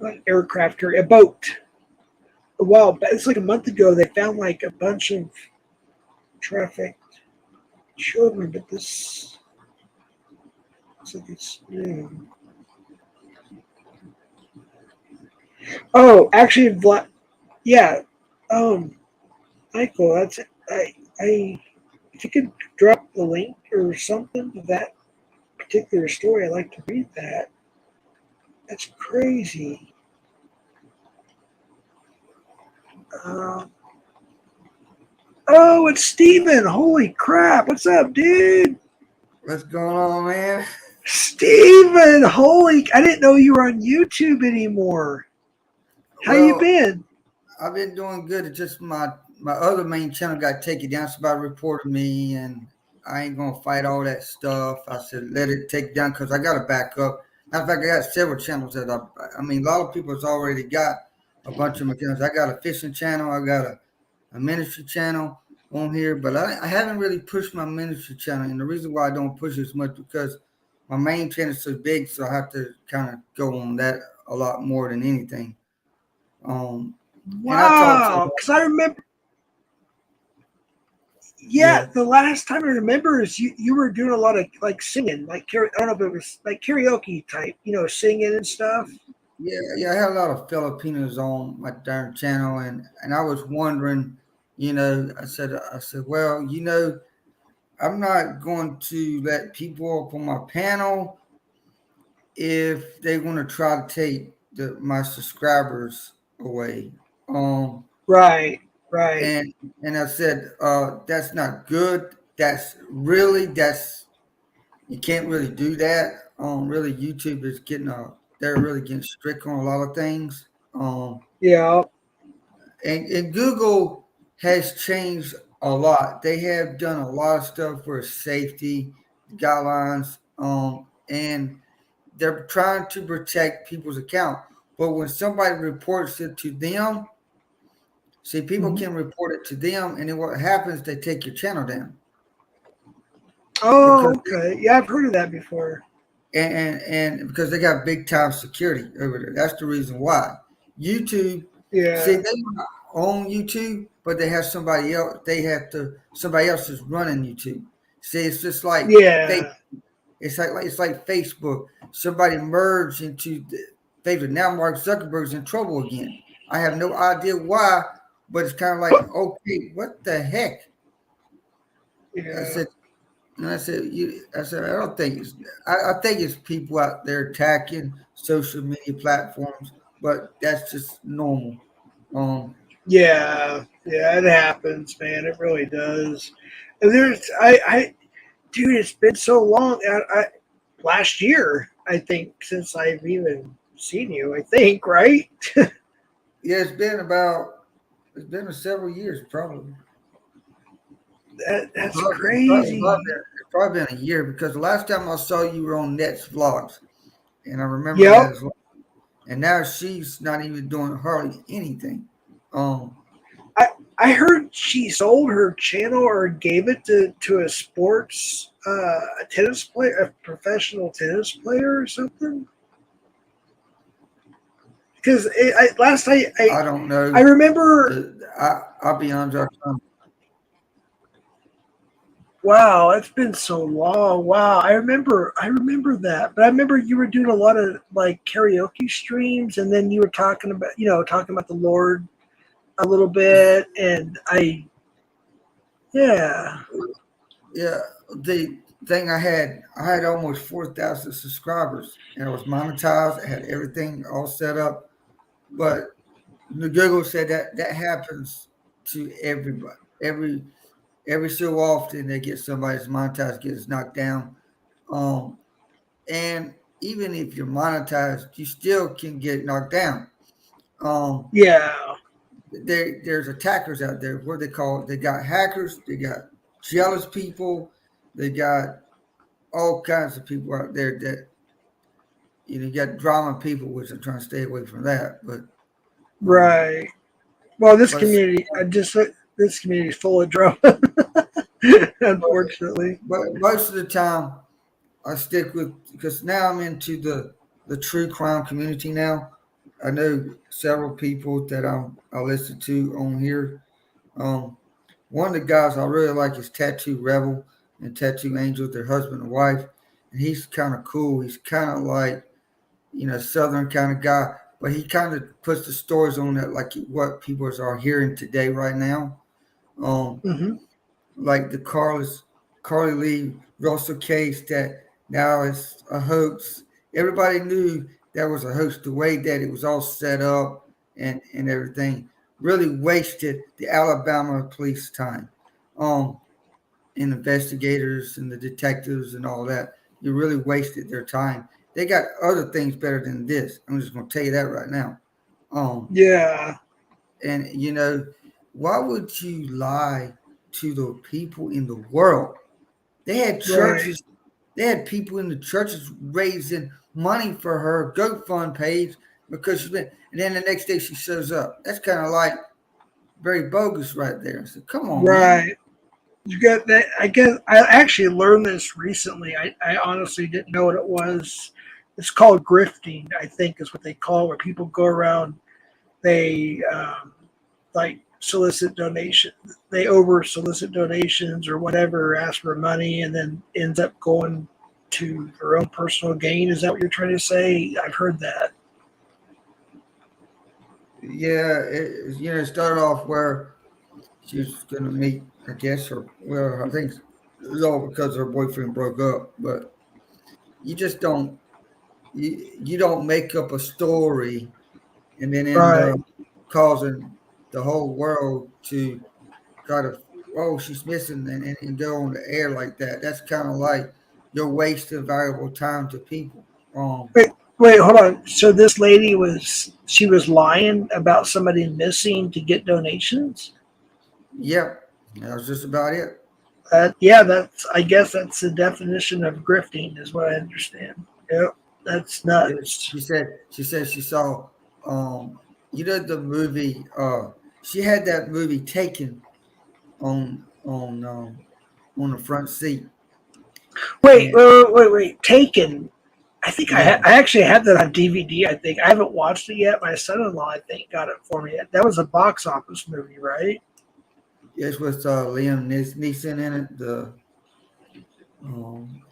not an aircraft carrier, a boat. A while back, it's like a month ago, they found like a bunch of trafficked children, but this looks like it's new. Oh, actually, yeah. Michael, that's it. I if you could drop the link or something to that particular story. I'd like to read that. That's crazy. Oh, it's Steven. Holy crap. What's up, dude? What's going on, man? Steven, I didn't know you were on YouTube anymore. How you been? I've been doing good. It's just my other main channel got taken down. Somebody reported me, and I ain't gonna fight all that stuff. I said let it take down because I got to back up. Matter of fact, I got several channels that I mean, a lot of people has already got a bunch of my channels. I got a fishing channel. I got a ministry channel on here, but I haven't really pushed my ministry channel. And the reason why I don't push it as much because my main channel is so big, so I have to kind of go on that a lot more than anything. Wow, because I remember. Yeah, the last time I remember is you were doing a lot of like singing, like I don't know if it was like karaoke type, singing and stuff. Yeah, I had a lot of Filipinos on my darn channel, and I was wondering, I said, well, I'm not going to let people up on my panel if they want to try to take my subscribers away. Right. And I said, that's not good. You can't really do that. Really, YouTube is they're really getting strict on a lot of things. Yeah. And Google has changed a lot. They have done a lot of stuff for safety guidelines. And they're trying to protect people's account. But when somebody reports it to them, see, people can report it to them, and then what happens? They take your channel down. Oh, okay. Yeah, I've heard of that before. And because they got big time security over there, that's the reason why. YouTube, Yeah. see, they own YouTube, but they have somebody else. Somebody else is running YouTube. See, it's just like it's like Facebook. Somebody merged into Facebook. Now Mark Zuckerberg's in trouble again. I have no idea why, but it's kind of like, okay, what the heck? Yeah. I said, I don't think I think it's people out there attacking social media platforms, but that's just normal. Yeah, it happens, man. It really does. And dude, it's been so long. Last year, I think, since I've even seen you. I think, right? Yeah, it's been several years, probably. That's crazy. It's probably been a year because the last time I saw you were on Net's vlogs, and I remember that as well. And now she's not even doing hardly anything. I heard she sold her channel or gave it to a sports tennis player, a professional tennis player or something. Because last night I don't know. I remember. I'll be honest. Wow, it's been so long. Wow, I remember that. But I remember you were doing a lot of like karaoke streams, and then you were talking about the Lord a little bit, and yeah. The thing I had almost 4,000 subscribers, and it was monetized. I had everything all set up, but the Google said that happens to everybody. Every so often they get somebody's monetized gets knocked down. And even if you're monetized, you still can get knocked down. There's attackers out there. What they got hackers, they got jealous people, they got all kinds of people out there that you got drama people, which I'm trying to stay away from that. But right. Well, this community is full of drama. Unfortunately, but most of the time I stick with because now I'm into the true crime community now. I know several people that I listen to on here. One of the guys I really like is Tattoo Rebel and Tattoo Angel, their husband and wife, and he's kind of cool. He's kind of like Southern kind of guy, but he kind of puts the stories on that like what people are hearing today right now. Like the Carly Lee Russell case that Now it's a hoax. Everybody knew that was a hoax. The way that it was all set up and everything really wasted the Alabama police time. Um, and investigators and the detectives and all that. You really wasted their time. They got other things better than this. I'm just going to tell you that right now. Yeah. And why would you lie to the people in the world? They had Right. churches. They had people in the churches raising money for her GoFund page because she's been. And then the next day she shows up. That's kind of like very bogus right there. So come on, man. Right. You got that. I guess I actually learned this recently. I honestly didn't know what it was. It's called grifting, I think is what they call it, where people go around, they like solicit donations. They over solicit donations or whatever, ask for money, and then ends up going to their own personal gain. Is that what you're trying to say? I've heard that. Yeah, it started off where she was going to meet, I guess, her. Well, I think it was all because her boyfriend broke up. But you just don't you don't make up a story and then end Right. up causing the whole world to kind of, oh, she's missing, and go on the air like that. That's kind of like you're wasting valuable time to people. Wait, wait, hold on. So this lady she was lying about somebody missing to get donations? Yeah, that was just about it. Yeah, I guess that's the definition of grifting, is what I understand. Yep, that's Yeah, nuts. she said she saw, um, the movie. She had that movie Taken on the front seat. Wait, And wait. Taken. I think yeah, I actually have that on DVD. I think I haven't watched it yet. My son-in-law, I think, got it for me. That was a box office movie, right? it's with Liam Neeson in it.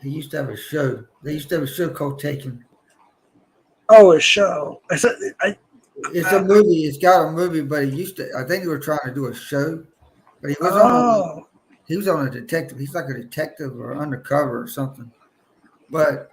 He used to have a show. They used to have a show called Taken. Oh, a show. I said, It's a movie. It's got a movie, but he used to. I think they were trying to do a show, but oh, he was on a detective. He's like a detective or undercover or something. But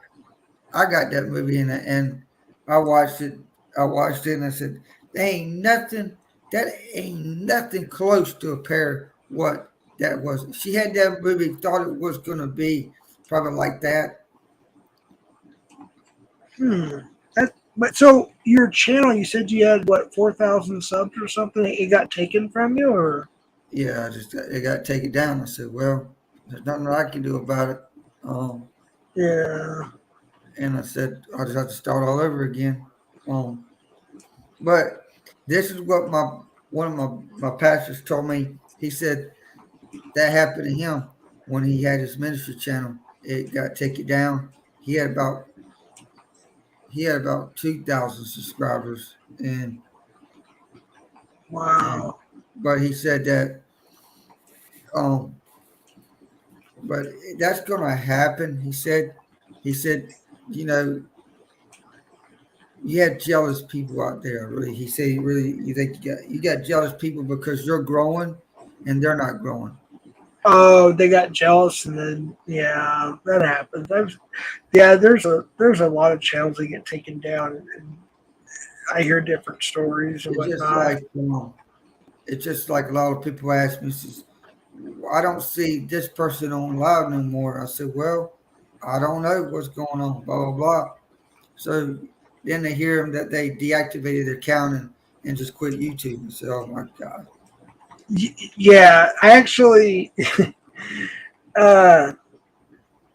I got that movie and I watched it. I watched it and I said, "There ain't nothing. That ain't nothing close to a pair what that was." She had that movie, thought it was going to be probably like that. hmm. But so your channel, you said you had what, 4,000 subs or something? It got taken from you, or? Yeah, it got taken down. I said, "Well, there's nothing I can do about it." Um, Yeah. and I said, "I just have to start all over again." Um, but this is what one of my pastors told me. He said that happened to him when he had his ministry channel. It got taken down. He had about 2,000 subscribers, and Wow. but he said that um, but that's gonna happen. He said, you know, you had jealous people out there. Really, he said, really, you think you got jealous people because you're growing and they're not growing. Oh, they got jealous, and then yeah, that happens. Yeah, there's a lot of channels that get taken down, and I hear different stories and It's just whatnot. like it's just like a lot of people ask me, says, I don't see this person on live no more. I said, well, I don't know what's going on, blah, blah, blah. So then they hear them that they deactivated their account and just quit YouTube. And say, oh my God. Yeah, I actually uh,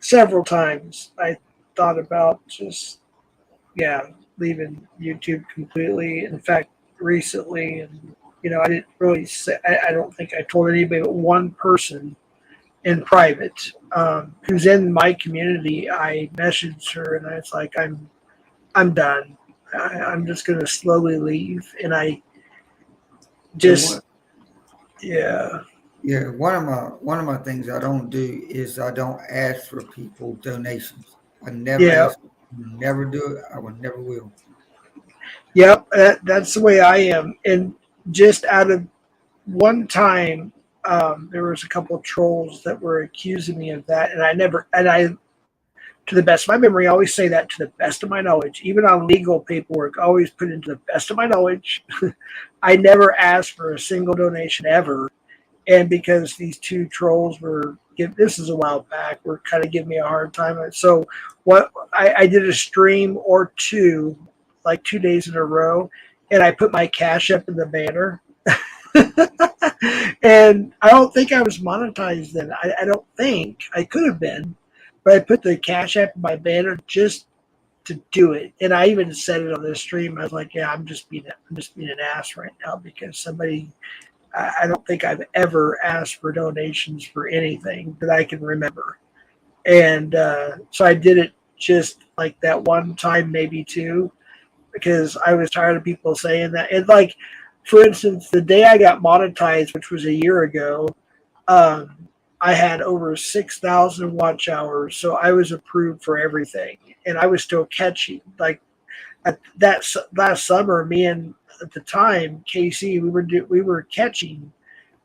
several times I thought about just yeah leaving YouTube completely. In fact, recently, and I didn't really say. I don't think I told anybody but one person in private who's in my community. I messaged her and I was like, I'm done. I'm just gonna slowly leave, and I Yeah, just yeah one of my things I don't do is I don't ask for people donations. I never yeah ask, never do it. I will never will. yep. That's the way I am, and just out of one time, there was a couple of trolls that were accusing me of that, and I To the best of my memory, I always say that to the best of my knowledge. Even on legal paperwork, I always put into the best of my knowledge. I never asked for a single donation ever. And because these two trolls this is a while back, were kind of giving me a hard time. So what I did a stream or two, like 2 days in a row, and I put my cash up in the banner. And I don't think I was monetized then. I don't think I could have been, but I put the cash app in my banner just to do it. And I even said it on the stream. I was like, "Yeah, I'm just being an ass right now because somebody." I don't think I've ever asked for donations for anything that I can remember, and so I did it just like that one time, maybe two, because I was tired of people saying that. And like, for instance, the day I got monetized, which was a year ago, I had over 6,000 watch hours, so I was approved for everything, and I was still catching. Like that last summer, me and at the time KC, we were catching,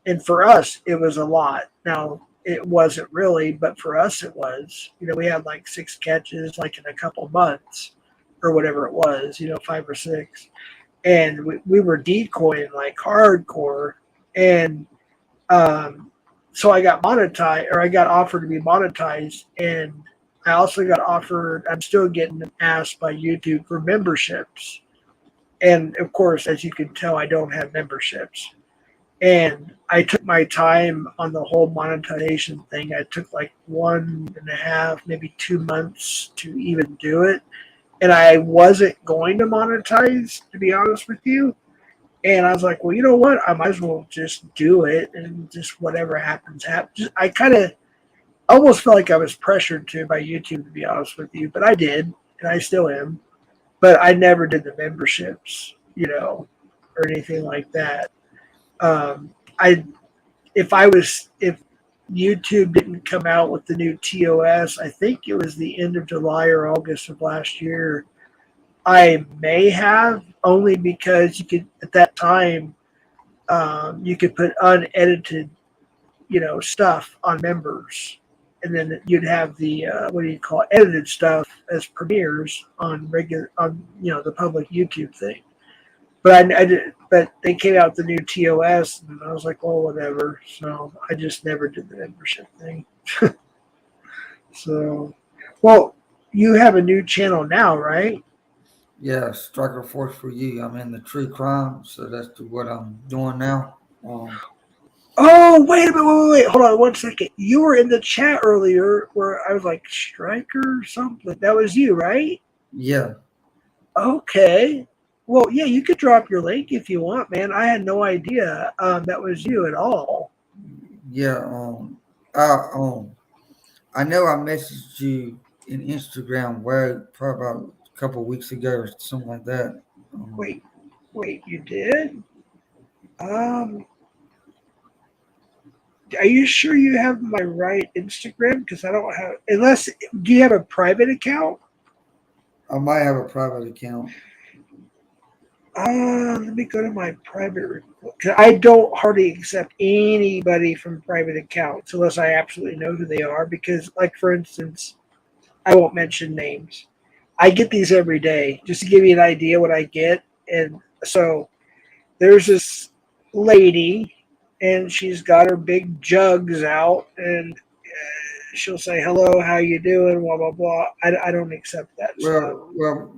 and for us it was a lot. Now it wasn't really, but for us it was. We had like 6 catches, like in a couple months, or whatever it was. 5 or 6, and we were decoying like hardcore, and so I got monetized, or I got offered to be monetized, and I also got offered. I'm still getting asked by YouTube for memberships, and of course, as you can tell, I don't have memberships. And I took my time on the whole monetization thing. I took like 1.5, maybe 2 months to even do it. And I wasn't going to monetize, to be honest with you. And I was like, well, you know what? I might as well just do it, and just whatever happens, happens. I kind of almost felt like I was pressured to by YouTube, to be honest with you. But I did, and I still am. But I never did the memberships, or anything like that. If YouTube didn't come out with the new TOS, I think it was the end of July or August of last year, I may have, only because you could, at that time, you could put unedited, stuff on members, and then you'd have the edited stuff as premieres on the public YouTube thing. But I did, but they came out with the new TOS, and I was like, well, whatever. So I just never did the membership thing. So, well, you have a new channel now, right? Yeah, Striker Force for you. I'm in the true crime, so that's what I'm doing now. Oh, wait a minute, wait. Hold on 1 second. You were in the chat earlier where I was like, Striker or something. That was you, right? Yeah. Okay. Well, yeah, you could drop your link if you want, man. I had no idea that was you at all. Yeah. I know I messaged you in Instagram probably about a couple of weeks ago or something like that. Wait, you did? Are you sure you have my right Instagram? Because I don't have, do you have a private account? I might have a private account. Let me go to my private. I don't hardly accept anybody from private accounts unless I absolutely know who they are. Because, like, for instance, I won't mention names. I get these every day just to give you an idea what I get. And so there's this lady, and she's got her big jugs out, and she'll say, hello, how you doing, blah, blah, blah. I don't accept that stuff. Well,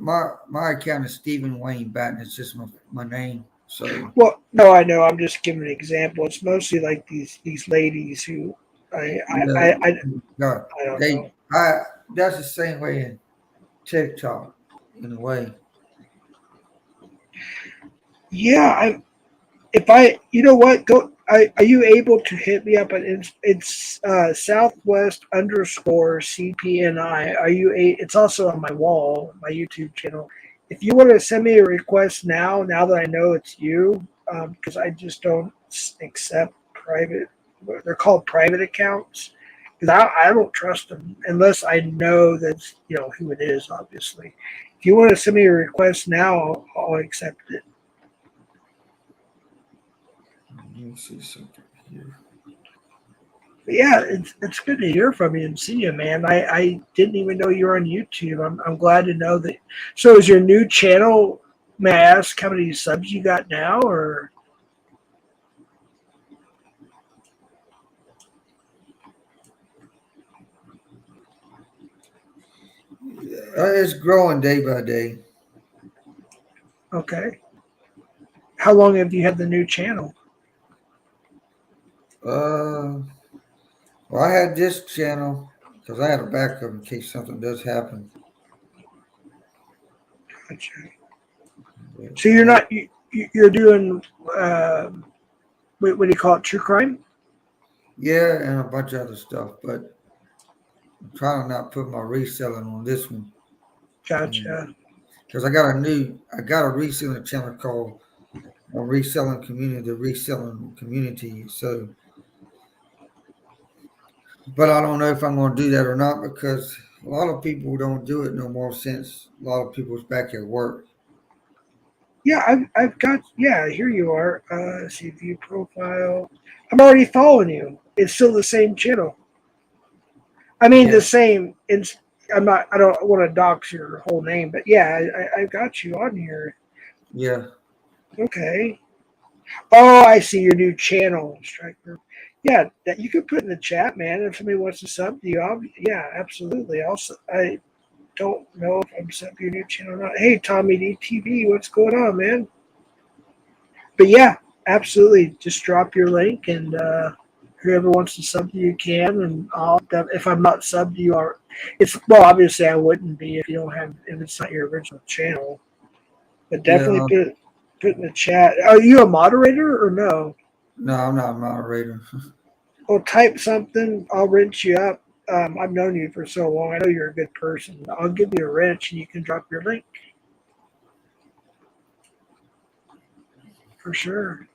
my account is Stephen Wayne Batten. It's just my name. So. Well, no, I know. I'm just giving an example. It's mostly like these ladies who I don't know. That's the same way in TikTok, in a way. Yeah, you know what? Are you able to hit me up on it's Southwest _ CPNI? It's also on my wall, my YouTube channel. If you want to send me a request now that I know it's you, because I just don't accept private. They're called private accounts because I don't trust them unless I know that's who it is. Obviously, if you want to send me a request now, I'll accept it. Let me see something here. Yeah, it's good to hear from you and see you, man. I didn't even know you were on YouTube. I'm glad to know that. So is your new channel? May I ask how many subs you got now, or? It's growing day by day. Okay. How long have you had the new channel? Uh, well, I had this channel because I had a backup in case something does happen. Gotcha. But So you're not you're doing what do you call it? True crime? yeah, and a bunch of other stuff. But I'm trying to not put my reselling on this one Gotcha. because I got a reselling channel called a reselling community. So, but I don't know if I'm going to do that or not because a lot of people don't do it no more since a lot of people's back at work. Yeah, I've got yeah. Here you are. See view profile. I'm already following you. It's still the same channel. I mean the Yeah, same. It's I'm not. I don't want to dox your whole name, but yeah, I've got you on here. yeah. Okay. Oh, I see your new channel, Striker. Yeah, that you could put in the chat, man. If somebody wants to sub to you, yeah, absolutely. Also, I don't know if I'm subbed to your new channel or not. Hey, Tommy DTV, what's going on, man? But yeah, absolutely. Just drop your link, and whoever wants to sub to you can. And if I'm not subbed to you, it's well, obviously I wouldn't be if you don't have if it's not your original channel. But definitely Yeah, put in the chat. Are you a moderator or no? no, I'm not a moderator. Well, type something. I'll wrench you up. I've known you for so long. I know you're a good person. I'll give you a wrench, and you can drop your link for sure.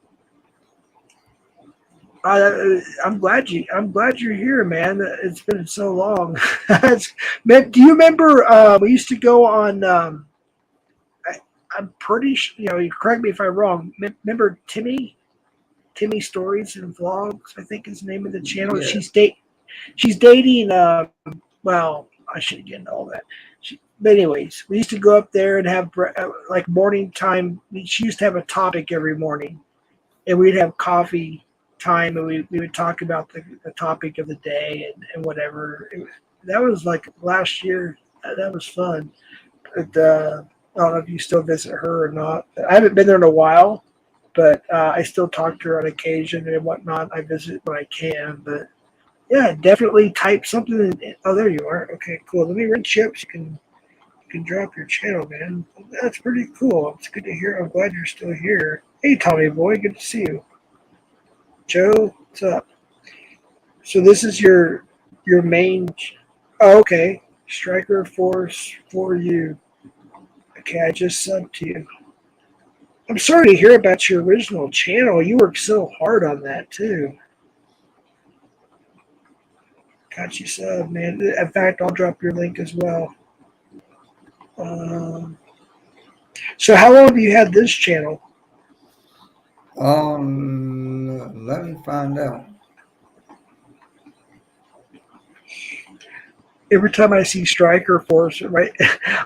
I'm glad you're here, man. It's been so long. Do you remember we used to go on? I, I'm pretty sure. You know, you correct me if I'm wrong. Remember Timmy Stories and Vlogs? I think is the name of the channel. Yeah, She's dating. Well, I shouldn't get into all that. But anyways, we used to go up there and have like morning time. She used to have a topic every morning, and we'd have coffee time, and we would talk about the topic of the day and whatever. That was like last year. That was fun. But I don't know if you still visit her or not. I haven't been there in a while, but I still talk to her on occasion and whatnot. I visit when I can, but yeah, definitely type something. Oh, there you are. Okay, cool. Let me run chips. You can drop your channel, man. That's pretty cool. It's good to hear. I'm glad you're still here. Hey, Tommy boy, good to see you. Joe, what's up? So this is your main. Oh, okay, Striker Force for you. Okay, I just subbed to you. I'm sorry to hear about your original channel. You worked so hard on that too. Got you sub, man. In fact, I'll drop your link as well. Um, so how long have you had this channel? let me find out. Every time I see Striker Force, right?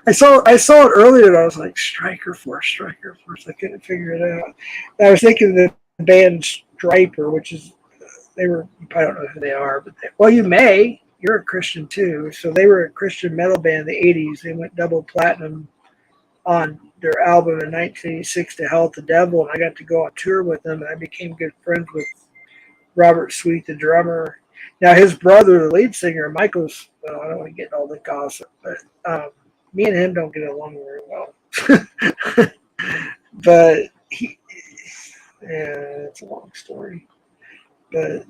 I saw it earlier, and I was like, Striker Force, Striker Force. I couldn't figure it out. And I was thinking the band Striper, which is they were. I don't know who they are, but well, you may. You're a Christian too, so they were a Christian metal band in the '80s. They went double platinum on their album in 1986, "To Hell with the Devil," and I got to go on tour with them, and I became good friends with Robert Sweet, the drummer. Now his brother, the lead singer, Michael's. Well, I don't want to get into all the gossip, but me and him don't get along very well. But yeah, it's a long story. But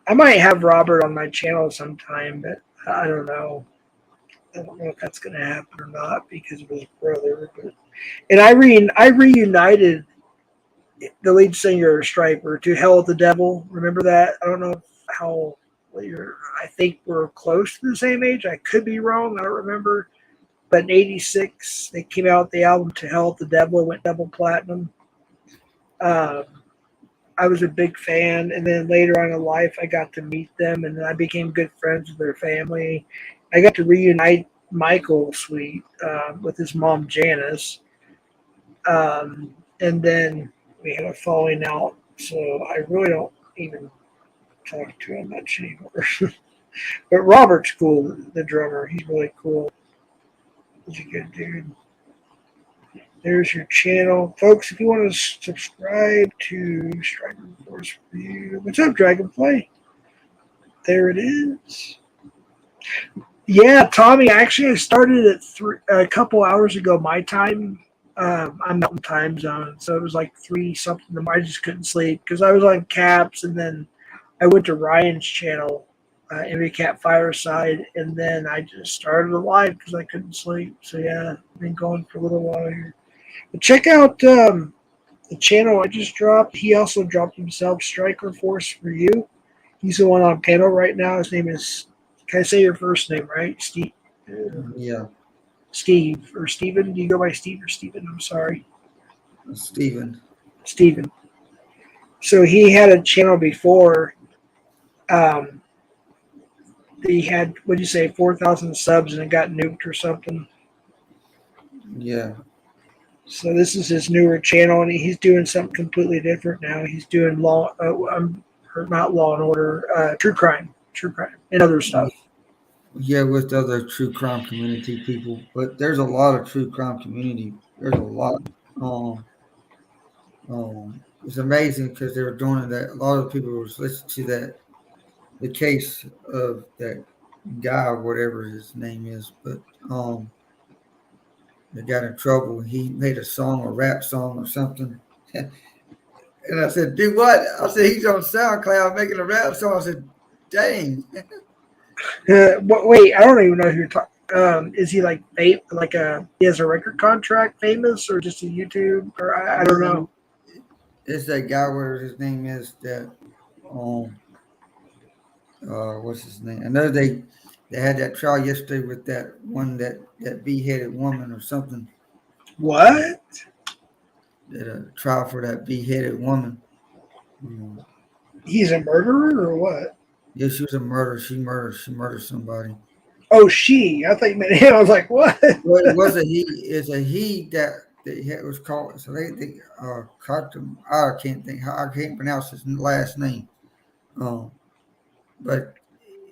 I might have Robert on my channel sometime, but I don't know. I don't know if that's going to happen or not because of his brother. But and I reunited the lead singer of Striper, "To Hell with the Devil." Remember that? I don't know how well you're. I think we're close to the same age. I could be wrong. I don't remember. But in '86, they came out with the album "To Hell with the Devil." It went double platinum. Um, I was a big fan, and then later on in life, I got to meet them, and then I became good friends with their family. I got to reunite Michael Sweet with his mom Janice, and then we had a falling out. So I really don't even talk to him much anymore. But Robert's cool, the drummer. He's really cool. He's a good dude. There's your channel. Folks, if you want to subscribe to Striker Force Review. What's up, Dragonfly? There it is. Yeah, Tommy, actually I started at a couple hours ago my time. I'm Mountain Time Zone, so it was like 3 something. I just couldn't sleep because I was on Caps, and then I went to Ryan's channel, Envy Cat Fireside, and then I just started a live because I couldn't sleep. So yeah, I've been going for a little while here. But check out the channel I just dropped. He also dropped himself, Striker Force for You. He's the one on panel right now. His name is, can I say your first name, right? Steve. Yeah, Steve or Steven. Do you go by Steve or Steven? I'm sorry. Steven. Steven. So he had a channel before. He had, what did you say, 4,000 subs, and it got nuked or something. Yeah. So this is his newer channel, and he's doing something completely different now. He's doing not Law and Order, true crime, and other stuff. Yeah, with other true crime community people, but there's a lot of true crime community. There's a lot. It's amazing because they were doing that. A lot of people was listening to the case of that guy or whatever his name is, but they got in trouble. He made a song, a rap song or something. And I said, "Do what?" I said, "He's on SoundCloud making a rap song." I said, "Dang." Wait, I don't even know who you're talking. Is he like he has a record contract, famous, or just a YouTube? Or I don't know. It's that guy, whatever his name is, that what's his name? I know they had that trial yesterday with that one that beheaded woman or something. What? That a trial for that beheaded woman. He's a murderer or what? Yeah, she was a murderer. She murdered somebody. Oh, she. I thought you meant him. I was like, what? Well, it was a he. It's a he that was called. So they caught him. I can't pronounce his last name. But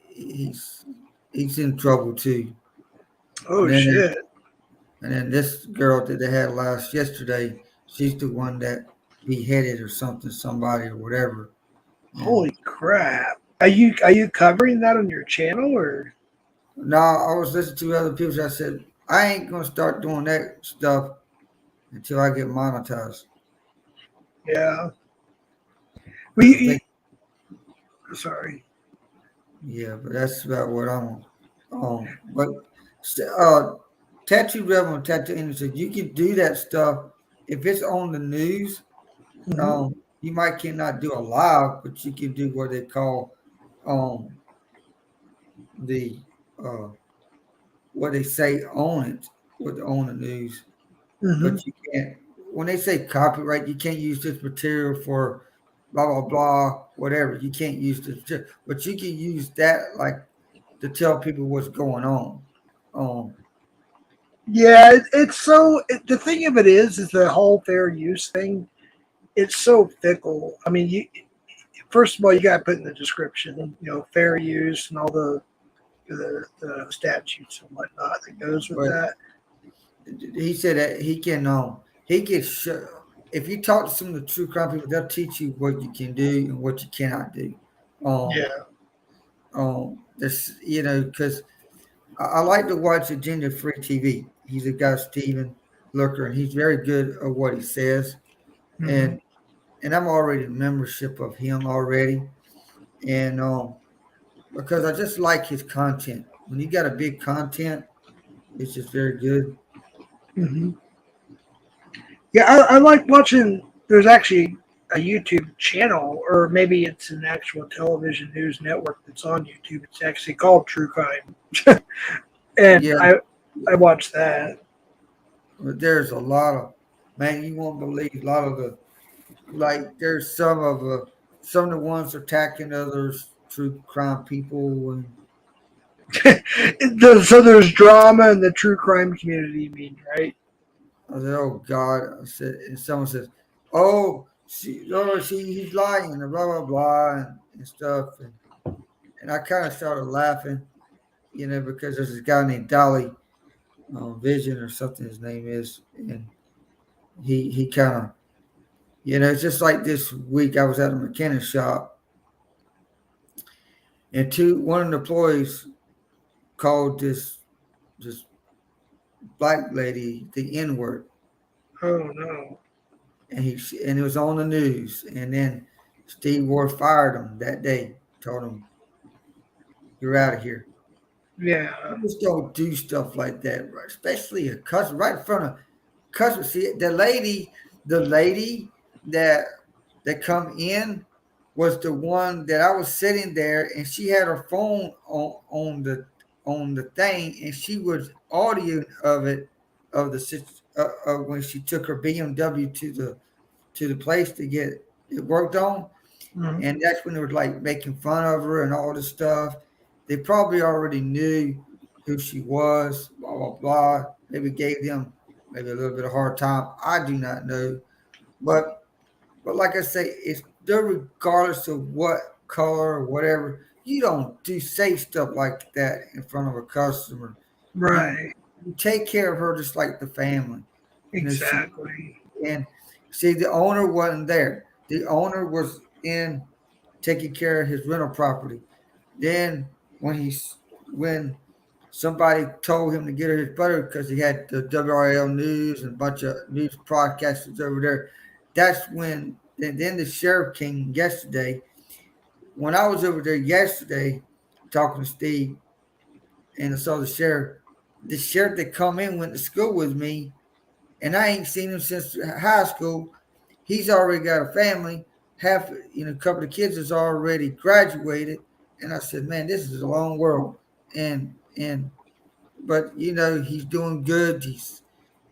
he's in trouble too. Oh, And then shit. and then this girl that they had yesterday, she's the one that beheaded or somebody or whatever. Holy crap. Are you covering that on your channel or? No, I was listening to other people. So I said, I ain't going to start doing that stuff until I get monetized. Yeah. Sorry. Yeah, but that's about what I'm on. But Tattoo Rebel and Tattoo Industry, you can do that stuff if it's on the news. Mm-hmm. You might cannot do a live, but you can do what they call the what they say on it on the news. Mm-hmm. But you can't, when they say copyright, you can't use this material for blah blah blah whatever. You can't use this, but you can use that like to tell people what's going on. Yeah, it's so. The thing of it is the whole fair use thing. It's so fickle. I mean, first of all, you got to put in the description, fair use and all the statutes and whatnot that goes with that. He said that he can show, if you talk to some of the true crime people, they'll teach you what you can do and what you cannot do. This, because I like to watch Agenda Free TV. He's a guy, Steven Looker, and he's very good at what he says. Mm-hmm. And I'm already a membership of him already. And because I just like his content. When you got a big content, it's just very good. Mm-hmm. Yeah, I like watching. There's actually a YouTube channel, or maybe it's an actual television news network that's on YouTube. It's actually called True Crime, and yeah. I watch that. But there's a lot of, man, you won't believe a lot of like there's some of the ones attacking others, true crime people, and So there's drama in the true crime community, you mean, right? I said, "Oh God!" I said, and someone says, he's lying," and blah blah blah, and stuff, and I kind of started laughing, because there's this guy named Dolly Vision or something. His name is, and he kind of, it's just like this week. I was at a mechanic shop, and one of the employees called this black lady the N word, Oh no. and it was on the news. And then Steve Ward fired him that day. Told him, "You're out of here." Yeah. You just don't do stuff like that, right? Especially a customer right in front of customer. See, the lady that come in was the one that I was sitting there, and she had her phone on the thing, and she was audio of it of when she took her BMW to the place to get it worked on, Mhm. and that's when they were like making fun of her and all this stuff. They probably already knew who she was, blah blah blah. Maybe gave them maybe a little bit of hard time. I do not know, but like I say, it's regardless of what color or whatever. You don't do say stuff like that in front of a customer. You, Right. you take care of her just like the family. She Exactly. and see the owner wasn't there. The owner was in taking care of his rental property. Then when somebody told him to get her his butter because he had the WRL news and a bunch of news broadcasters over there. That's when and then the sheriff came yesterday. When I was over there yesterday talking to Steve and I saw the sheriff that come in went to school with me, and I ain't seen him since high school. He's already got a family. Half, a couple of kids has already graduated. And I said, man, this is a long world. But he's doing good.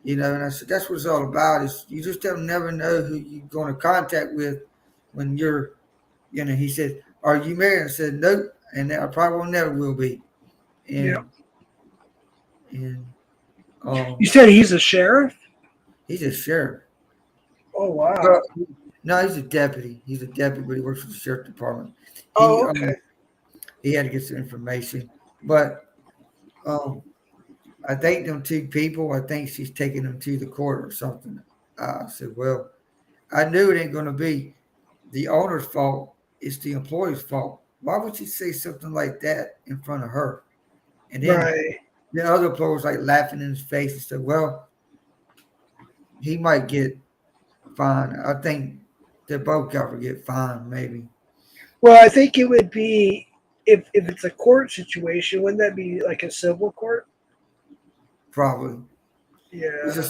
And I said, that's what it's all about. Is you just don't never know who you're going to contact with when you're, he said, are you married? I said, nope. And I probably never will be. Yeah. And You said he's a sheriff? he's a sheriff. Oh wow. Well, no, he's a deputy. He's a deputy, but he works for the sheriff department. He Oh, okay. he had to get some information, but I think them two people. I think she's taking them to the court or something. I said, well, I knew it ain't going to be the owner's fault. It's the employee's fault. Why would you say something like that in front of her? And then Right. the other employee was like laughing in his face and said, well, he might get fined. I think they both got to get fined, maybe. Well, I think it would be if it's a court situation, wouldn't that be like a civil court? Probably. It's a Yeah.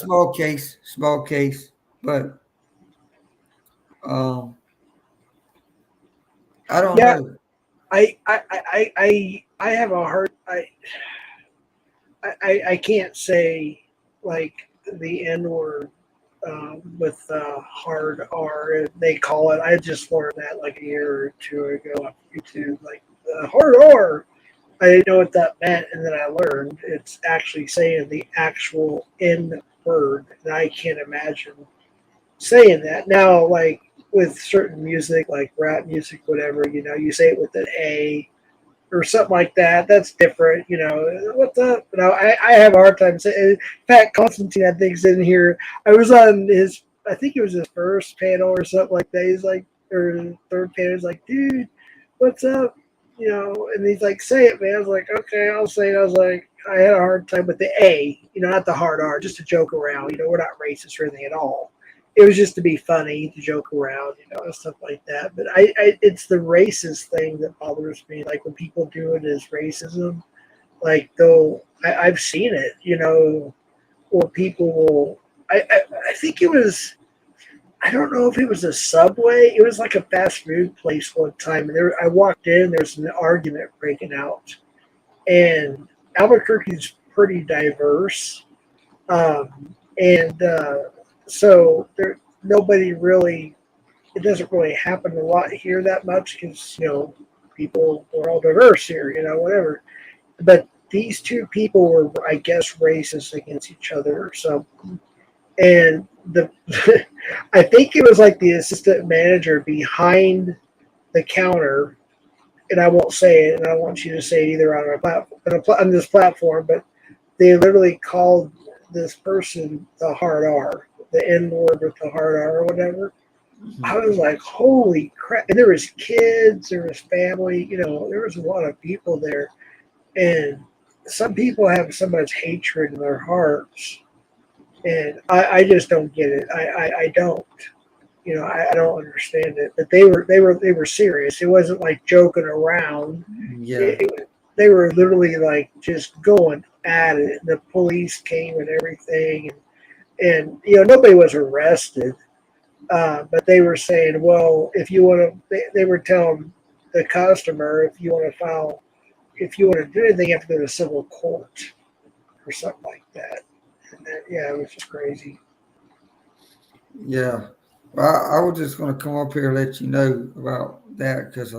small case, but um, I don't Yeah. know. I have a hard I can't say like the N word with hard R. They call it. I just learned that like a year or two ago on YouTube. Like hard R. I didn't know what that meant, and then I learned it's actually saying the actual N word, and I can't imagine saying that now. Like with certain music, like rap music, whatever, you say it with an A or something like that. That's different, What's up? I have a hard time saying. Pat Constantine, I think's in here. I was on his, I think it was his first panel or something like that. He's like, or third panel. He's like, dude, what's up? And he's like, say it, man. I was like, okay, I'll say it. I was like, I had a hard time with the A, not the hard R, just to joke around. We're not racist or anything at all. It was just to be funny, to joke around, and stuff like that. But it's the racist thing that bothers me. Like when people do it as racism, like I've seen it, or people will. I think it was. I don't know if it was a Subway. It was like a fast food place one time, and I walked in. There's an argument breaking out, and Albuquerque's pretty diverse, and so nobody really it doesn't really happen a lot here that much because people were all diverse here, whatever. But these two people were, I guess, racist against each other or something. And the I think it was like the assistant manager behind the counter, and I won't say it, and I don't want you to say it either on our platform, on this platform, but they literally called this person the hard R, the N word with the hard R or whatever. I was like, holy crap! And there was kids, there was family, there was a lot of people there, and some people have so much hatred in their hearts, and I just don't get it. I don't. I don't understand it. But they were serious. It wasn't like joking around. Yeah. They were literally like just going at it. The police came and everything, and nobody was arrested. But they were saying, well, if you want to, they were telling the customer, if you want to do anything, you have to go to civil court or something like that. And then, yeah, it was just crazy. Yeah. Well, I was just going to come up here and let you know about that because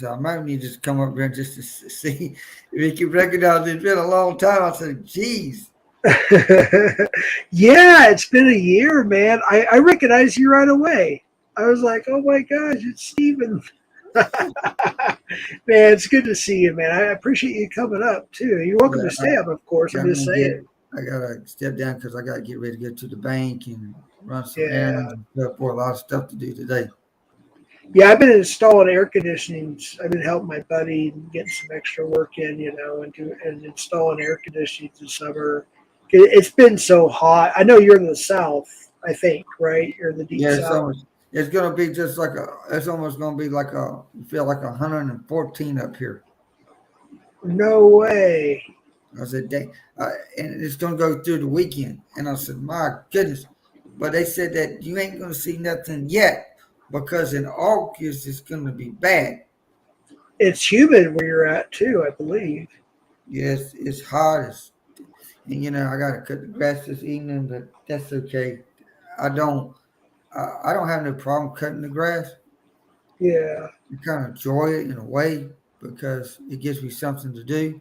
I might need to just come up here just to see if you can recognize it. It's been a long time. I said, geez. Yeah, it's been a year, man. I recognize you right away. I was like, oh my gosh, it's Steven. Man, it's good to see you, man. I appreciate you coming up too. You're welcome Yeah, to stay up, of course. I'm just saying. I gotta step down because I gotta get ready to go to the bank and run some Yeah. errands and stuff. For a lot of stuff to do today. Yeah, I've been installing air conditioning. I've been helping my buddy getting some extra work in, and installing air conditioning this summer. It's been so hot. I know you're in the south, I think, right? You're in the deep Yeah, south. it's gonna be just like it's almost gonna be like you feel like 114 up here. No way. I said, dang, and it's gonna go through the weekend. And I said, my goodness. But they said that you ain't gonna see nothing yet because in August it's gonna be bad. It's humid where you're at too, I believe. Yes, it's hot. And I gotta cut the grass this evening, but that's okay. I don't I don't have no problem cutting the grass. Yeah. I kind of enjoy it in a way because it gives me something to do.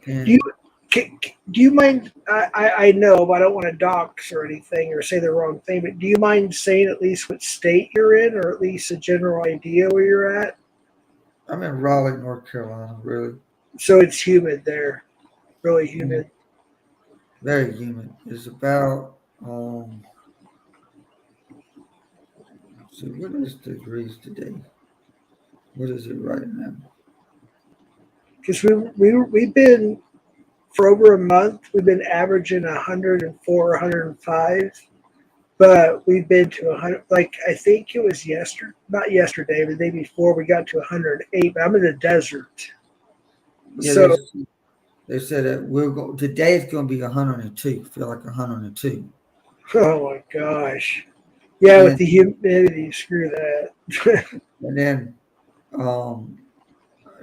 Do you And do you mind? I know, but I don't want to dox or anything or say the wrong thing. But do you mind saying at least what state you're in, or at least a general idea where you're at? I'm in Raleigh, North Carolina, really. So it's humid there, really humid. Very humid. It's about so what is the degrees today? What is it right now? Because we've been for over a month. We've been averaging 104, 105, but we've been to 100. Like I think it was not yesterday, but the day before we got to 108. But I'm in the desert, Yeah, so they said that today it's gonna be 102, feel like 102. oh my gosh. Yeah, with And the humidity, screw that. and then um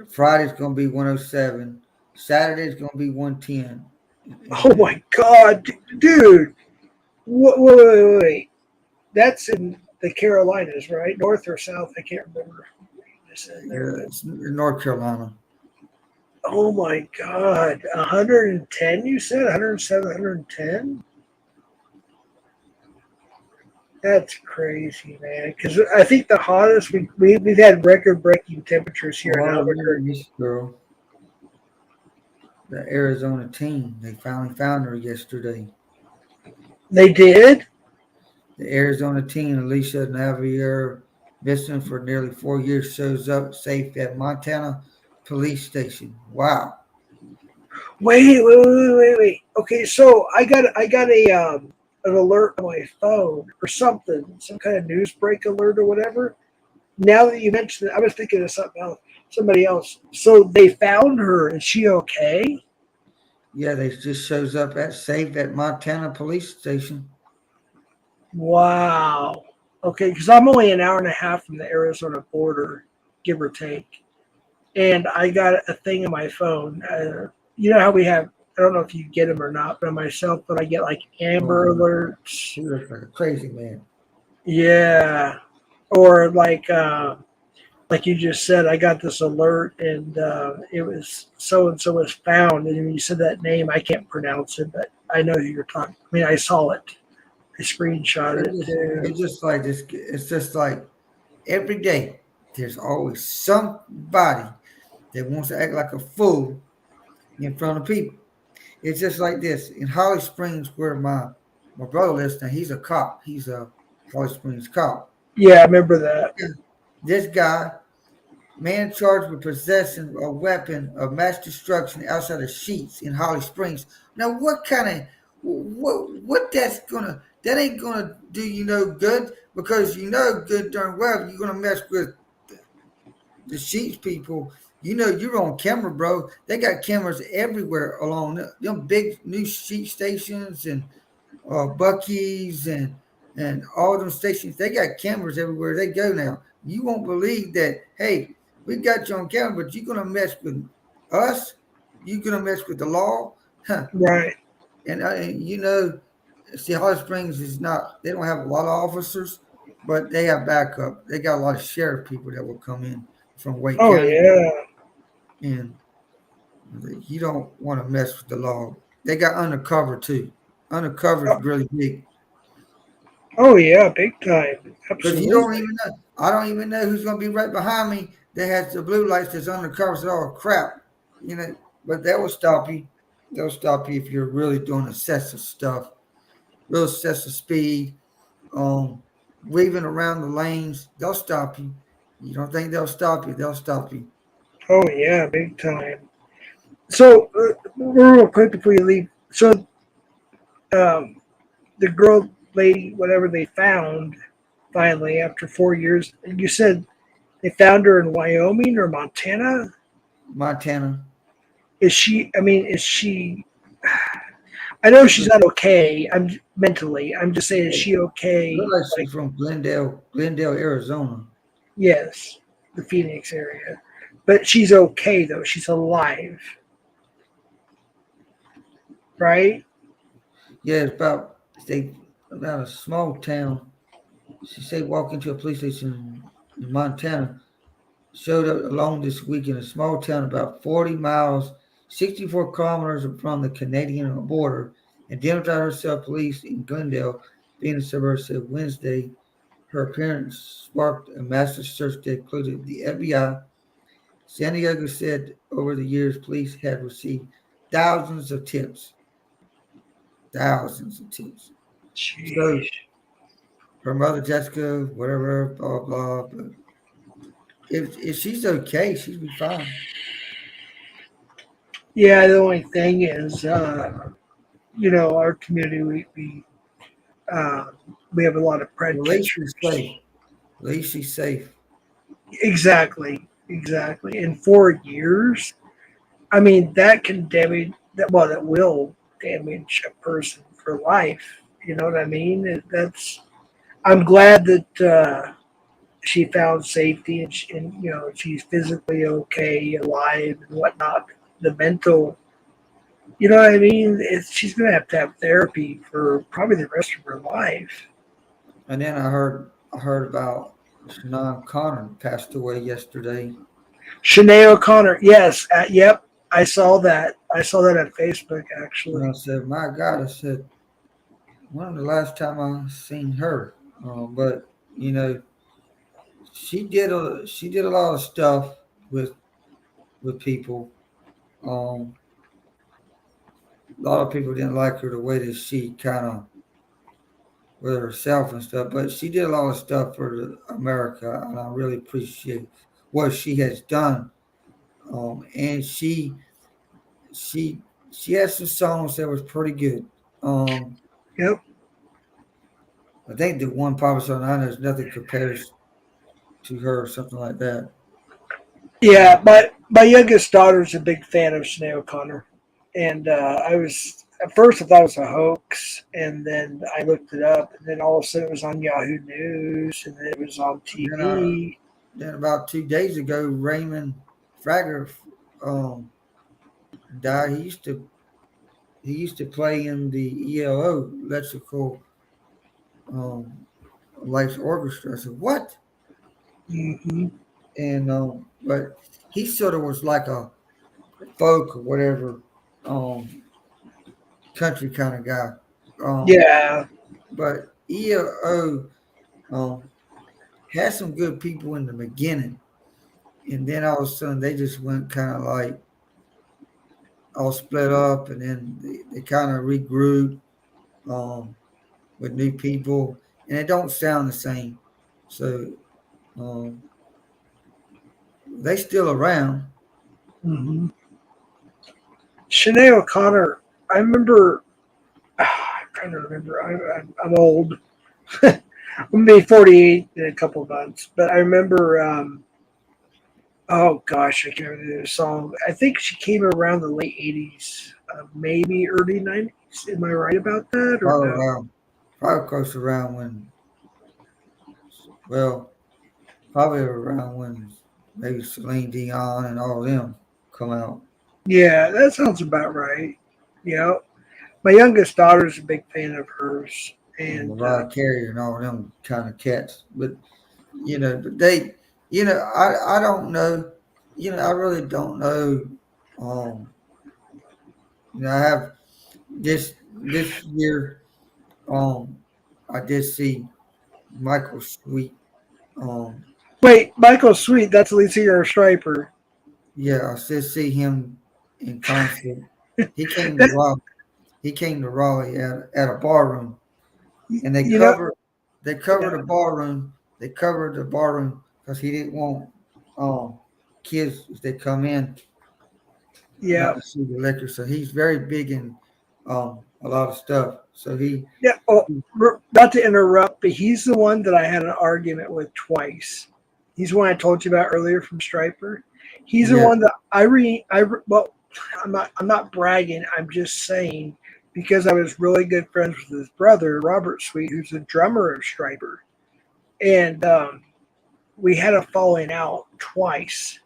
Friday's gonna be 107. Saturday's gonna be 110. Oh my God, dude! Wait. That's in the Carolinas, right? North or south? I can't remember. It's North Carolina. Oh my God, 110? You said 107, 110? That's crazy, man. Because I think the hottest we've had record-breaking temperatures here Oh, in I remember Albuquerque. this girl, the Arizona team. They finally found her yesterday. They did? The Arizona team, Alicia Navier, missing for nearly 4 years, shows up safe at Montana police station. Wow. Wait. Okay, so I got an alert on my phone or something, some kind of news break alert or whatever. Now that you mentioned it, I was thinking of somebody else. So they found her. Is she okay? Yeah, they just shows up safe at Montana police station. Wow. Okay, because I'm only an hour and a half from the Arizona border, give or take. And I got a thing on my phone. You know how we have, I don't know if you get them or not, but on my cell phone, I get like Amber Alerts. He looks like a crazy man. Yeah. or like you just said, I got this alert and it was so and so was found, and when you said that name, I can't pronounce it, but I know who you're talking. I mean, I saw it. I screenshotted it too. It's just like this. It's just like every day. There's always somebody that wants to act like a fool in front of people. It's just like this in Holly Springs, where my brother lives. Now he's a cop. He's a Holly Springs cop. Yeah, I remember that. This guy, man charged with possessing a weapon of mass destruction outside of Sheets in Holly Springs. Now, what kind of what that ain't gonna do you no good, because you know good darn well you're gonna mess with the Sheets people. You know you're on camera, bro. They got cameras everywhere along them big new sheet stations and Bucky's and all them stations. They got cameras everywhere they go now. You won't believe that. Hey, we got you on camera, but you're gonna mess with us. You're gonna mess with the law, huh? Right. And you know, see, Holly Springs is not. They don't have a lot of officers, but they have backup. They got a lot of sheriff people that will come in from Wake Oh County, yeah. and you don't want to mess with the law. They got undercover too. Undercover is really big. Oh yeah, big time. Because you don't Absolutely. even know. I don't even know who's going to be right behind me that has the blue lights that's undercover. So, oh, crap. You know, but that will stop you. They'll stop you if you're really doing excessive stuff, real excessive speed, weaving around the lanes. They'll stop you. You don't think they'll stop you? They'll stop you. Oh yeah, big time. So real quick before you leave, so um, the girl, lady, whatever they found finally after 4 years, you said they found her in Wyoming or Montana. Montana. Is she? I mean, is she? I know she's not okay. I'm mentally. I'm just saying, is she Look okay? like Like, she's from Glendale, Arizona. yes, the Phoenix area, but she's okay though. She's alive, right? Yeah, it's about a small town. She said walk into a police station in Montana. Showed up alone this week in a small town about 40 miles, 64 kilometers from the Canadian border. Identified herself police in Glendale, being a suburb, said Wednesday. Her appearance sparked a massive search that included the FBI. San Diego said over the years, police had received thousands of tips. Thousands of tips. So Jeez. her mother, Jessica, whatever, blah, blah, but if she's okay, she'll be fine. Yeah, the only thing is, our community, uh, we have a lot of Well, pred at least she's catchers. safe. At least she's safe. Exactly, exactly. In 4 years, I mean, that can damage that. Well, that will damage a person for life. You know what I mean? That's. I'm glad that she found safety and she's physically okay, alive, and whatnot. The mental, you know what I mean? She's gonna have to have therapy for probably the rest of her life. And then I heard about Shannon Connor passed away yesterday. Shanae O'Connor, yes, yep, I saw that. I saw that on Facebook And I actually. said, my God, I said, when was the last time I seen her? But you know, she did a lot of stuff with people. Um, a lot of people didn't like her the way that she kind of with herself and stuff, but she did a lot of stuff for America, and I really appreciate what she has done. And she she has some songs that was pretty good. Um, Yep. I think the one popular song I know is nothing compares to her, or something like that. Yeah, my youngest daughter's a big fan of Shanae O'Connor, and I was at first I thought it was a hoax, and then I looked it up, and then all of a sudden it was on Yahoo News, and then it was on Then I TV. then about 2 days ago, Raymond Fragger um, died. He used to play in the ELO, Electrical um, Lights Orchestra. I said, what? Mm-hmm. And but he sort of was like a folk or whatever, country kind of guy. Um, Yeah. but ELO had some good people in the beginning, and then all of a sudden they just went kind of like all split up, and then they kind of regrouped with new people, and it don't sound the same. So um, they still around. Mm-hmm. Sinead O'Connor, I remember, I'm trying to remember, I'm old. I'm going to be 48 in a couple of months, but I remember, oh gosh, I can't remember the song. I think she came around the late 80s, maybe early 90s. Am I right about that or Probably no? around, probably close around when, well, probably around when maybe Celine Dion and all them come out. Yeah, that sounds about right. Yeah. My youngest daughter's a big fan of hers. And And Mariah Carey and all them kind of cats. But they, I don't know, I really don't know. Um, I have this year, um, I did see Michael Sweet. Um, wait, Michael Sweet, that's the lead singer of Striper. yeah, I did see him in concert. He came to That, Raleigh. He came to Raleigh at a bar room, and you know, they covered yeah, the bar room. They covered the bar room because he didn't want um kids if they come in not yeah, to see the liquor. So he's very big in a lot of stuff. So yeah. Oh, not to interrupt, but he's the one that I had an argument with twice. He's the one I told you about earlier from Striper. He's the yeah, one that well, I'm not bragging. I'm just saying because I was really good friends with his brother, Robert Sweet, who's the drummer of Striper. And we had a falling out twice.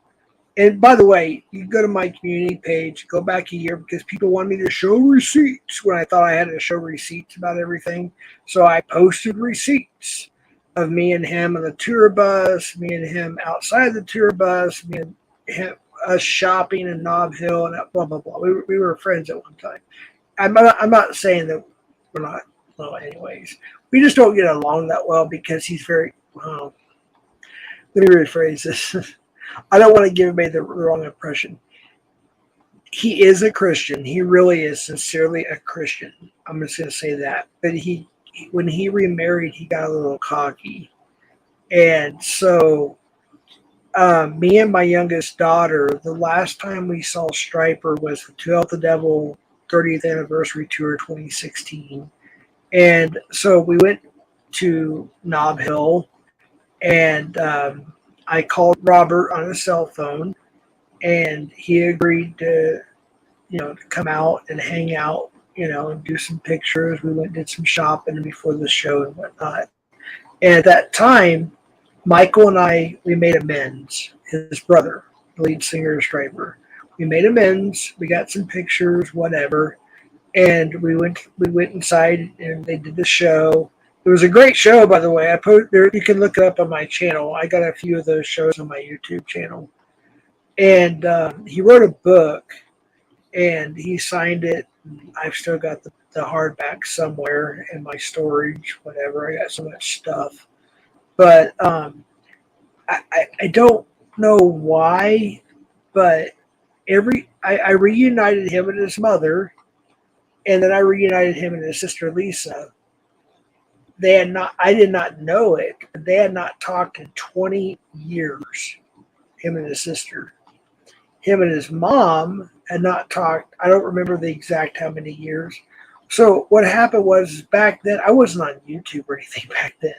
And by the way, you go to my community page, go back a year because people wanted me to show receipts when I thought I had to show receipts about everything. So I posted receipts of me and him on the tour bus, me and him outside the tour bus, me and him, us shopping in Nob Hill, and blah blah blah. We were friends at one time. I'm not saying that we're not. Well, anyways, we just don't get along that well because he's very. Well, let me rephrase this. I don't want to give anybody the wrong impression. He is a Christian. He really is sincerely a Christian. I'm just going to say that. But when he remarried, he got a little cocky, and so me and my youngest daughter, the last time we saw Striper was the 12th the Devil 30th anniversary tour 2016, and so we went to Nob Hill, and I called Robert on his cell phone, and he agreed to to come out and hang out, and do some pictures. We went and did some shopping before the show and whatnot. And at that time, Michael and we made amends. His brother, the lead singer of Striper, we made amends. We got some pictures, whatever, and we went inside and they did the show. It was a great show, by the way. I put there. You can look it up on my channel. I got a few of those shows on my YouTube channel. And he wrote a book and he signed it. I've still got the hardback somewhere in my storage, whatever. I got so much stuff, but I don't know why, but I reunited him and his mother, and then I reunited him and his sister Lisa. They had not. I did not know it, but they had not talked in 20 years. Him and his sister. Him and his mom had not talked. I don't remember the exact how many years. So what happened was back then I wasn't on YouTube or anything back then.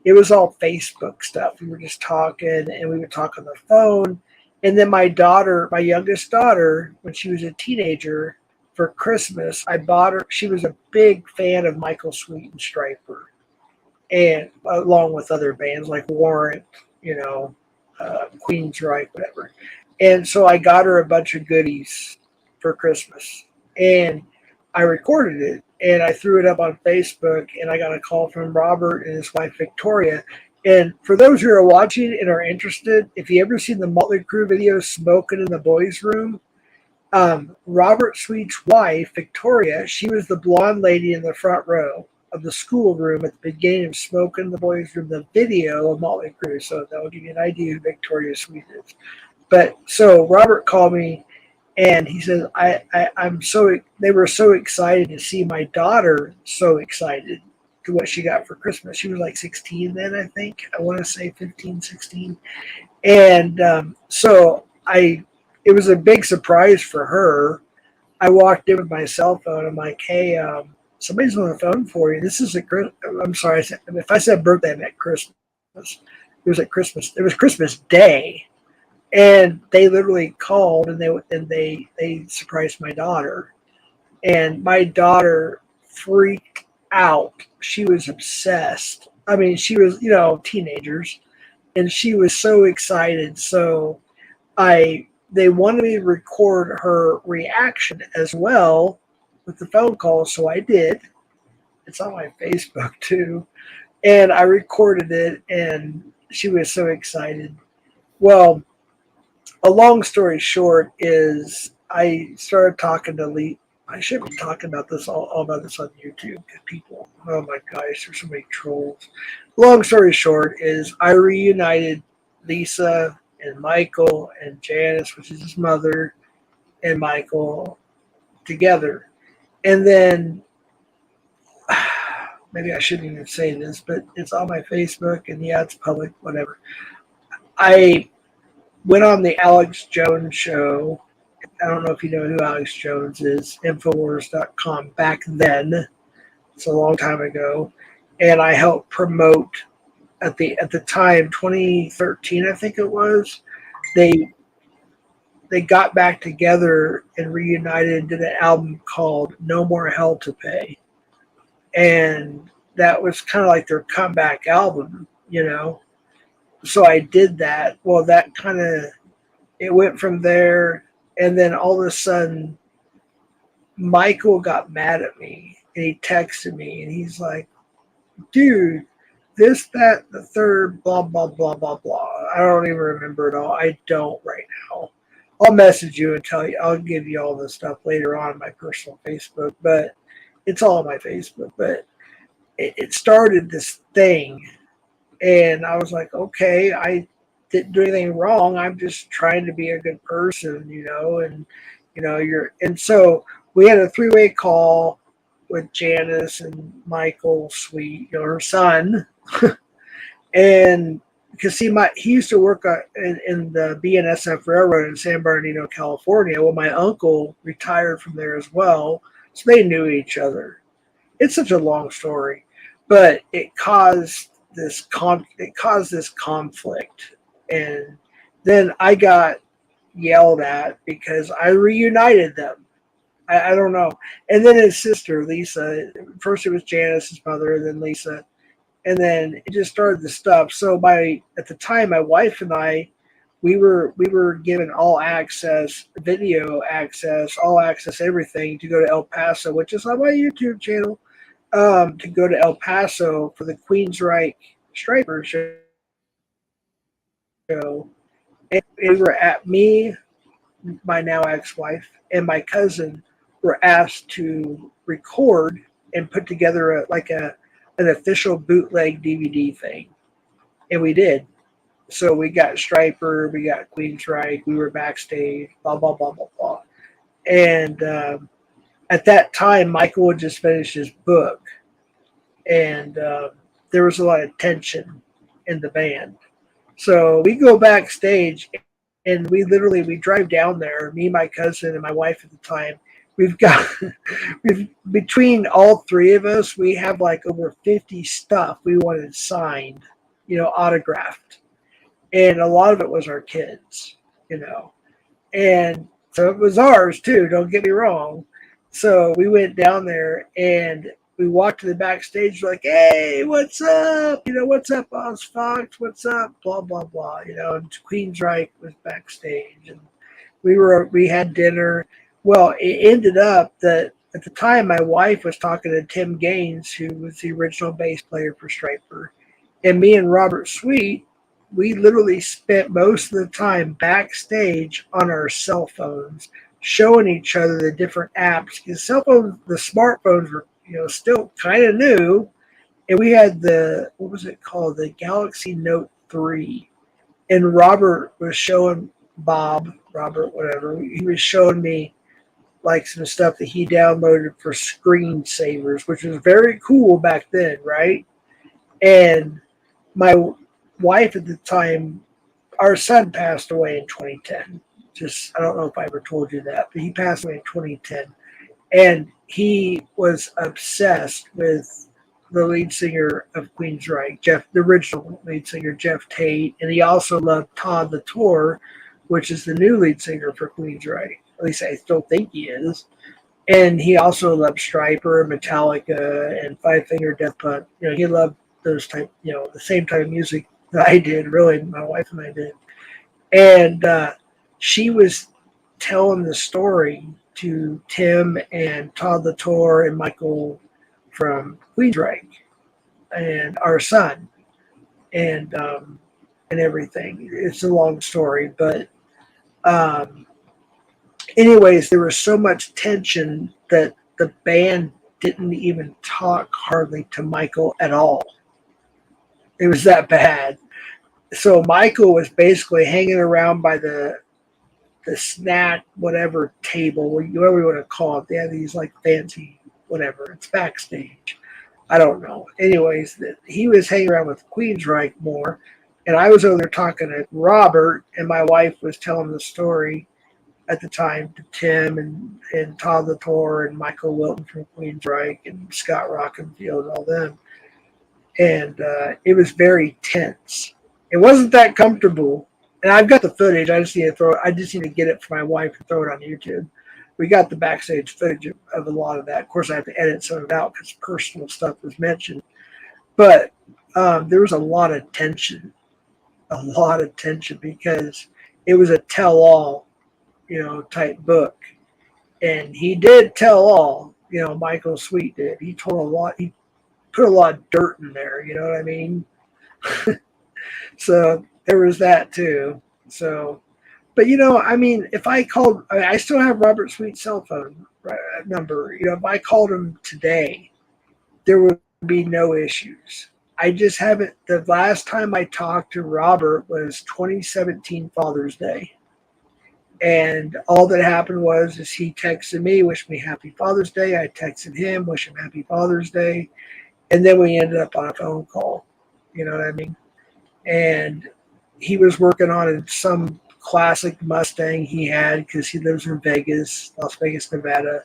It was all Facebook stuff. We were just talking and we would talk on the phone. And then my daughter, my youngest daughter, when she was a teenager, for Christmas, I bought her. She was a big fan of Michael Sweet and Striper, and along with other bands like Warrant, Queensryche, whatever. And so I got her a bunch of goodies for Christmas, and I recorded it and I threw it up on Facebook. And I got a call from Robert and his wife Victoria. And for those who are watching and are interested, if you ever seen the Motley Crue video "Smoking in the Boys' Room," Robert Sweet's wife, Victoria, she was the blonde lady in the front row of the schoolroom at the beginning of "Smoking in the Boys' Room," the video of Motley Crue. So that will give you an idea who Victoria Sweet is. But so Robert called me and he said, I'm so, they were so excited to see my daughter, so excited to what she got for Christmas. She was like 16 then, I think. I want to say 15, 16. And it was a big surprise for her. I walked in with my cell phone. I'm like, hey, somebody's on the phone for you. This is I'm sorry. If I said birthday, I meant Christmas. It was at Christmas. It was Christmas Day. And they literally called and they surprised my daughter. And my daughter freaked out. She was obsessed. I mean, she was, teenagers, and she was so excited. So they wanted me to record her reaction as well with the phone call, so I did. It's on my Facebook too. And I recorded it, and she was so excited. Well, a long story short is I started talking to Lee. I should be talking about this all about this on YouTube because people, oh my gosh, there's so many trolls. Long story short is I reunited Lisa and Michael and Janice, which is his mother, and Michael together. And then maybe I shouldn't even say this, but it's on my Facebook and yeah, it's public, whatever. I went on the Alex Jones show. I don't know if you know who Alex Jones is, Infowars.com back then. It's a long time ago. And I helped promote at the time, 2013, I think it was. They got back together and reunited and did an album called No More Hell to Pay. And that was kind of like their comeback album, So I did that. Well, that kind of, it went from there. And then all of a sudden, Michael got mad at me and he texted me and he's like, dude, this, that, the third, blah, blah, blah, blah, blah. I don't even remember it all. I don't right now. I'll message you and tell you. I'll give you all this stuff later on my personal Facebook, but it's all on my Facebook. But it started this thing. And I was like, okay, I didn't do anything wrong. I'm just trying to be a good person, and so we had a 3-way call with Janice and Michael Sweet, her son. And because he used to work in the BNSF Railroad in San Bernardino, California. Well, my uncle retired from there as well. So they knew each other. It's such a long story, but it caused this conflict. And then I got yelled at because I reunited them. I don't know. And then his sister, Lisa, first it was Janice's mother, and then Lisa. And then it just started to stuff. So at the time, my wife and I, we were given all access, video access, all access, everything to go to El Paso, which is on my YouTube channel, to go to El Paso for the Queensryche Striper show. And we were at me, my now ex-wife, and my cousin were asked to record and put together an official bootleg DVD thing. And we did. So we got Striper, we got Queensryche, we were backstage, blah, blah, blah, blah, blah. And at that time, Michael had just finished his book. And there was a lot of tension in the band. So we go backstage and we drive down there, me, my cousin, and my wife at the time. Between all three of us, we have like over 50 stuff we wanted signed, autographed. And a lot of it was our kids, And so it was ours too, don't get me wrong. So we went down there and we walked to the backstage like, hey, what's up? What's up, Oz Fox? What's up? Blah, blah, blah. And Queensryche was backstage. And we had dinner. Well, it ended up that at the time my wife was talking to Tim Gaines, who was the original bass player for Striper. And me and Robert Sweet, we literally spent most of the time backstage on our cell phones, showing each other the different apps. Because cell phones, the smartphones were, still kind of new. And we had what was it called? The Galaxy Note 3. And Robert was showing Robert, whatever, he was showing me like some stuff that he downloaded for screensavers, which was very cool back then, right? And my wife at the time, our son passed away in 2010. Just, I don't know if I ever told you that, but he passed away in 2010. And he was obsessed with the lead singer of Queensryche, the original lead singer, Jeff Tate. And he also loved Todd the Tour, which is the new lead singer for Queensryche. At least I still think he is. And he also loved Stryper, Metallica, and Five Finger Death Punch. He loved those type, the same type of music that I did, really, my wife and I did. And she was telling the story to Tim and Todd the Tour and Michael from Queensryche and our son and everything. It's a long story, but anyways, there was so much tension that the band didn't even talk hardly to Michael at all. It was that bad. So Michael was basically hanging around by the snack, whatever table, whatever you want to call it. They have these like fancy, whatever. It's backstage. I don't know. Anyways, he was hanging around with Queensryche more. And I was over there talking to Robert, and my wife was telling the story at the time to Tim and Todd the Tour and Michael Wilton from Queensryche and Scott Rockenfield and all them. And it was very tense. It wasn't that comfortable. And I've got the footage. I just need to get it for my wife and throw it on YouTube. We got the backstage footage of a lot of that. Of course, I have to edit some of it out because personal stuff was mentioned. But there was a lot of tension because it was a tell-all, type book. And he did tell all, Michael Sweet did. He told a lot. He put a lot of dirt in there, you know what I mean? So there was that too. So, but if I called, I still have Robert Sweet's cell phone number. If I called him today, there would be no issues. I just haven't. The last time I talked to Robert was 2017 Father's Day. And all that happened is he texted me, wished me happy Father's Day. I texted him, wish him happy Father's Day. And then we ended up on a phone call. You know what I mean? And he was working on some classic Mustang he had because he lives in Las Vegas, Nevada.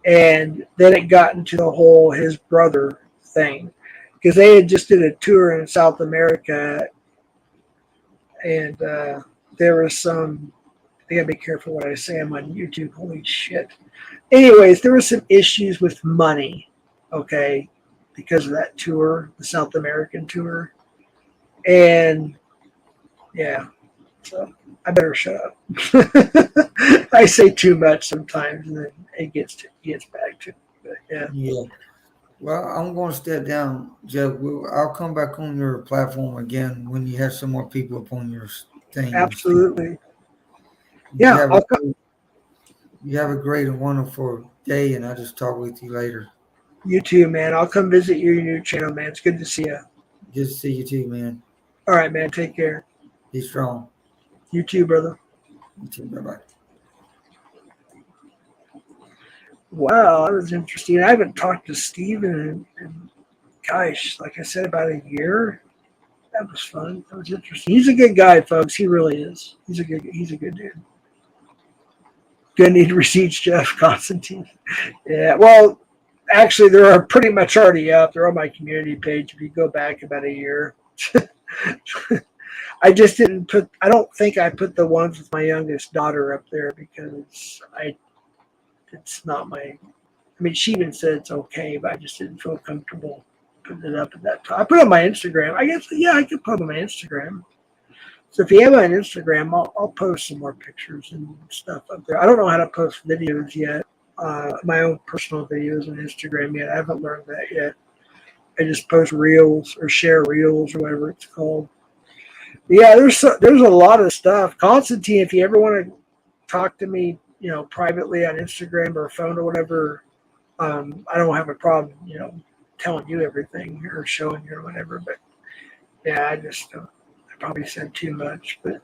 And then it got into the whole his brother thing because they had just did a tour in South America. And there was some, I gotta be careful what I say. I'm on YouTube. Holy shit. Anyways, there were some issues with money, okay, because of that tour, the South American tour. And yeah, so I better shut up. I say too much sometimes, and then it gets back to. But yeah. Yeah. Well, I'm going to step down, Jeff. I'll come back on your platform again when you have some more people up on your thing. Absolutely. Yeah. You have a great and wonderful day, and I'll just talk with you later. You too, man. I'll come visit your new channel, man. It's good to see you. Good to see you too, man. All right, man. Take care. Be strong. You too, brother. You too. Bye-bye. Wow, that was interesting. I haven't talked to Steven in gosh, like I said, about a year. That was fun. That was interesting. He's a good guy, folks. He really is. He's a good dude. Gonna need receipts, Jeff Constantine. Yeah, well, actually, they're pretty much already up. They're on my community page if you go back about a year. I just didn't put, I don't think I put the ones with my youngest daughter up there because it's not my, I mean, she even said it's okay, but I just didn't feel comfortable putting it up at that time. I put it on my Instagram. I guess, yeah, I could put it on my Instagram. So if you have an Instagram, I'll post some more pictures and stuff up there. I don't know how to post videos yet, my own personal videos on Instagram yet. I haven't learned that yet. I just post reels or share reels or whatever it's called. Yeah, there's a lot of stuff. Constantine, if you ever want to talk to me, privately on Instagram or phone or whatever, I don't have a problem, telling you everything or showing you or whatever. But yeah, I probably said too much, but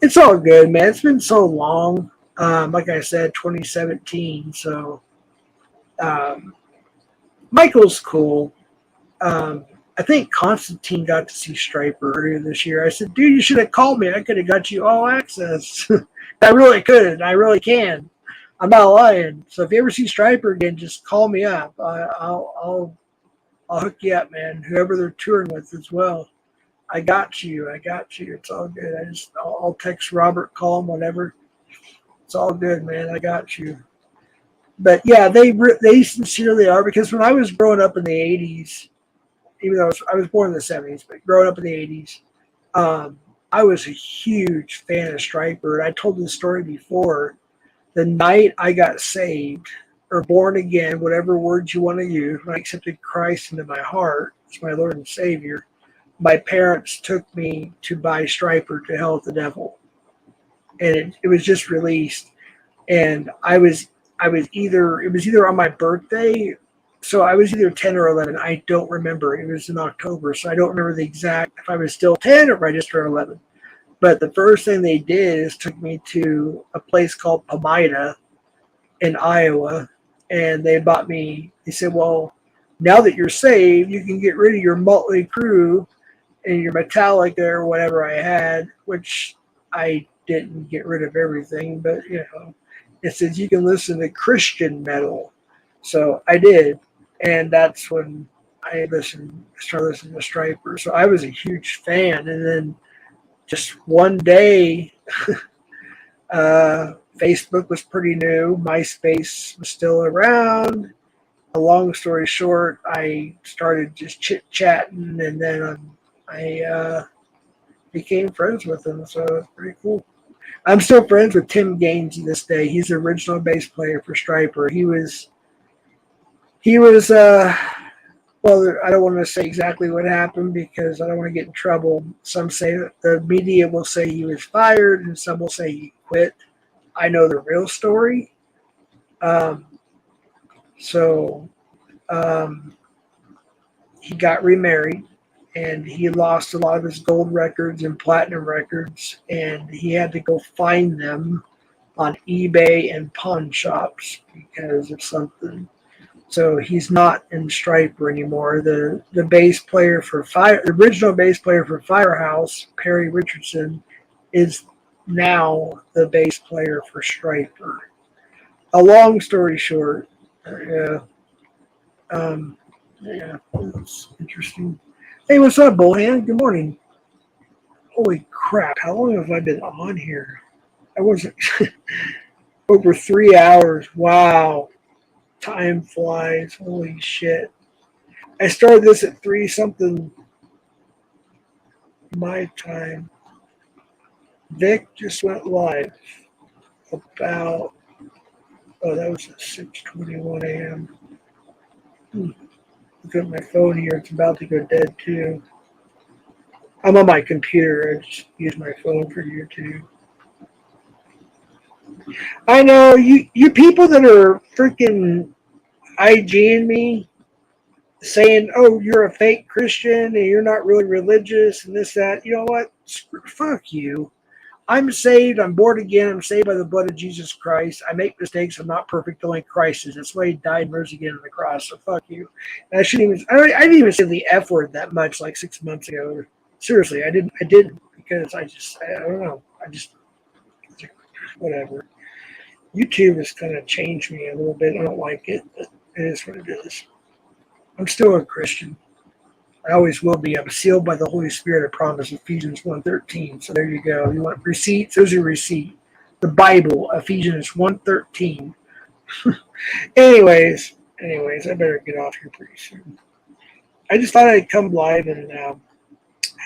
it's all good, man. It's been so long. Like I said, 2017. So Michael's cool. I think Constantine got to see Striper earlier this year. I said, dude, you should have called me. I could have got you all access. I really could. I really can. I'm not lying. So if you ever see Striper again, just call me up. I'll hook you up, man. Whoever they're touring with as well. I got you. It's all good. I'll text Robert, call him, whatever. It's all good, man. I got you. But yeah, they sincerely are, because when I was growing up in the 80s, even though I was born in the 70s, but growing up in the 80s, I was a huge fan of Striper. And I told this story before. The night I got saved or born again, whatever words you want to use, when I accepted Christ into my heart as my Lord and Savior, my parents took me to buy Striper to Hell with the Devil. And it was just released. And it was either on my birthday. So I was either 10 or 11. I don't remember. It was in October. So I don't remember the exact, if I was still 10 or if I just turned 11. But the first thing they did is took me to a place called Palmyra in Iowa. And they said, well, now that you're saved, you can get rid of your Motley Crue and your Metallica or whatever I had, which I didn't get rid of everything. But, it says you can listen to Christian metal. So I did. And that's when I started listening to Striper. So I was a huge fan. And then just one day, Facebook was pretty new. MySpace was still around. A long story short, I started just chit-chatting, and then I became friends with him. So it's pretty cool. I'm still friends with Tim Gaines to this day. He's the original bass player for Striper. He was well, I don't want to say exactly what happened because I don't want to get in trouble. Some say that the media will say he was fired, and some will say he quit. I know the real story. He got remarried, and he lost a lot of his gold records and platinum records, and he had to go find them on eBay and pawn shops because of something. So he's not in Striper anymore. The bass player for the original bass player for Firehouse, Perry Richardson, is now the bass player for Striper. A long story short, it's interesting. Hey, what's up, Bullhand? Good morning. Holy crap! How long have I been on here? I wasn't over 3 hours. Wow. Time flies. Holy shit. I started this at 3 something my time. Vic just went live about, that was at 6:21 a.m. Look at my phone here. It's about to go dead too. I'm on my computer. I just use my phone for YouTube. I know you people that are freaking IGing me, saying, "Oh, you're a fake Christian and you're not really religious and this, that." You know what? Fuck you. I'm saved. I'm born again. I'm saved by the blood of Jesus Christ. I make mistakes. I'm not perfect. Only Christ is. That's why He died and rose again on the cross. So fuck you. And I didn't even say the F word that much like 6 months ago. Seriously, I didn't because I don't know. Whatever. YouTube has kind of changed me a little bit. I don't like it, but it is what it is. I'm still a Christian. I always will be. I'm sealed by the Holy Spirit of promise, Ephesians 1:13. So there you go. You want receipts? There's your receipt. The Bible, Ephesians 1:13. Anyways, I better get off here pretty soon. I just thought I'd come live and have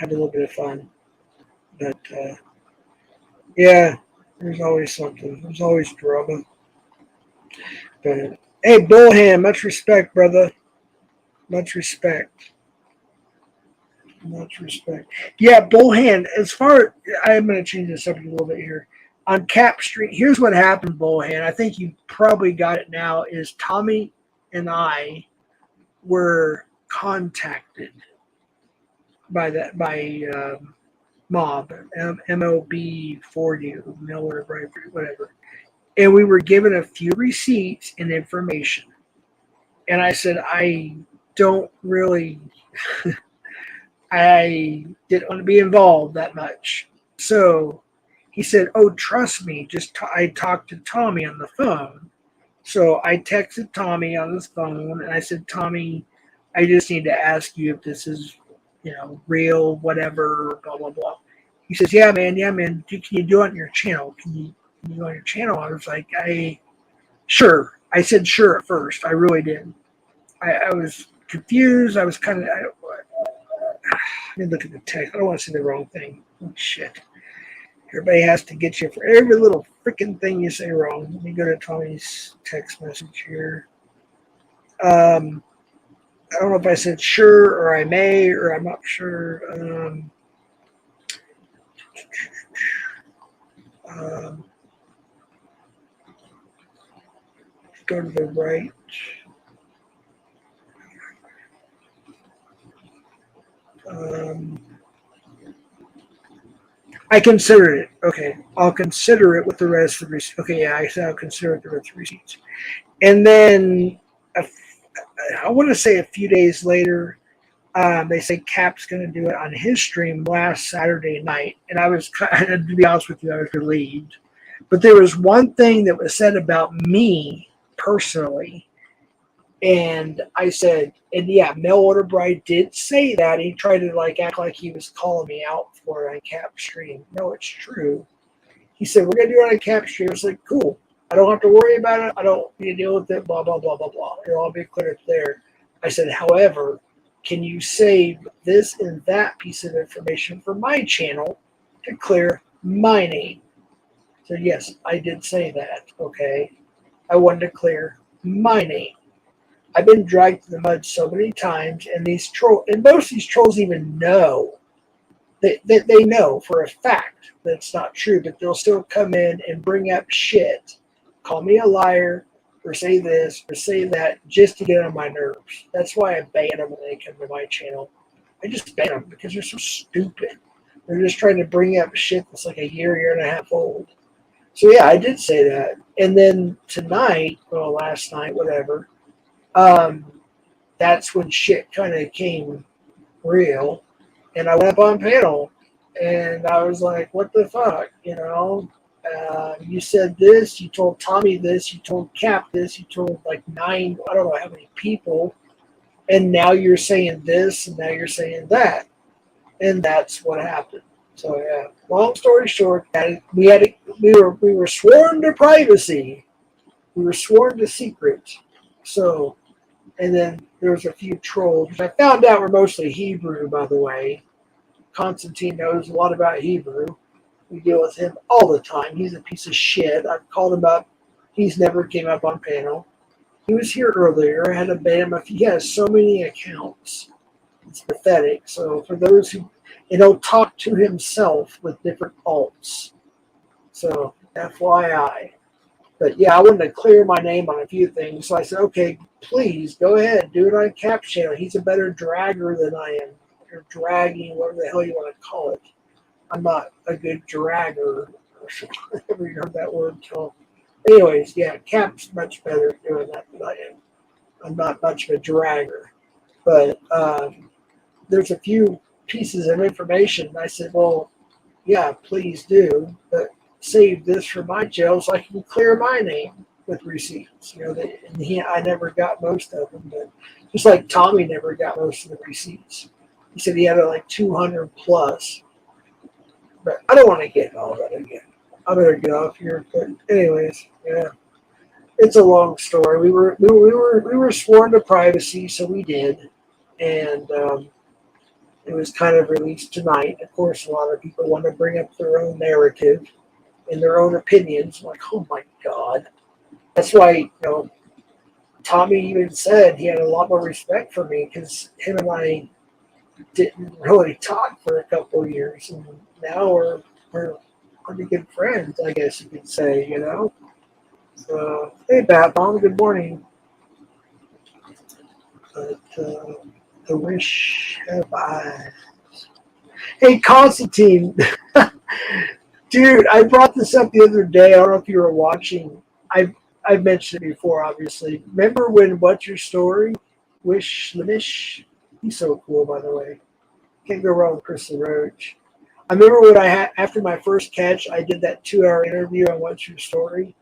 a little bit of fun. But, yeah, there's always something. There's always drama. But, hey, Bullham, much respect, brother. Much respect. Much respect. Yeah, Bullhand. As far, I'm going to change the subject a little bit here. On Cap Street, here's what happened, Bullhand. I think you probably got it now. Is Tommy and I were contacted by mob, MOB 40, Miller, whatever, and we were given a few receipts and information. And I said, I don't really. I didn't want to be involved that much. So he said, oh, trust me. I talked to Tommy on the phone. So I texted Tommy on his phone and I said, Tommy, I just need to ask you if this is, real, whatever, blah, blah, blah. He says, yeah, man. Can you do it on your channel? Can you go on your channel? I was like, sure. I said, sure at first. I really did. I was confused. I was kind of, let me look at the text. I don't want to say the wrong thing. Oh, shit. Everybody has to get you for every little freaking thing you say wrong. Let me go to Tommy's text message here. I don't know if I said sure or I may or I'm not sure. Go to the right. I considered it. Okay, I'll consider it with the rest of the receipts. Okay, yeah, I said I'll consider it with the rest of the receipts. And then I want to say a few days later, they say Cap's going to do it on his stream last Saturday night. And I was, to be honest with you, I was relieved. But there was one thing that was said about me personally. And I said, and yeah, Mel Orderbright did say that. He tried to act like he was calling me out for it on Cap stream. No, it's true. He said, we're going to do it on Cap stream. I was like, cool. I don't have to worry about it. I don't need to deal with it, blah, blah, blah, blah, blah. It'll all be clear there. I said, however, can you save this and that piece of information for my channel to clear my name? So yes, I did say that, okay? I wanted to clear my name. I've been dragged to the mud so many times, and most of these trolls even know that they know for a fact that it's not true, but they'll still come in and bring up shit, call me a liar, or say this, or say that, just to get on my nerves. That's why I ban them when they come to my channel. I just ban them because they're so stupid. They're just trying to bring up shit that's like a year and a half old. So yeah, I did say that. And then tonight, last night, whatever, that's when shit kind of came real. And I went up on panel and I was like, what the fuck, you said this, you told Tommy this, you told Cap this, you told 9, I don't know how many people, and now you're saying this, and now you're saying that. And that's what happened. So yeah, long story short, we were sworn to privacy. We were sworn to secret. So, and then there was a few trolls, which I found out were mostly Hebrew, by the way. Constantine knows a lot about Hebrew. We deal with him all the time. He's a piece of shit. I've called him up. He's never came up on panel. He was here earlier. I had to ban him. He has so many accounts. It's pathetic. So for those who, he'll talk to himself with different alts. So FYI. But yeah, I wanted to clear my name on a few things. So I said, okay, please go ahead. Do it on Cap's channel. He's a better dragger than I am. Or dragging, whatever the hell you want to call it. I'm not a good dragger. I've never heard that word until. Anyways, yeah, Cap's much better at doing that than I am. I'm not much of a dragger. But there's a few pieces of information. I said, well, yeah, please do. But save this for my channel so I can clear my name with receipts. I never got most of them. But just like Tommy never got most of the receipts. He said he had 200 plus. But I don't want to get all that again. I better get off here. But anyways, yeah, it's a long story. We were sworn to privacy, so we did, and it was kind of released tonight. Of course, a lot of people want to bring up their own narrative and their own opinions. Like, oh my god, that's why Tommy even said he had a lot more respect for me because him and I didn't really talk for a couple of years, and now we're pretty good friends, I guess you could say, you know. So, hey, Bat Bomb, good morning. But the wish have I. Hey, Constantine, dude, I brought this up the other day. I don't know if you were watching. I've mentioned it before, obviously. Remember when What's Your Story? Wish Lanish? He's so cool, by the way. Can't go wrong with Chris Roach. I remember when I had after my first catch, I did that 2-hour interview on What's Your Story,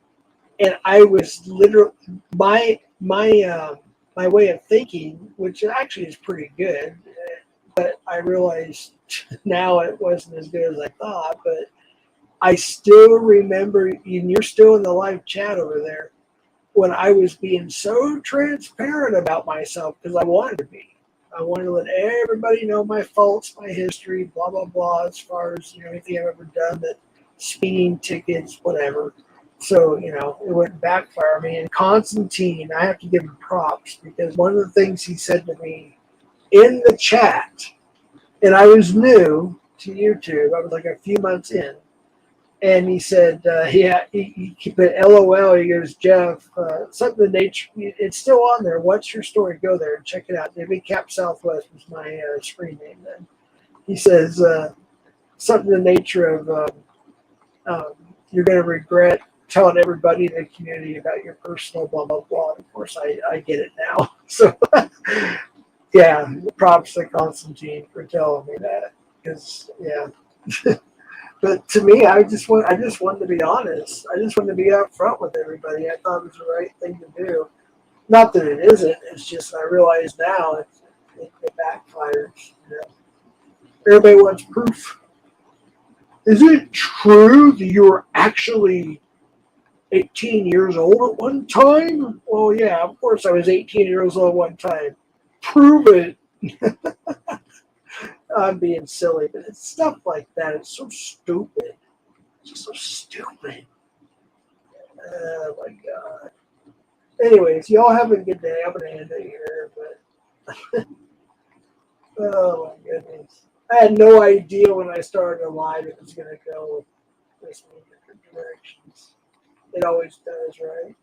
and I was literally my way of thinking, which actually is pretty good, but I realized now it wasn't as good as I thought. But I still remember, and you're still in the live chat over there, when I was being so transparent about myself because I wanted to be. I wanted to let everybody know my faults, my history, blah, blah, blah, as far as, you know, anything I've ever done, that speeding tickets, whatever. So, you know, it wouldn't backfire me. And Constantine, I have to give him props because one of the things he said to me in the chat, and I was new to YouTube, I was like a few months in, and he said, he put LOL. He goes, Jeff, something in nature. It's still on there. What's your story? Go there and check it out. David Cap Southwest was my screen name then. He says, something in the nature of you're going to regret telling everybody in the community about your personal blah, blah, blah. And of course, I get it now. So, yeah, props to Constantine for telling me that. Because, yeah. But to me, I just wanted to be honest. I just wanted to be upfront with everybody. I thought it was the right thing to do. Not that it isn't. It's just I realize now it backfires. You know? Everybody wants proof. Is it true that you were actually 18 years old at one time? Well, yeah, of course I was 18 years old at one time. Prove it. I'm being silly, but it's stuff like that. It's so stupid. It's just so stupid. Oh my god. Anyways, y'all have a good day. I'm gonna end it here, but oh my goodness. I had no idea when I started a live it was gonna go with this many different directions. It always does, right?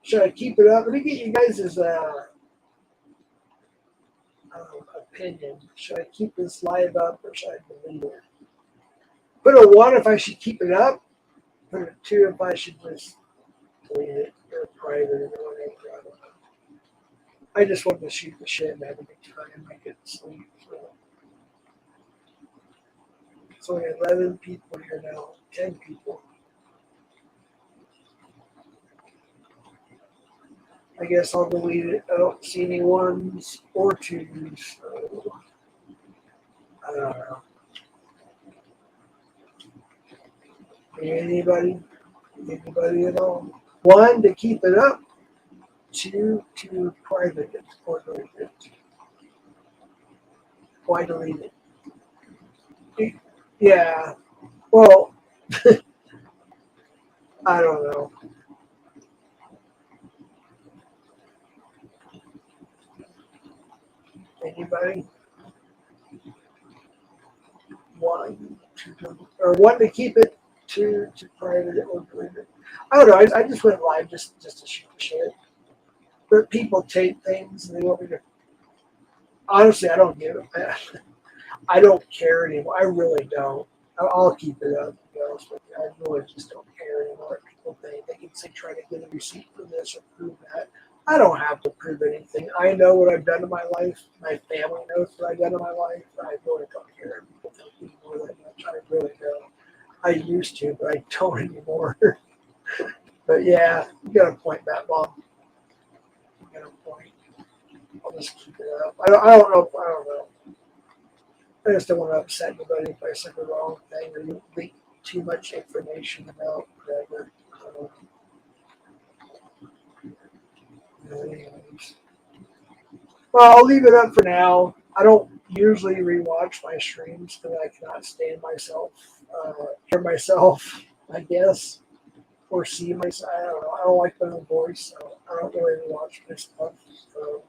Should I keep it up? Let me get you guys' opinion. Should I keep this live up or should I delete it? Put a 1 if I should keep it up. Put a 2 if I should just delete it or private or whatever. I don't know. I just wanted to shoot the shit and have a good time and make it sleep. So. It's only 11 people here now. 10 people. I guess I'll delete it. I don't see any 1s or 2s. So I don't know. Anybody at all? 1 to keep it up. 2 to private it or delete it. Why delete it? Yeah. Well, I don't know. Anybody? 1 or 1 to keep it, 2 to private it or delete it. I don't know. I just went live just to shoot the shit. But people tape things and they want me to. Honestly, I don't give it. I don't care anymore. I really don't. I'll keep it up. To be honest with you. I really just don't care anymore what people think. They can say try to get a receipt for this or prove that. I don't have to prove anything. I know what I've done in my life. My family knows what I've done in my life. I really don't care. People think more that much. I really don't. I used to, but I don't anymore. But yeah, you got a point, Matt Mom. You got a point. I'll just keep it up. I don't know. I just don't want to upset anybody if I said the wrong thing or leak too much information about whatever. Anyways. Well, I'll leave it up for now. I don't usually rewatch my streams because I cannot stand myself, hear myself, I guess, or see myself. I don't know. I don't like my own voice, so I don't really watch my stuff. So,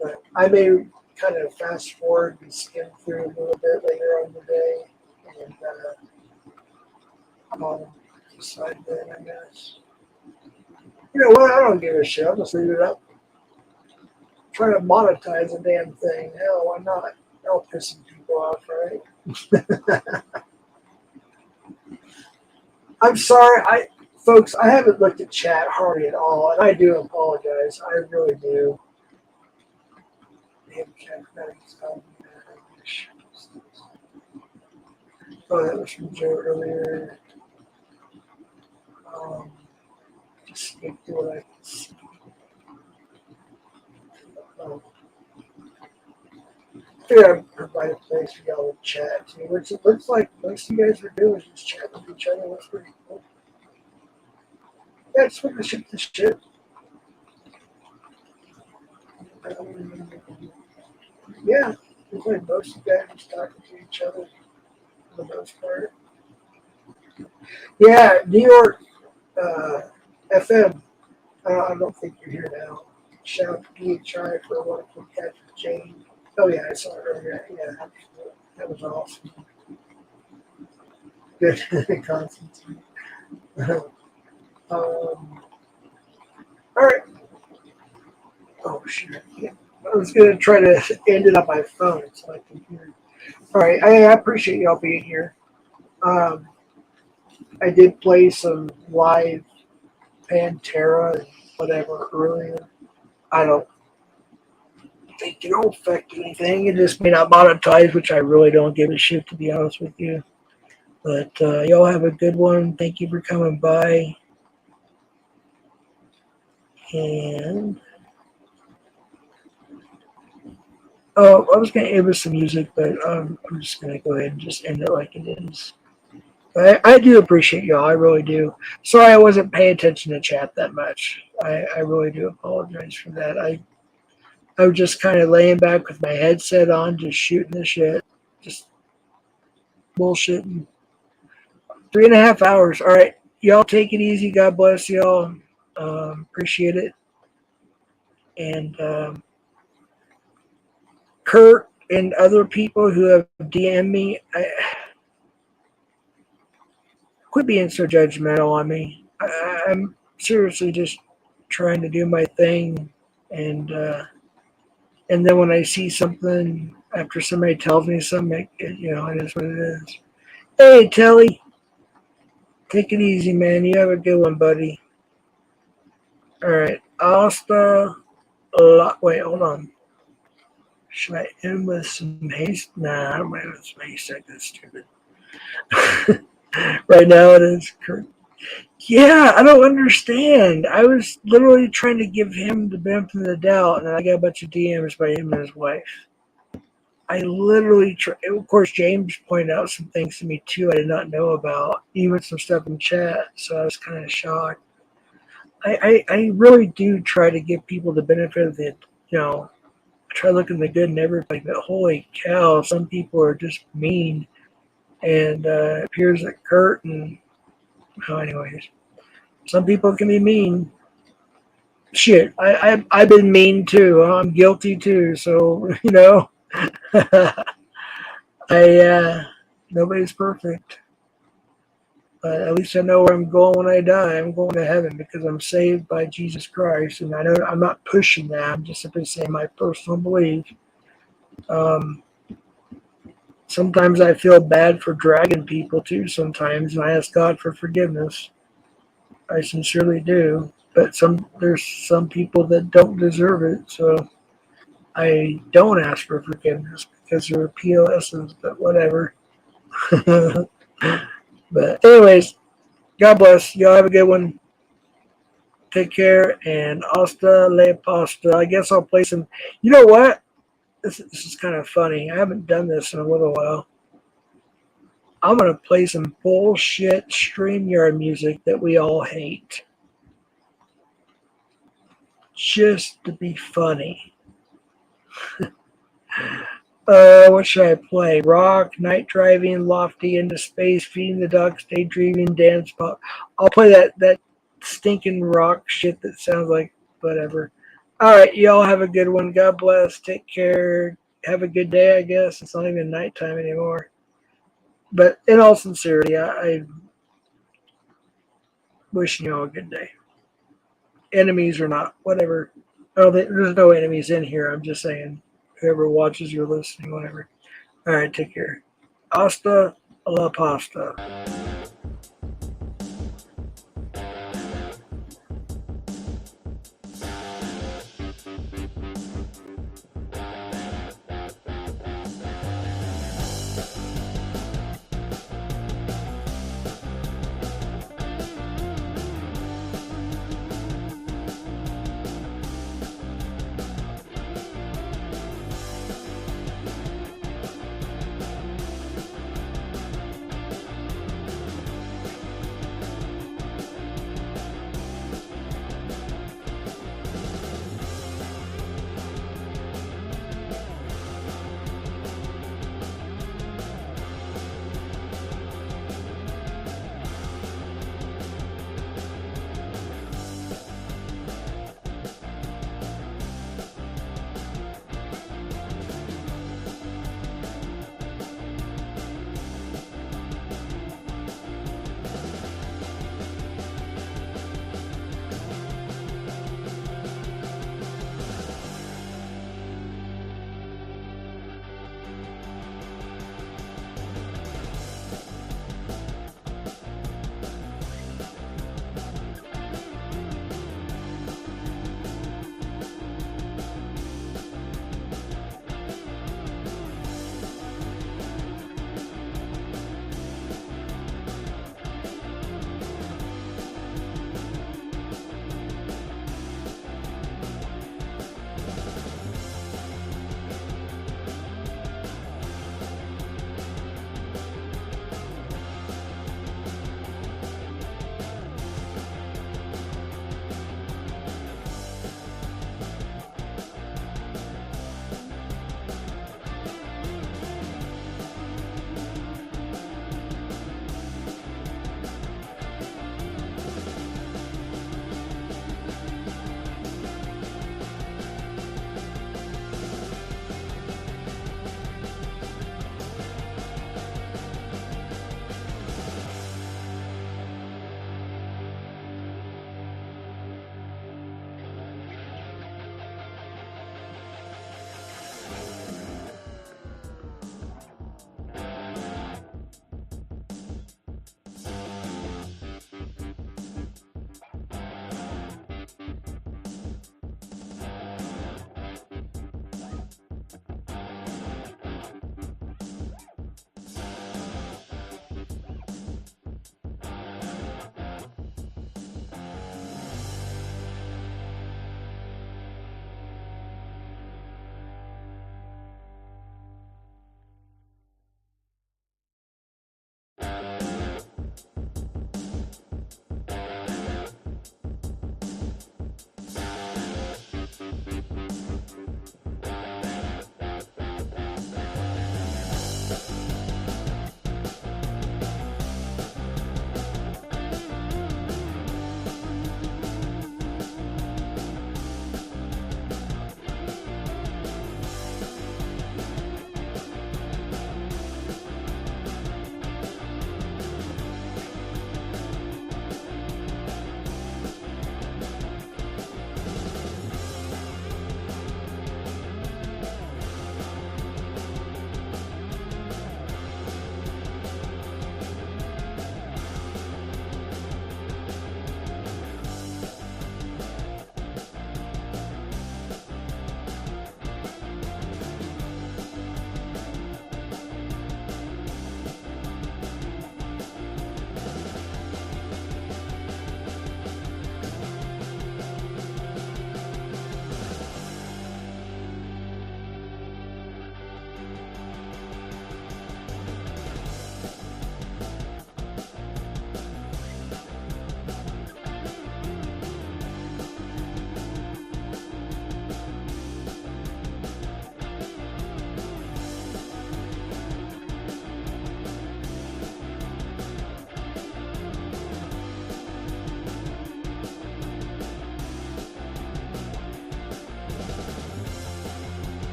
but I may kind of fast forward and skim through a little bit later on the day, and I'll decide then, I guess. You know what? I don't give a shit. I'll just leave it up. Try to monetize the damn thing. Hell, why not? I'll piss some people off, right? I'm sorry, folks, I haven't looked at chat hardly at all, and I do apologize. I really do. Oh, that was from Joe earlier. Just skip through what I can see. I figured I'd provide a place for y'all to chat to, which it looks like most of you guys are doing is just chatting with each other. That's pretty cool. Yeah, just want to shoot the shit. Yeah, looks like most of you guys just talking to each other for the most part. Yeah, New York FM. I don't think you're here now. Shout out to DHI for a wonderful catch with Jane. Oh, yeah, I saw it earlier. Yeah, that was awesome. Good Constantine. All right. Oh, shit. Yeah. I was going to try to end it on my phone. It's my computer. All right. I appreciate y'all being here. I did play some live Pantera and whatever earlier. I don't think it'll affect anything. It just may not monetize, which I really don't give a shit, to be honest with you. But y'all have a good one. Thank you for coming by. And I was going to end with some music, but I'm just going to go ahead and just end it like it is. I do appreciate y'all. I really do. Sorry I wasn't paying attention to chat that much. I really do apologize for that. I was just kind of laying back with my headset on, just shooting the shit. Just bullshitting. 3.5 hours. All right. Y'all take it easy. God bless y'all. Appreciate it. And Kurt and other people who have DM'd me, quit being so judgmental on me. I'm seriously just trying to do my thing, and then when I see something after somebody tells me something, it is what it is. Hey, Telly, take it easy, man. You have a good one, buddy. All right, wait, hold on. Should I end with some haste? Nah, I don't mind with some haste. That's stupid. Right now it is Kurt. Yeah, I don't understand. I was literally trying to give him the benefit of the doubt, and I got a bunch of DMs by him and his wife. I literally, of course, James pointed out some things to me too I did not know about, even some stuff in chat, so I was kind of shocked. I really do try to give people the benefit of the, I try looking the good in everybody, but holy cow, some people are just mean, and it appears that Kurt and, anyways, some people can be mean. Shit, I've been mean too. I'm guilty too. So nobody's perfect. But at least I know where I'm going when I die. I'm going to heaven because I'm saved by Jesus Christ, and I know I'm not pushing that. I'm just simply saying my personal belief. Sometimes I feel bad for dragging people too. Sometimes, and I ask God for forgiveness. I sincerely do. But there's some people that don't deserve it, so I don't ask for forgiveness because they're POSs, but whatever. But anyways, God bless. Y'all have a good one. Take care, and hasta la pasta. I guess I'll play some. You know what? This is kind of funny. I haven't done this in a little while. I'm going to play some bullshit StreamYard music that we all hate. Just to be funny. What should I play? Rock, night driving, lofty, into space, feeding the ducks, daydreaming, dance pop. I'll play that stinking rock shit that sounds like whatever. All right, y'all have a good one. God bless. Take care. have a good day, I guess. It's not even nighttime anymore. But in all sincerity, I'm wishing you all a good day. Enemies or not, whatever. Oh, there's no enemies in here. I'm just saying, whoever watches or listening, whatever. All right, take care. Hasta la pasta.